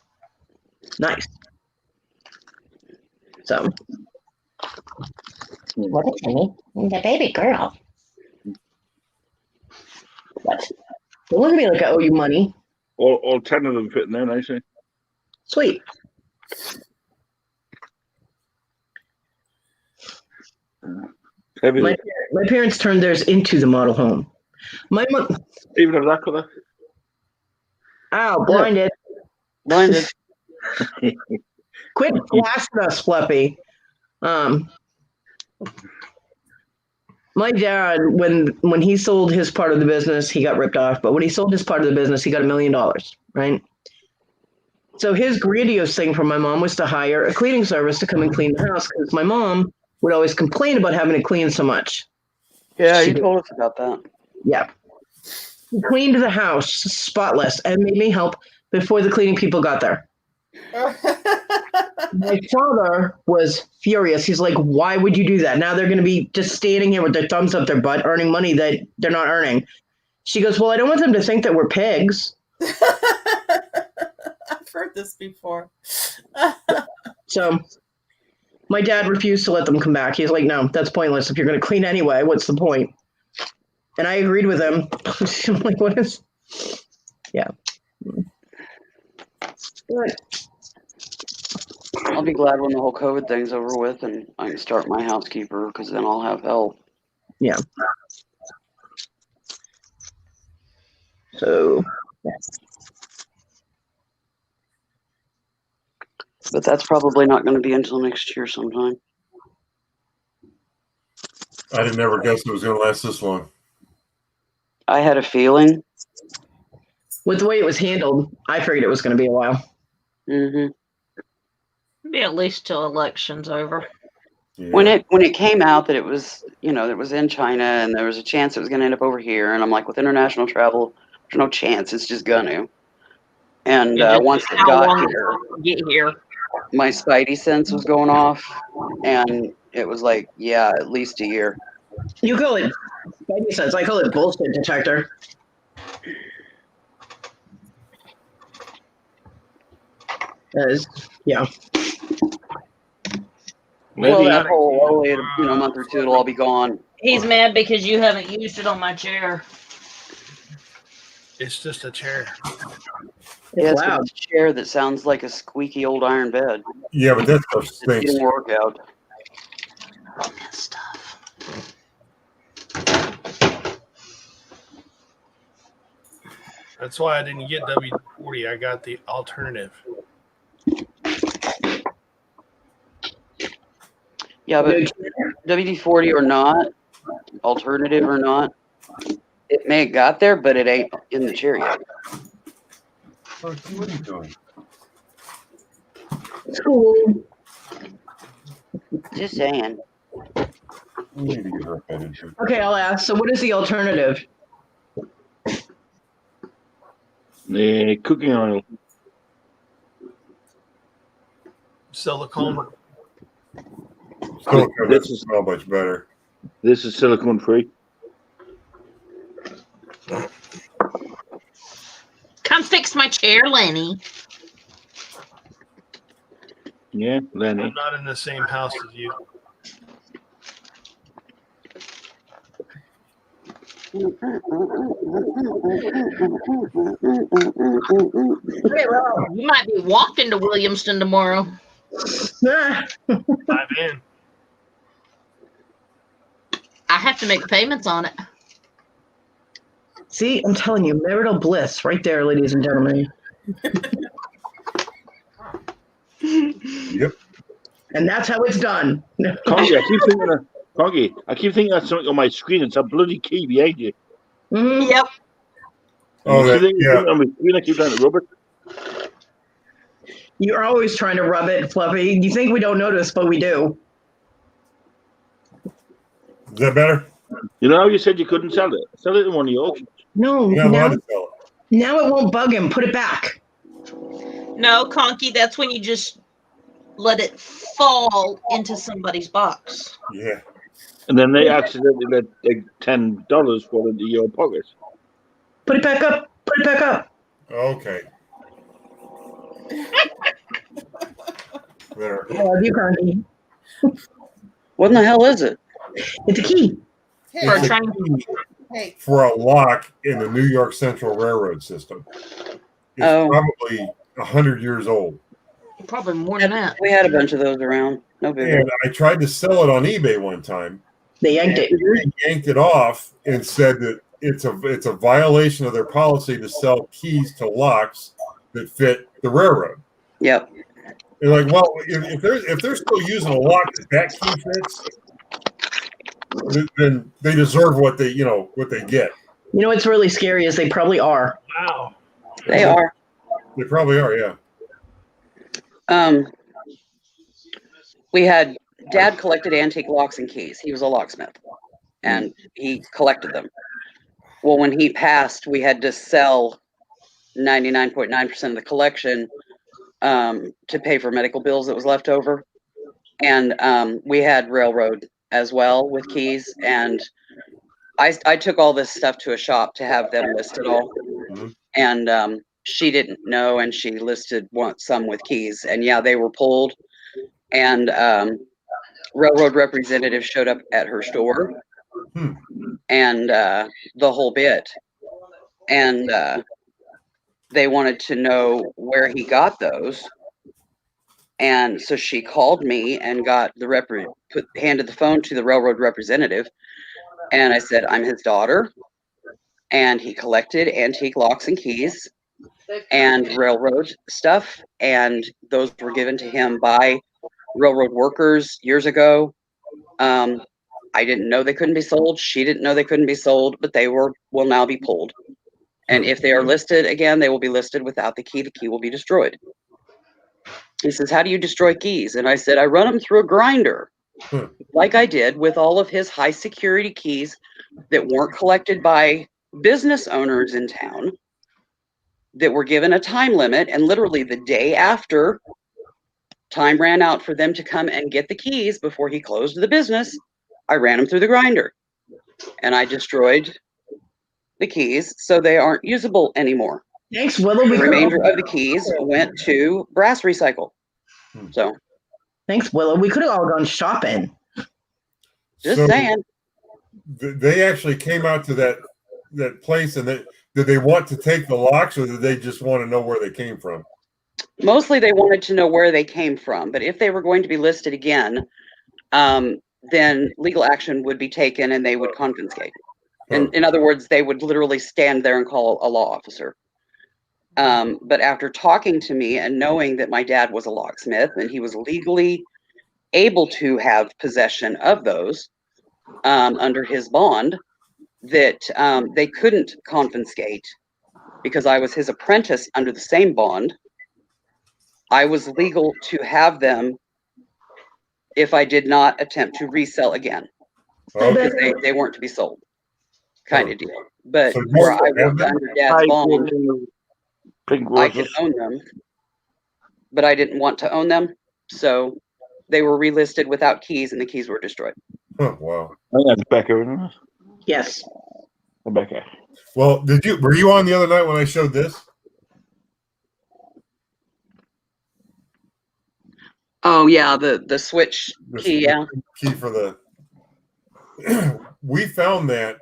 Nice. So. What is Timmy? The baby girl. What? Don't look at me like I owe you money. All 10 of them fit in there nicely. Sweet. My parents turned theirs into the model home. My mom. Even of that color. Ow, blinded. Blinded. Quit flashing us, Fluffy. My dad, when he sold his part of the business, he got ripped off. But when he sold his part of the business, he got $1 million, right? So his grandiose thing for my mom was to hire a cleaning service to come and clean the house because my mom would always complain about having to clean so much. Yeah, She you did. told us about that. Yeah. He cleaned the house spotless and made me help before the cleaning people got there. My father was furious. He's like, why would you do that? Now they're going to be just standing here with their thumbs up their butt, earning money that they're not earning. She goes, well, I don't want them to think that we're pigs. I've heard this before. So my dad refused to let them come back. He's like, no, that's pointless. If you're going to clean anyway, what's the point? And I agreed with him. I'm like, what is? Yeah. But I'll be glad when the whole COVID thing's over with and I can start my housekeeper because then I'll have help. yeah. So, yes. But that's probably not going to be until next year sometime. I didn't ever guess it was going to last this long. I had a feeling. With the way it was handled, I figured it was going to be a while. Mm-hmm. Be at least till election's over. Yeah. When it came out that it was, it was in China and there was a chance it was going to end up over here, and I'm like, with international travel, there's no chance. It's just gonna. And once it got here, Get here. my spidey sense was going off, and it was like, yeah, at least a year. You call it spidey sense. I call it bullshit detector. Yeah. Well, that whole only a month or two, it'll all be gone. He's mad because you haven't used it on my chair. It's just a chair. Yeah, it's loud. a chair that sounds like a squeaky old iron bed. Yeah, but that's stuff It's stinks. getting work out. That stuff. That's why I didn't get W40. I got the alternative. Yeah, but WD-40 or not, alternative or not, it may have got there, but it ain't in the chair yet. What are you doing? Cool. Just saying. You need to get her head into. Okay, I'll ask. So, what is the alternative? The cooking oil. Silicone. Still This doesn't is- smell much better. This is silicone free. Come fix my chair, Lenny. Yeah, Lenny. I'm not in the same house as you. You might be walking to Williamston tomorrow. Ah, Dive in. I have to make payments on it. see, I'm telling you, marital bliss right there, ladies and gentlemen. Yep. And that's how it's done. Conky, I keep thinking that's something on my screen. It's a bloody key behind you. Mhm. Yep. Oh, You think it's yeah. something on my screen? I keep trying to rub it. You're always trying to rub it, Fluffy. You think we don't notice, but we do. Is that better? You know how you said you couldn't sell it? Sell it in one of your auctions. No, You're not allowed now, to sell it. now it won't bug him. Put it back. No, Conky, that's when you just let it fall into somebody's box. Yeah. And then they accidentally let like $10 fall into your pocket. Put it back up. Put it back up. Okay. There. I love you, Conky. What in the hell is it? It's a key. Hey, For a It's a train. key hey, for a lock in the New York Central Railroad system. It's Oh. probably 100 years old. Probably more than that. We had a bunch of those around. No big And I tried to sell it on eBay one time. They yanked it. They yanked it off and said that it's a violation of their policy to sell keys to locks that fit the railroad. Yep. And like, well, if they're still using a lock that key fits, then they deserve what they get. You know what's really scary is they probably are. Wow. They are. They probably are, yeah. We had Dad collected antique locks and keys. He was a locksmith, and he collected them. Well, when he passed, we had to sell 99.9% of the collection to pay for medical bills that was left over. And we had railroad as well with keys. And I took all this stuff to a shop to have them listed all. Mm-hmm. And she didn't know, and she listed some with keys. And yeah, they were pulled. And railroad representative showed up at her store and the whole bit. And they wanted to know where he got those. And so she called me and got handed the phone to the railroad representative. And I said, I'm his daughter. And he collected antique locks and keys and railroad stuff. And those were given to him by railroad workers years ago. I didn't know they couldn't be sold. She didn't know they couldn't be sold, but they will now be pulled. And if they are listed again, they will be listed without the key. The key will be destroyed. He says, how do you destroy keys? And I said, I run them through a grinder, like I did with all of his high security keys that weren't collected by business owners in town, that were given a time limit. And literally the day after time ran out for them to come and get the keys before he closed the business, I ran them through the grinder and I destroyed the keys so they aren't usable anymore. Thanks, Willow. The remainder of the keys went to brass recycle. So thanks, Willow. We could have all gone shopping. Just saying. They actually came out to that place, and did they want to take the locks, or did they just want to know where they came from? Mostly they wanted to know where they came from, but if they were going to be listed again, then legal action would be taken and they would confiscate. In other words, they would literally stand there and call a law officer. But after talking to me and knowing that my dad was a locksmith and he was legally able to have possession of those under his bond, that they couldn't confiscate because I was his apprentice under the same bond. I was legal to have them if I did not attempt to resell again, because they weren't to be sold, kind of deal. But So where I worked under Dad's bond, I could own them, but I didn't want to own them, so they were relisted without keys, and the keys were destroyed. Oh, wow. I think that's Becca, isn't it? Yes. Rebecca. Well, were you on the other night when I showed this? Oh yeah, the switch key, yeah. Key for the. We found that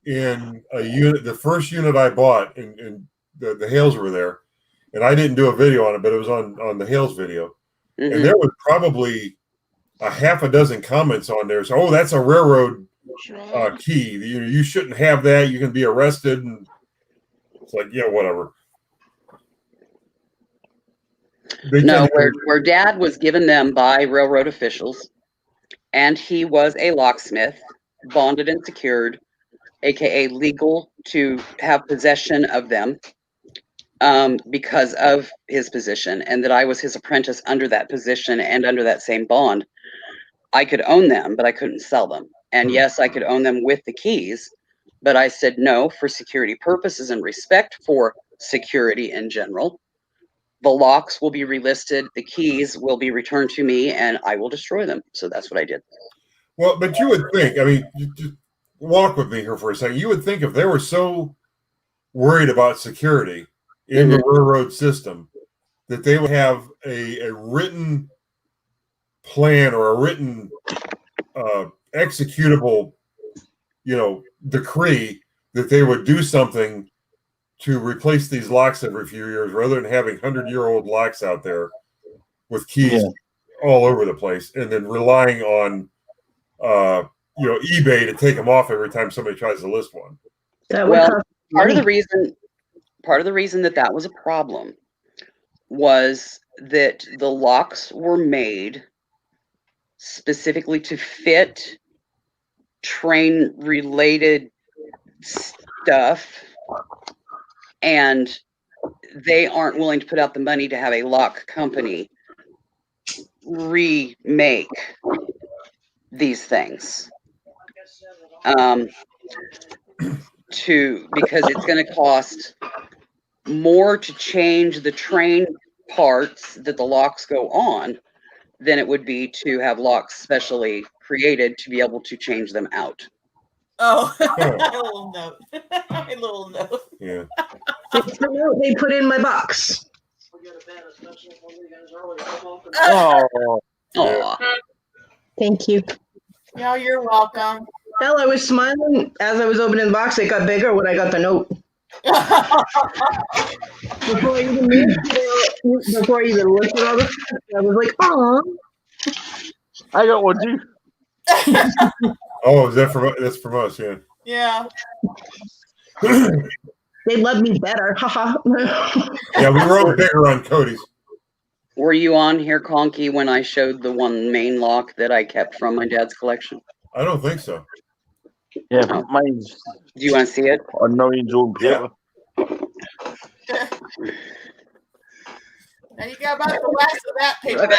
in a unit, the first unit I bought, and the Hales were there, and I didn't do a video on it, but it was on the Hales video, and there was probably a half a dozen comments on there. So, oh, that's a railroad key. You shouldn't have that. You can be arrested, and it's like, yeah, whatever. No, where Dad was given them by railroad officials, and he was a locksmith, bonded and secured, aka legal to have possession of them because of his position, and that I was his apprentice under that position and under that same bond. I could own them, but I couldn't sell them. And yes, I could own them with the keys, but I said no, for security purposes and respect for security in general. The locks will be relisted, the keys will be returned to me, and I will destroy them. So that's what I did. Well, but you would think, I mean, just walk with me here for a second. You would think if they were so worried about security in the railroad system, that they would have a written plan or a written executable, decree that they would do something to replace these locks every few years, rather than having 100-year-old locks out there with keys all over the place, and then relying on eBay to take them off every time somebody tries to list one. Part of the reason that was a problem was that the locks were made specifically to fit train related stuff, and they aren't willing to put out the money to have a lock company remake these things. Because it's going to cost more to change the train parts that the locks go on than it would be to have locks specially created to be able to change them out. Oh, a little note. A little note. Yeah. It's the note they put in my box. Oh, Aw. Thank you. No, you're welcome. Hell, I was smiling as I was opening the box. It got bigger when I got the note. Before I even looked at all the stuff, I was like, "Oh." I got one too. Oh, is that from? That's from us, yeah. Yeah. They love me better. Haha. Yeah, we were all bigger on Cody's. Were you on here, Conky, when I showed the one main lock that I kept from my dad's collection? I don't think so. Yeah, mine's Do you want to see it? on Noreen's own paper. Now you got about the last of that paper.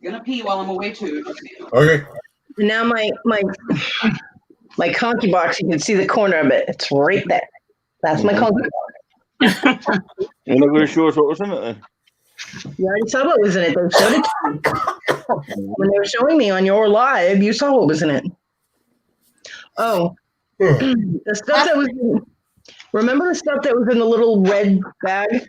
Gonna pee while I'm away too. Okay. Now my conky box, you can see the corner of it. It's right there. That's my conky box. You're not going to show us what was in it then? You already saw what was in it. They showed it to you. When they were showing me on your live, you saw what was in it. Oh, the stuff that was in, remember the stuff that was in the little red bag?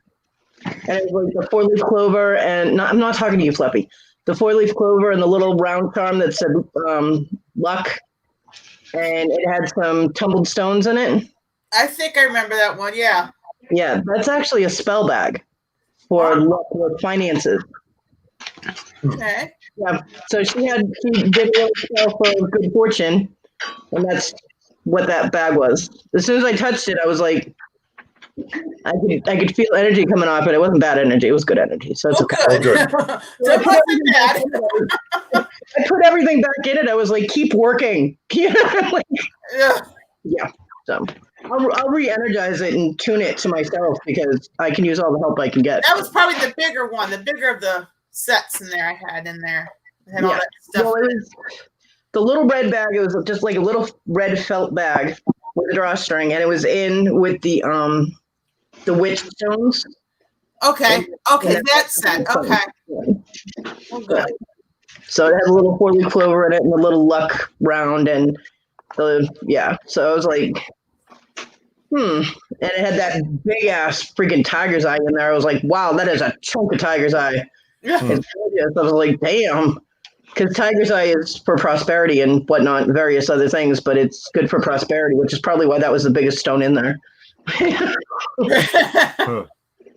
And it was like the 4-leaf clover and I'm not talking to you, Fluffy. The 4-leaf clover and the little round charm that said luck. And it had some tumbled stones in it. I think I remember that one. Yeah. Yeah, that's actually a spell bag for luck with finances. Okay. Yeah, so she did a little spell for good fortune, and that's what that bag was. As soon as I touched it, I was like, I could feel energy coming off it. It wasn't bad energy; it was good energy. So it's okay. Oh, good. So it wasn't bad. I put everything back in it. I was like, keep working. Like, Yeah. So I'll re-energize it and tune it to myself because I can use all the help I can get. That was probably the bigger one, the bigger of the sets in there I had in there. I had all that stuff. Well, it was the little red bag. It was just like a little red felt bag with a drawstring, and it was in with the witch stones. Okay. Okay, that set. Okay. Well, good. So it had a little 4-leaf clover in it and a little luck round and so I was like, and it had that big ass freaking tiger's eye in there. I was like, wow, that is a chunk of tiger's eye. Yeah. I was like, damn, because tiger's eye is for prosperity and whatnot, and various other things, but it's good for prosperity, which is probably why that was the biggest stone in there.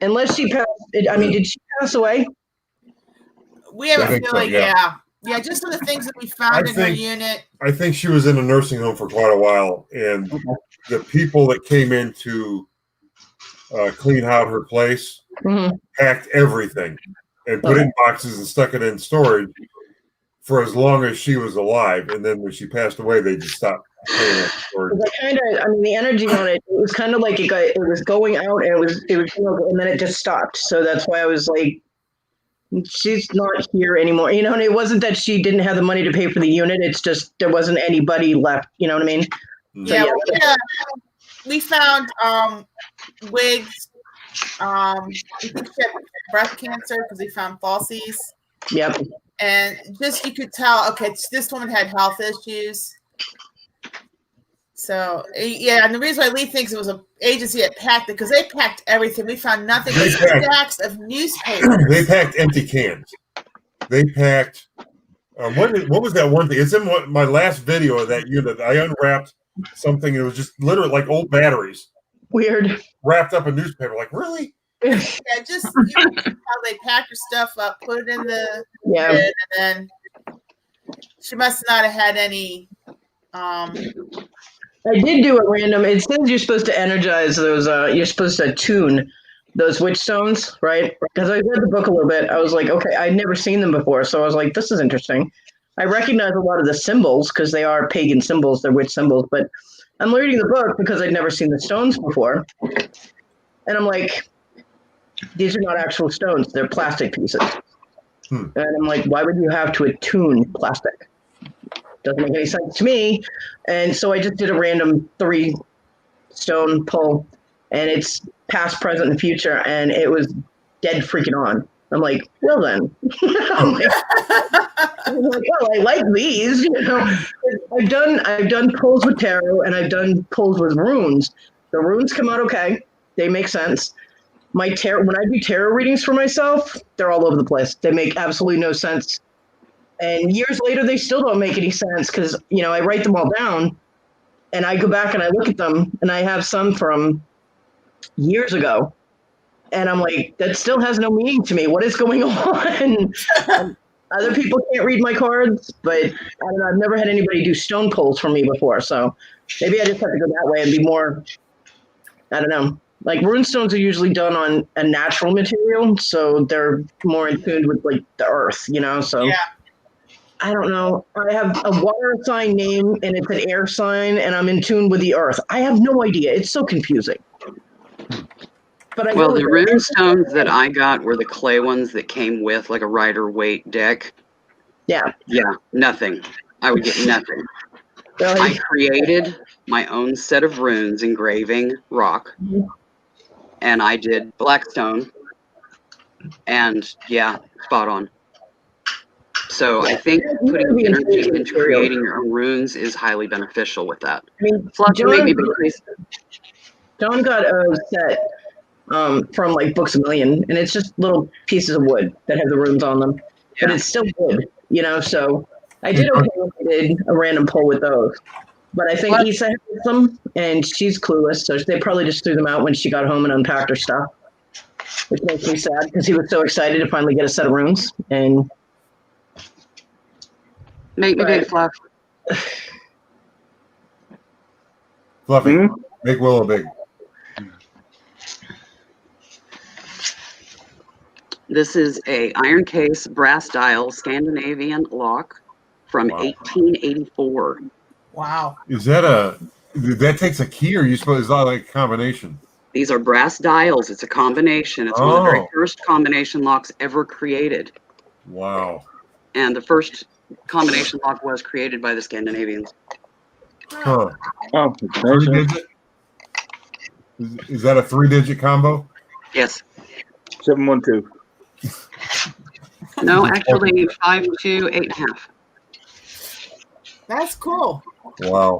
Unless she passed, I mean, did she pass away? We have a think so, feeling, yeah. yeah. Just for the things that we found in her unit. I think she was in a nursing home for quite a while, and the people that came in to clean out her place packed everything and put it in boxes and stuck it in storage for as long as she was alive. And then when she passed away, they just stopped putting it in storage. The energy on it was kind of like it was going out and it was and then it just stopped. So that's why I was like, she's not here anymore. You know, and it wasn't that she didn't have the money to pay for the unit. It's just there wasn't anybody left. You know what I mean? Yeah, we found wigs. We think she had breast cancer because we found falsies. Yep. And just you could tell, okay, this woman had health issues. So yeah, and the reason why Lee thinks it was an agency that packed it because they packed everything. We found nothing but stacks of newspapers. They packed empty cans. They packed. What was that one thing? It's in my last video of that unit. I unwrapped something. It was just literally like old batteries. Weird. Wrapped up in newspaper. Like, really? Yeah, just how they pack your stuff up, put it in the bin, and then she must not have had any. I did do a random. It says you're supposed to energize those. You're supposed to tune those witch stones, right? Because I read the book a little bit. I was like, okay, I'd never seen them before. So I was like, this is interesting. I recognize a lot of the symbols because they are pagan symbols, they're witch symbols, but I'm reading the book because I'd never seen the stones before. And I'm like, these are not actual stones, they're plastic pieces. And I'm like, why would you have to attune plastic? Doesn't make any sense to me. And so I just did a random 3 stone pull, and it's past, present, and future, and it was dead freaking on. I'm like, well then. I'm like, well, I like these, you know. I've done pulls with tarot, and I've done pulls with runes. The runes come out okay. They make sense. My tarot, when I do tarot readings for myself, they're all over the place. They make absolutely no sense. And years later, they still don't make any sense because, you know, I write them all down and I go back and I look at them, and I have some from years ago. And I'm like, that still has no meaning to me. What is going on? Other people can't read my cards, but I don't know, I've never had anybody do stone pulls for me before. So maybe I just have to go that way and be more, I don't know. Like runestones are usually done on a natural material, so they're more in tune with like the earth, you know. So Yeah. I don't know. I have a water sign name and it's an air sign, and I'm in tune with the earth. I have no idea. It's so confusing. But I Well, know the that- rune stones that I got were the clay ones that came with like a Rider-Waite deck. Yeah. Yeah, nothing. I would get nothing. I Really? created my own set of runes engraving rock, and I did blackstone, and yeah, spot on. So I think putting the energy intuitive into material. creating your own runes is highly beneficial with that. I mean, Fluff, you make me big, please. John got a set from like Books A Million, and it's just little pieces of wood that have the runes on them, but Yeah. it's still wood, you know. So I did okay when I did a random pull with those, but I think What? Issa has them, and she's clueless, so they probably just threw them out when she got home and unpacked her stuff, which makes me sad because he was so excited to finally get a set of runes. And Make me big, Fluff. Fluffy, make Willow big. This is a iron case brass dial Scandinavian lock from Wow. 1884. Wow. Is that that takes a key, or you suppose it's not like a combination? These are brass dials. It's a combination. It's one of the very Oh. first combination locks ever created. Wow. And the first combination lock was created by the Scandinavians. Huh. Oh, Three digit? Is that a 3-digit combo? Yes. 712. No, actually 5, 2, 8.5. That's cool. Wow.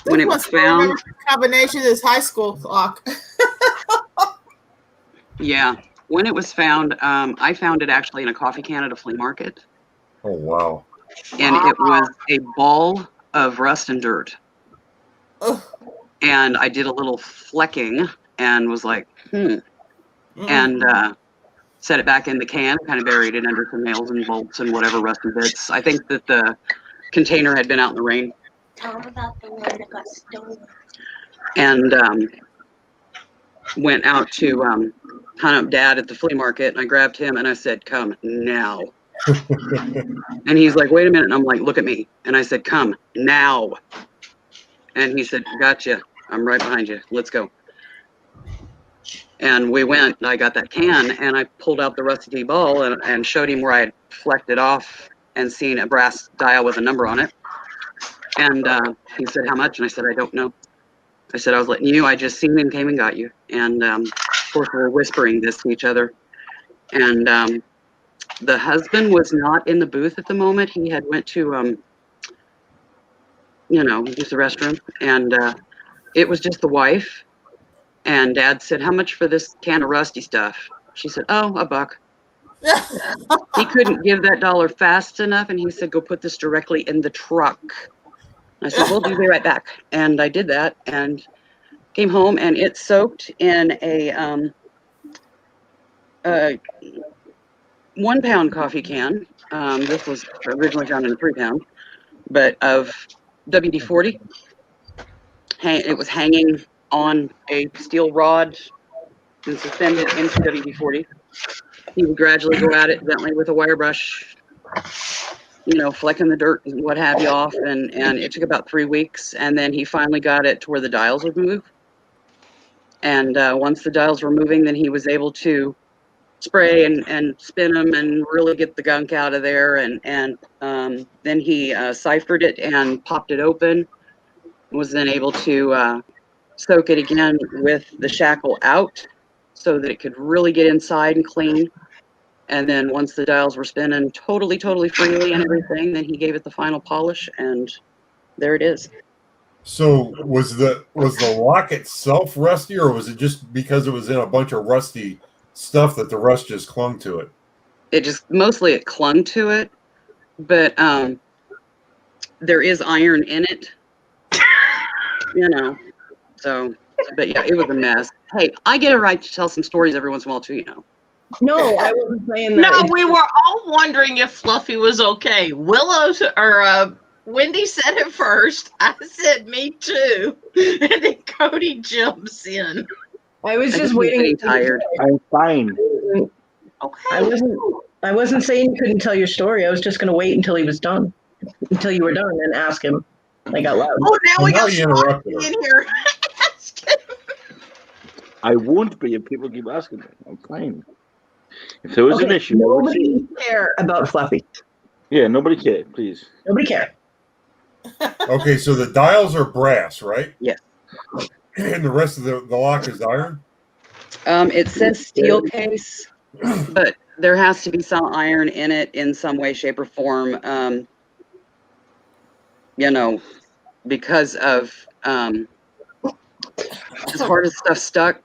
When it was found, Combination is high school clock. yeah. When it was found, I found it actually in a coffee can at a flea market. Oh, wow. And it was a ball of rust and dirt. Ugh. And I did a little flecking and was like, and set it back in the can, kind of buried it under some nails and bolts and whatever rusty bits. I think that the container had been out in the rain. Tell them about the one that got stolen. And went out to hunt up Dad at the flea market, and I grabbed him and I said, "Come now." And he's like, "Wait a minute." And I'm like, "Look at me." And I said, "Come now." And he said, "Gotcha. I'm right behind you. Let's go." And we went, and I got that can, and I pulled out the rusty ball and showed him where I had flecked it off and seen a brass dial with a number on it. And he said, "How much?" And I said, "I don't know." I said, "I was letting you. I just seen him, came and got you." And of course, we were whispering this to each other. And the husband was not in the booth at the moment. He had went to, use the restroom. And it was just the wife. And Dad said, "How much for this can of rusty stuff?" She said, "Oh, $1." He couldn't give that dollar fast enough. And he said, "Go put this directly in the truck." I said, "We'll be right back." And I did that and came home, and it soaked in a 1 pound coffee can. This was originally found in a 3 pound, but of WD-40. It was hanging on a steel rod and suspended into WD-40. He would gradually go at it gently with a wire brush, flecking the dirt and what have you off. And it took about 3 weeks. And then he finally got it to where the dials would move. And once the dials were moving, then he was able to spray and spin them and really get the gunk out of there. And then he ciphered it and popped it open. Was then able to soak it again with the shackle out so that it could really get inside and clean. And then once the dials were spinning totally freely and everything, then he gave it the final polish, and there it is. So was the lock itself rusty, or was it just because it was in a bunch of rusty stuff that the rust just clung to it? It just mostly it clung to it, but there is iron in it, So, but yeah, it was a mess. Hey, I get a right to tell some stories every once in a while too, No, I wasn't saying that. No, we were all wondering if Fluffy was okay. Wendy said it first. I said me too, and then Cody jumps in. I was just waiting. Tired. I'm fine. Okay. I wasn't saying you couldn't tell your story. I was just going to wait until he was done, until you were done, and ask him. Like out loud. Oh, now we got you interrupted her. in here. I won't be if people keep asking me. I'm fine. If there was an issue, Nobody care about Fluffy. yeah, nobody cared, please. Nobody care. Okay, so the dials are brass, right? Yes. And the rest of the lock is iron? It says steel case, but there has to be some iron in it in some way, shape, or form. Because of as hard as stuff stuck.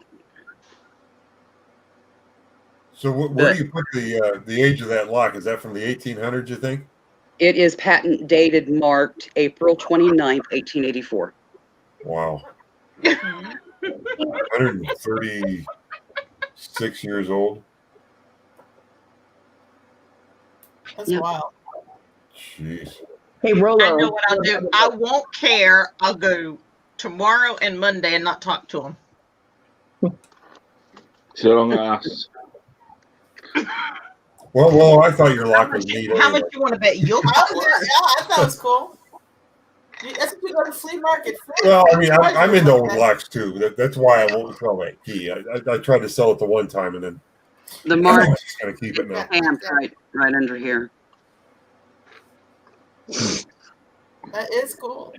So where do you put the age of that lock? Is that from the 1800s, you think? It is patent dated, marked April 29th, 1884. Wow. 136 years old. That's Yep. wild. Jeez. Hey, Rolo. I know what I'll do. I won't care. I'll go tomorrow and Monday and not talk to him. So long ass. Well, I thought your lock was neat. How Anyway. much you want to bet you'll I talk was there. Yeah, I thought it was cool. That's what you go to flea market. Well, I mean, I'm into old locks too. That's why I won't sell that key. I tried to sell it the one time, and then The mark I'm just gonna keep it now. stamped right under here. That is cool.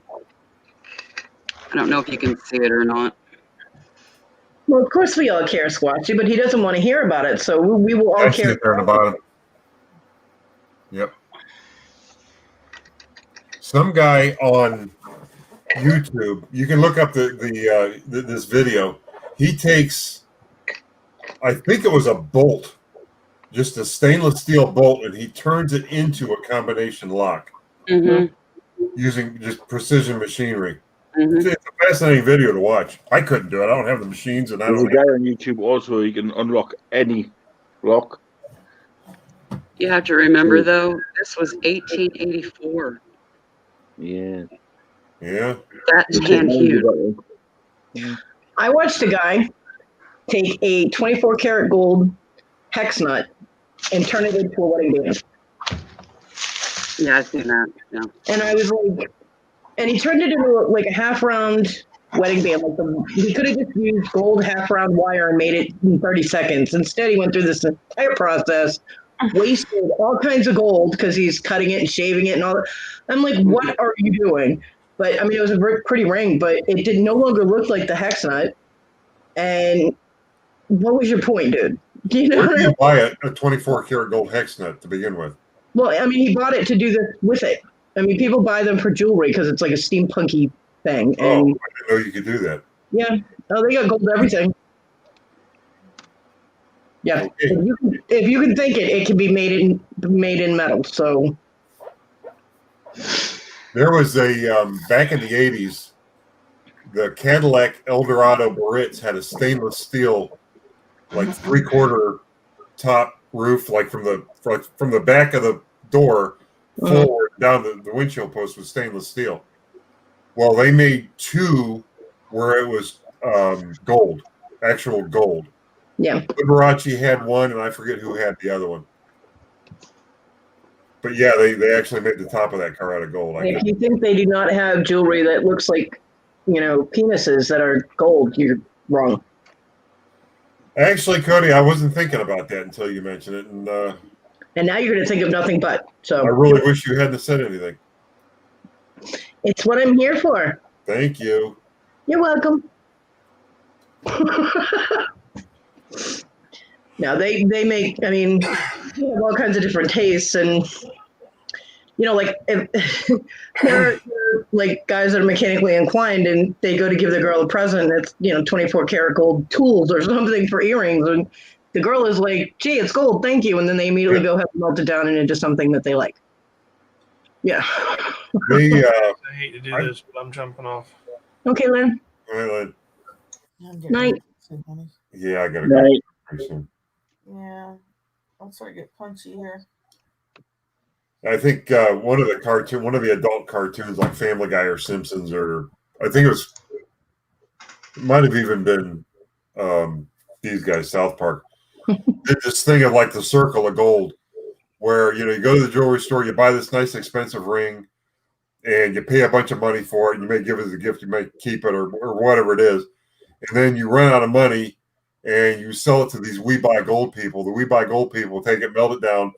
I don't know if you can see it or not. Well, of course we all care, Squatchy, but he doesn't want to hear about it, so we will all I see care. it there on the bottom. Yep. Some guy on YouTube, you can look up this video. He takes, I think it was a bolt, just a stainless steel bolt, and he turns it into a combination lock Mm-hmm. using just precision machinery. Mm-hmm. It's a fascinating video to watch. I couldn't do it. I don't have the machines, and I There's a don't. guy on YouTube also. He can unlock any lock. You have to remember, though, this was 1884. Yeah. Yeah. That's hand huge. I watched a guy take a 24 karat gold hex nut and turn it into a wedding band. Yeah, I've seen that. Yeah. And I was like, and he turned it into like a half round wedding band. He could have just used gold half round wire and made it in 30 seconds. Instead, he went through this entire process, wasted all kinds of gold because he's cutting it and shaving it and all that. I'm like, what are you doing? But I mean, it was a pretty ring, but it did no longer look like the hex nut. And what was your point, dude? You know, Where do you buy a 24 karat gold hex nut to begin with? well, I mean, he bought it to do this with it. I mean, people buy them for jewelry because it's like a steampunky thing. Oh, I And didn't know you could do that. yeah, oh, they got gold everything. Yeah, Okay. if you can think it, it can be made in metal. So There was a back in the 80s, the Cadillac Eldorado Baritz had a stainless steel, like 3/4 top roof, like from the back of the door forward down the windshield post was stainless steel. Well, they made two where it was gold, actual gold. Yeah. Liberace had one, and I forget who had the other one. But yeah, they actually made the top of that car out of gold. If you think they do not have jewelry that looks like, penises that are gold, you're wrong. Actually, Cody, I wasn't thinking about that until you mentioned it, and now you're going to think of nothing but. So I really wish you hadn't said anything. It's what I'm here for. Thank you. You're welcome. Now they make, they have all kinds of different tastes, and like if there are like guys that are mechanically inclined and they go to give the girl a present that's 24 karat gold tools or something for earrings, and the girl is like, gee, it's gold, thank you, and then they immediately go have it melted down into something that they like. Yeah. I hate to do this, but I'm jumping off. Okay, Lynn. All right, I'm Night. getting yeah, I gotta Right. go pretty soon. Yeah. I'm sorry to get punchy here. I think one of the adult cartoons like Family Guy or Simpsons, or I think it might have even been these guys, South Park, did this thing of like the circle of gold, where you go to the jewelry store, you buy this nice expensive ring, and you pay a bunch of money for it. You may give it as a gift, you may keep it, or whatever it is, and then you run out of money, and you sell it to these We Buy Gold people. The We Buy Gold people take it, melt it down,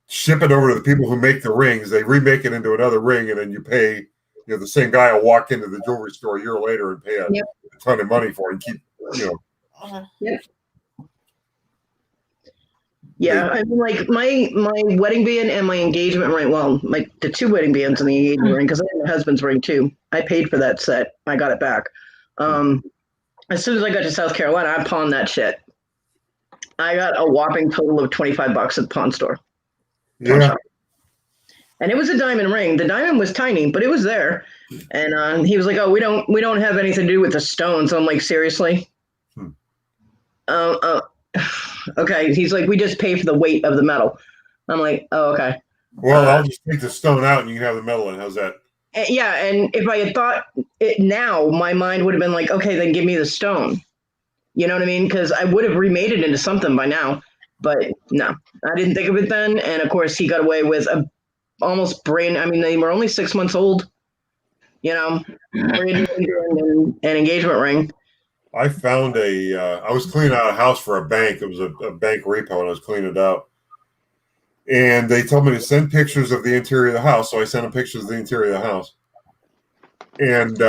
ship it over to the people who make the rings. They remake it into another ring, and then you pay. The same guy will walk into the jewelry store a year later and pay a ton of money for it and keep. Yep. Yeah, I mean, like my wedding band and my engagement ring. Well, the two wedding bands and the engagement ring, because I had my husband's ring too. I paid for that set. I got it back. As soon as I got to South Carolina, I pawned that shit. I got a whopping total of $25 at the pawn store. Yeah. And it was a diamond ring. The diamond was tiny, but it was there. And he was like, "Oh, we don't have anything to do with the stones." I'm like, "Seriously?" Okay. He's like, "We just pay for the weight of the metal." I'm like, "Oh, okay." Well, I'll just take the stone out and you can have the metal in. How's that? Yeah, and if I had thought it now, my mind would have been like, "Okay, then give me the stone." You know what I mean? Because I would have remade it into something by now. But no, I didn't think of it then. And of course, he got away with a almost brand. I mean, they were only 6 months old. Brand new an engagement ring. I found I was cleaning out a house for a bank. It was a bank repo, and I was cleaning it out. And they told me to send pictures of the interior of the house. So I sent them pictures of the interior of the house. And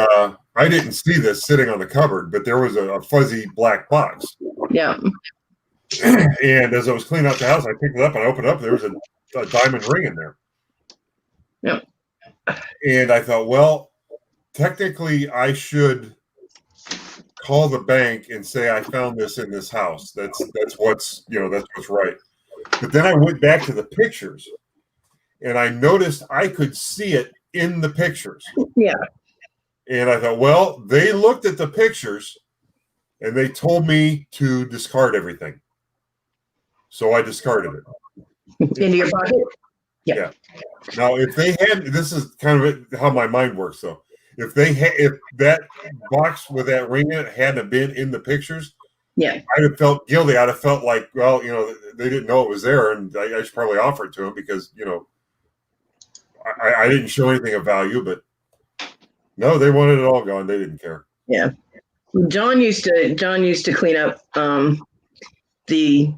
I didn't see this sitting on the cupboard, but there was a fuzzy black box. Yeah. And as I was cleaning out the house, I picked it up and I opened it up. There was a diamond ring in there. Yeah. And I thought, well, technically, I should call the bank and say I found this in this house. That's what's right. But then I went back to the pictures, and I noticed I could see it in the pictures. Yeah. And I thought, well, they looked at the pictures, and they told me to discard everything. So I discarded it. Into your pocket? Yeah. Now, if they had, this is kind of how my mind works, though. If that box with that ring in it hadn't been in the pictures, yeah, I'd have felt guilty. I'd have felt like, well, they didn't know it was there, and I should probably offer it to them because, I didn't show anything of value, but no, they wanted it all gone. They didn't care. Yeah. John used to clean up the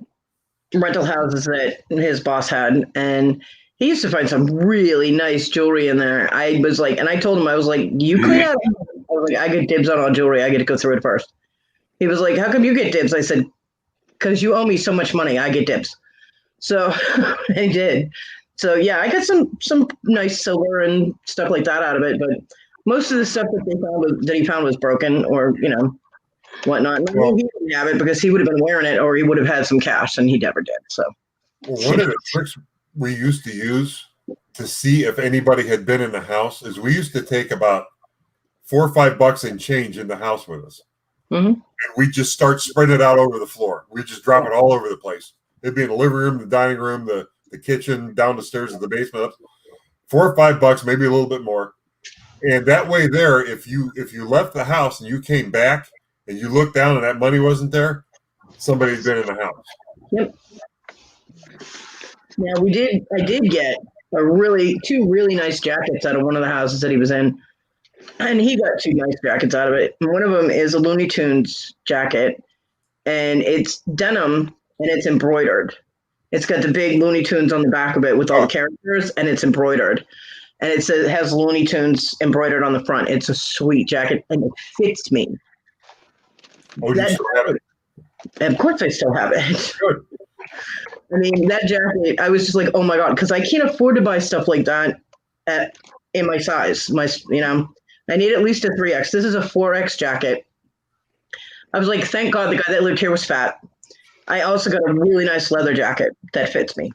rental houses that his boss had, and he used to find some really nice jewelry in there. I was like, and I told him, I was like, "You clean out." I was like, "I get dibs on all jewelry. I get to go through it first." He was like, "How come you get dibs?" I said, "Because you owe me so much money. I get dibs." So he did. So yeah, I got some nice silver and stuff like that out of it, but most of the stuff that he found was broken or whatnot. And he didn't have it because he would have been wearing it, or he would have had some cash, and he never did. So one of the tricks we used to use to see if anybody had been in the house is we used to take about $4 or $5 in change in the house with us. Mm-hmm. And we just start spreading it out over the floor. We just drop it all over the place. It'd be in the living room, the dining room, the kitchen, down the stairs to the basement. $4 or $5, maybe a little bit more. And that way there, if you left the house and you came back and you looked down and that money wasn't there, somebody's been in the house. Yep. Now I did get two really nice jackets out of one of the houses that he was in. And he got two nice jackets out of it. And one of them is a Looney Tunes jacket, and it's denim and it's embroidered. It's got the big Looney Tunes on the back of it with all the characters, and it's embroidered. And it has Looney Tunes embroidered on the front. It's a sweet jacket, and it fits me. Oh, you still have it? And of course I still have it. Good. I mean, that jacket, I was just like, oh my God, because I can't afford to buy stuff like that in my size. I need at least a 3X. This is a 4X jacket. I was like, thank God the guy that lived here was fat. I also got a really nice leather jacket that fits me.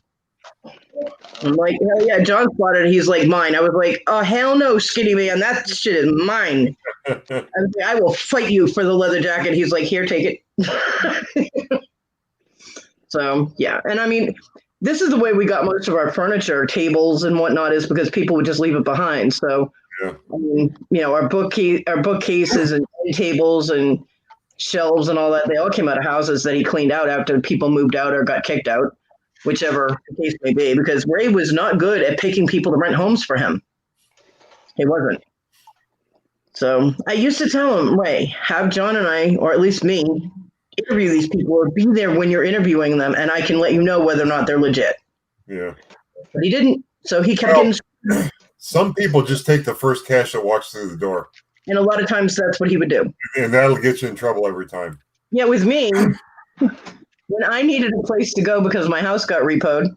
I'm like, hell yeah, John spotted it. He's like, mine. I was like, oh, hell no, skinny man. That shit is mine. I was like, I will fight you for the leather jacket. He's like, here, take it. So, yeah. And I mean, this is the way we got most of our furniture, tables and whatnot, is because people would just leave it behind. So, yeah. I mean, our bookcases and tables and shelves and all that, they all came out of houses that he cleaned out after people moved out or got kicked out, whichever the case may be, because Ray was not good at picking people to rent homes for him. He wasn't. So I used to tell him, Ray, have John and I, or at least me, interview these people or be there when you're interviewing them, and I can let you know whether or not they're legit. Yeah. But he didn't. So he kept getting. Some people just take the first cash that walks through the door. And a lot of times that's what he would do. And that'll get you in trouble every time. Yeah, with me, when I needed a place to go because my house got repoed,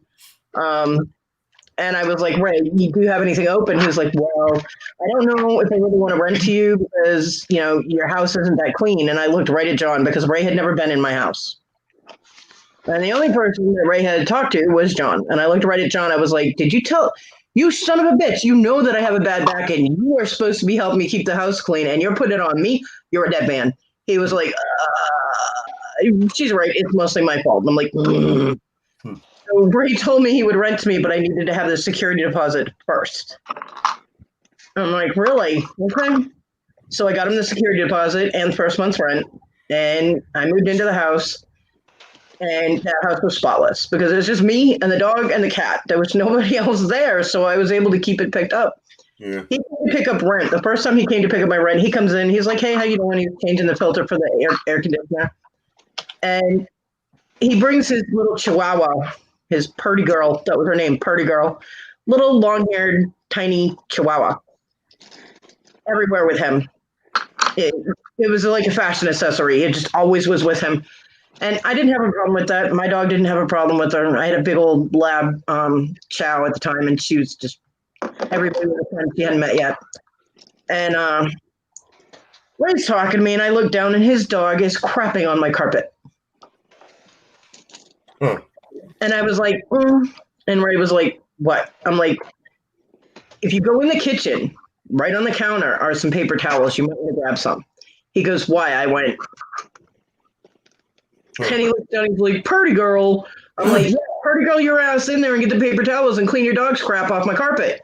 and I was like, Ray, do you have anything open? He was like, well, I don't know if I really want to rent to you because, your house isn't that clean. And I looked right at John because Ray had never been in my house. And the only person that Ray had talked to was John. And I looked right at John. I was like, did you tell... You son of a bitch, you know that I have a bad back and you are supposed to be helping me keep the house clean and you're putting it on me. You're a dead man. He was like, she's right. It's mostly my fault. And I'm like, So Ray told me he would rent to me, but I needed to have the security deposit first. I'm like, really? Okay. So I got him the security deposit and first month's rent. And I moved into the house. And that house was spotless because it was just me and the dog and the cat. There was nobody else there, so I was able to keep it picked up. Yeah. He came to pick up rent. The first time he came to pick up my rent, he comes in. He's like, hey, how you doing? He's changing the filter for the air conditioner. And he brings his little chihuahua, his Purdy girl. That was her name, Purdy girl. Little long-haired, tiny chihuahua. Everywhere with him. It was like a fashion accessory. It just always was with him. And I didn't have a problem with that. My dog didn't have a problem with her. I had a big old lab chow at the time, and she was just everybody was a friend she hadn't met yet. And Ray's talking to me, and I look down, and his dog is crapping on my carpet. Huh. And I was like, and Ray was like, what? I'm like, if you go in the kitchen, right on the counter are some paper towels. You might want to grab some. He goes, why? I went... And he looked down and he's like, Purdy girl. I'm like, yeah, Purdy girl your ass in there and get the paper towels and clean your dog's crap off my carpet.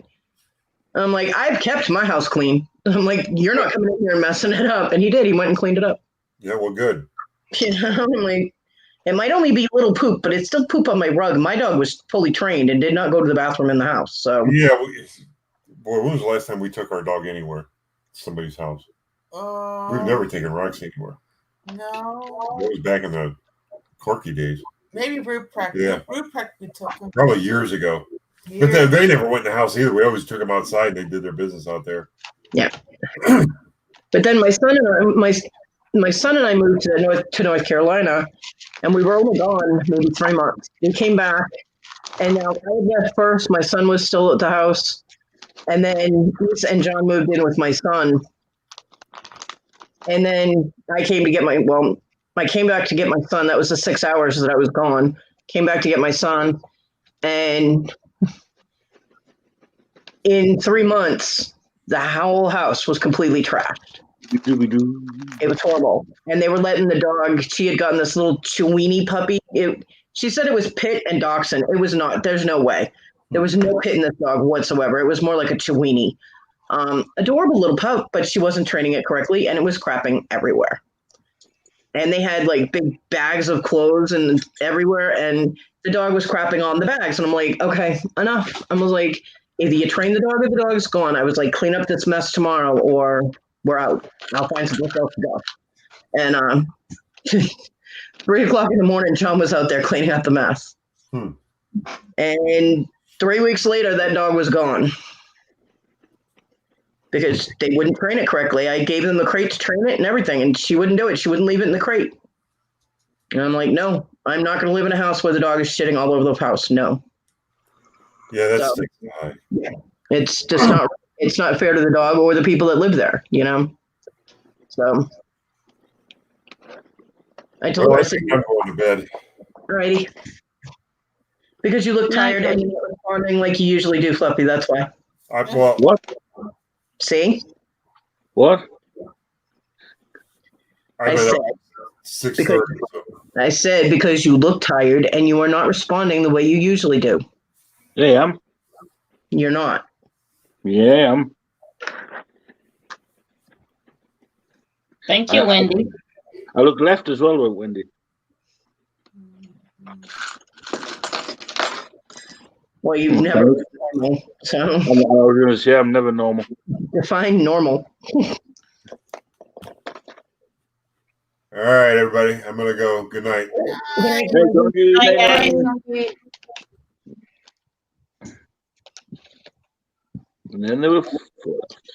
I'm like, I've kept my house clean. I'm like, you're not coming in here and messing it up. And he did. He went and cleaned it up. Yeah, well, good. I'm like, it might only be little poop, but it's still poop on my rug. My dog was fully trained and did not go to the bathroom in the house. So yeah, boy, when was the last time we took our dog anywhere? Somebody's house. We've never taken Roxy anywhere. No. It was back in the Corky days. Maybe Ruprecht. Yeah. Ruprecht we took him. Probably years ago. But they never went in the house either. We always took them outside. They did their business out there. Yeah. But then my son and I moved to North Carolina, and we were only gone maybe 3 months. We came back, and now I had left first. My son was still at the house, and then Lisa and John moved in with my son. And then I came back to get my son. That was the 6 hours that I was gone. Came back to get my son. And in 3 months, the whole house was completely trashed. It was horrible. And they were letting the dog, she had gotten this little Chiweenie puppy. She said it was pit and dachshund. It was not. There's no way. There was no pit in this dog whatsoever. It was more like a Chiweenie. Adorable little pup, but she wasn't training it correctly, and it was crapping everywhere. and they had like big bags of clothes and everywhere, and the dog was crapping on the bags, and I'm like, okay, enough. I was like, either you train the dog or the dog's gone. I was like, clean up this mess tomorrow, or we're out. I'll find somewhere else to go. And 3 o'clock in the morning, John was out there cleaning up the mess. And 3 weeks later, that dog was gone because they wouldn't train it correctly. I gave them the crate to train it and everything, and she wouldn't do it. She wouldn't leave it in the crate. And I'm like, no, I'm not going to live in a house where the dog is shitting all over the house. No. Yeah, that's So, it's just not. It's not fair to the dog or the people that live there. You know. So I told her, I said, I'm going to bed. alrighty. Because you look tired and you're not responding like you usually do, Fluffy. That's why. What? See? What? I said, 6:30. I said because you look tired and you are not responding the way you usually do. Yeah, I am. You're not. Yeah, I am. Thank you, Wendy. I look left as well with Wendy. Well, you've never been normal, so I was going to say I'm never normal. define normal. All right, everybody. I'm going to go. Good night.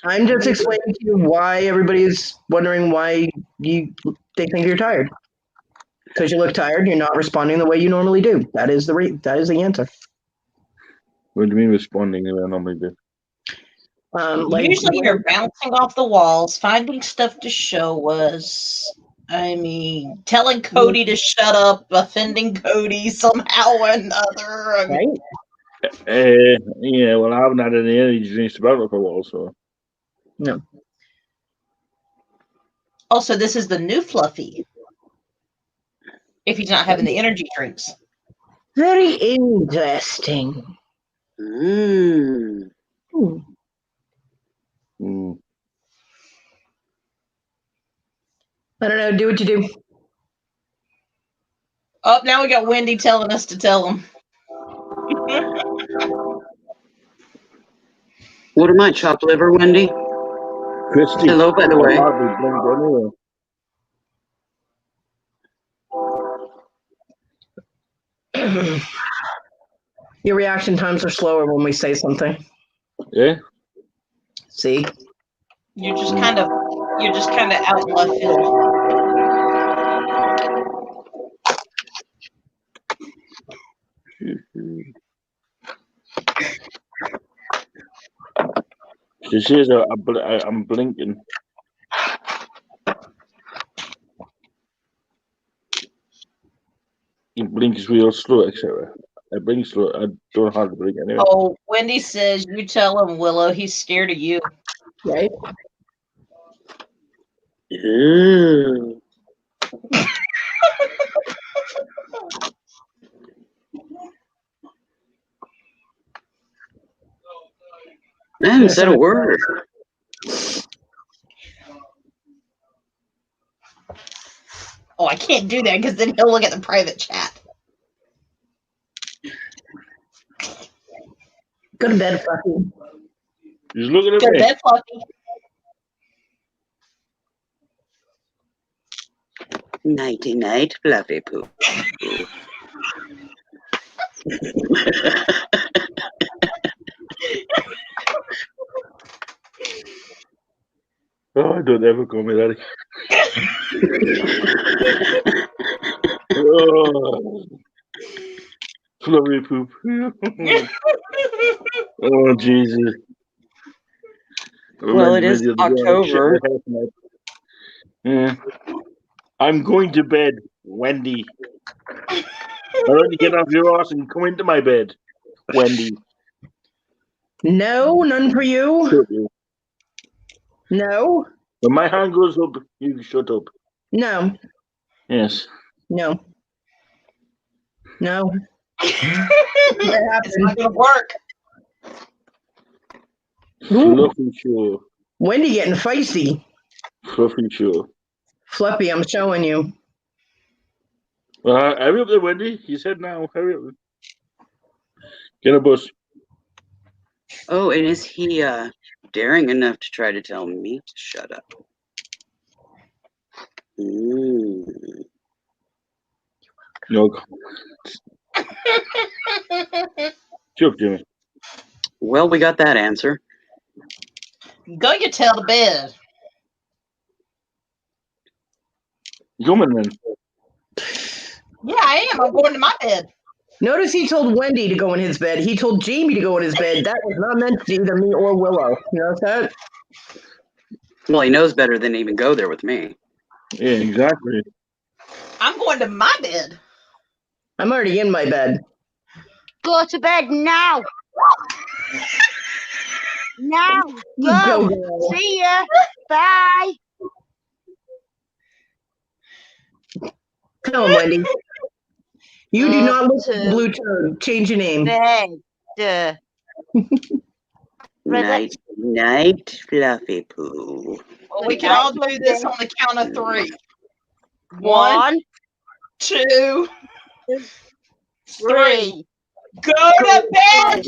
I'm just explaining to you why everybody's wondering why they think you're tired. Because you look tired, you're not responding the way you normally do. That is the answer. What do you mean responding the way I normally do? Usually you're bouncing off the walls, finding stuff to show us. I mean, telling Cody to shut up, offending Cody somehow or another. I mean, Yeah, well, I haven't had any energy drinks to bounce off a wall, so. No. Also, this is the new Fluffy. If he's not having the energy drinks. Very interesting. Mm. I don't know. Do what you do. Oh, now we got Wendy telling us to tell him. What am I, chopped liver, Wendy? Christy. Hello, by the way. Your reaction times are slower when we say something. Yeah. See? You're just kind of out in left field. She says I'm blinking. You blink is real slow, etc. I blink slow. I don't know how to blink anyway. Oh, Wendy says you tell him, Willow, he's scared of you. Right? Ooh. I haven't said a word. Oh, I can't do that because then he'll look at the private chat. Go to bed, Fluffy. He's looking at Go to me. bed, Fluffy. Nighty night, Fluffy poo. Oh, don't ever call me daddy. Oh, fluffy poop. Oh, Jesus. Well, it is October. Yeah. I'm going to bed, Wendy. Why don't you get off your ass and come into my bed, Wendy? No, none for you. No. When my hand goes up, you shut up. No. Yes. No. No. It's not going to work. Fluffy sure. Wendy getting feisty. Fluffy sure. Fluffy, I'm showing you. Well, hurry up there, Wendy. He said now. Hurry up. Get a bus. Oh, and is he daring enough to try to tell me to shut up? No. Joke, Jimmy. Well, we got that answer. Go your tail to bed. Coming then. Yeah, I am. I'm going to my bed. Notice he told Wendy to go in his bed. He told Jamie to go in his bed. That was not meant to either me or Willow. You know that? Well, he knows better than to even go there with me. Yeah, exactly. I'm going to my bed. I'm already in my bed. Go to bed now. Now. Go, Go. girl. See ya. Bye. Tell him, Wendy. You do Go not look to blue toad. Change your name. bed. Night, night, Fluffy Poo. Well, we can all do this on the count of 3. 1, 2, 3. Go to bed.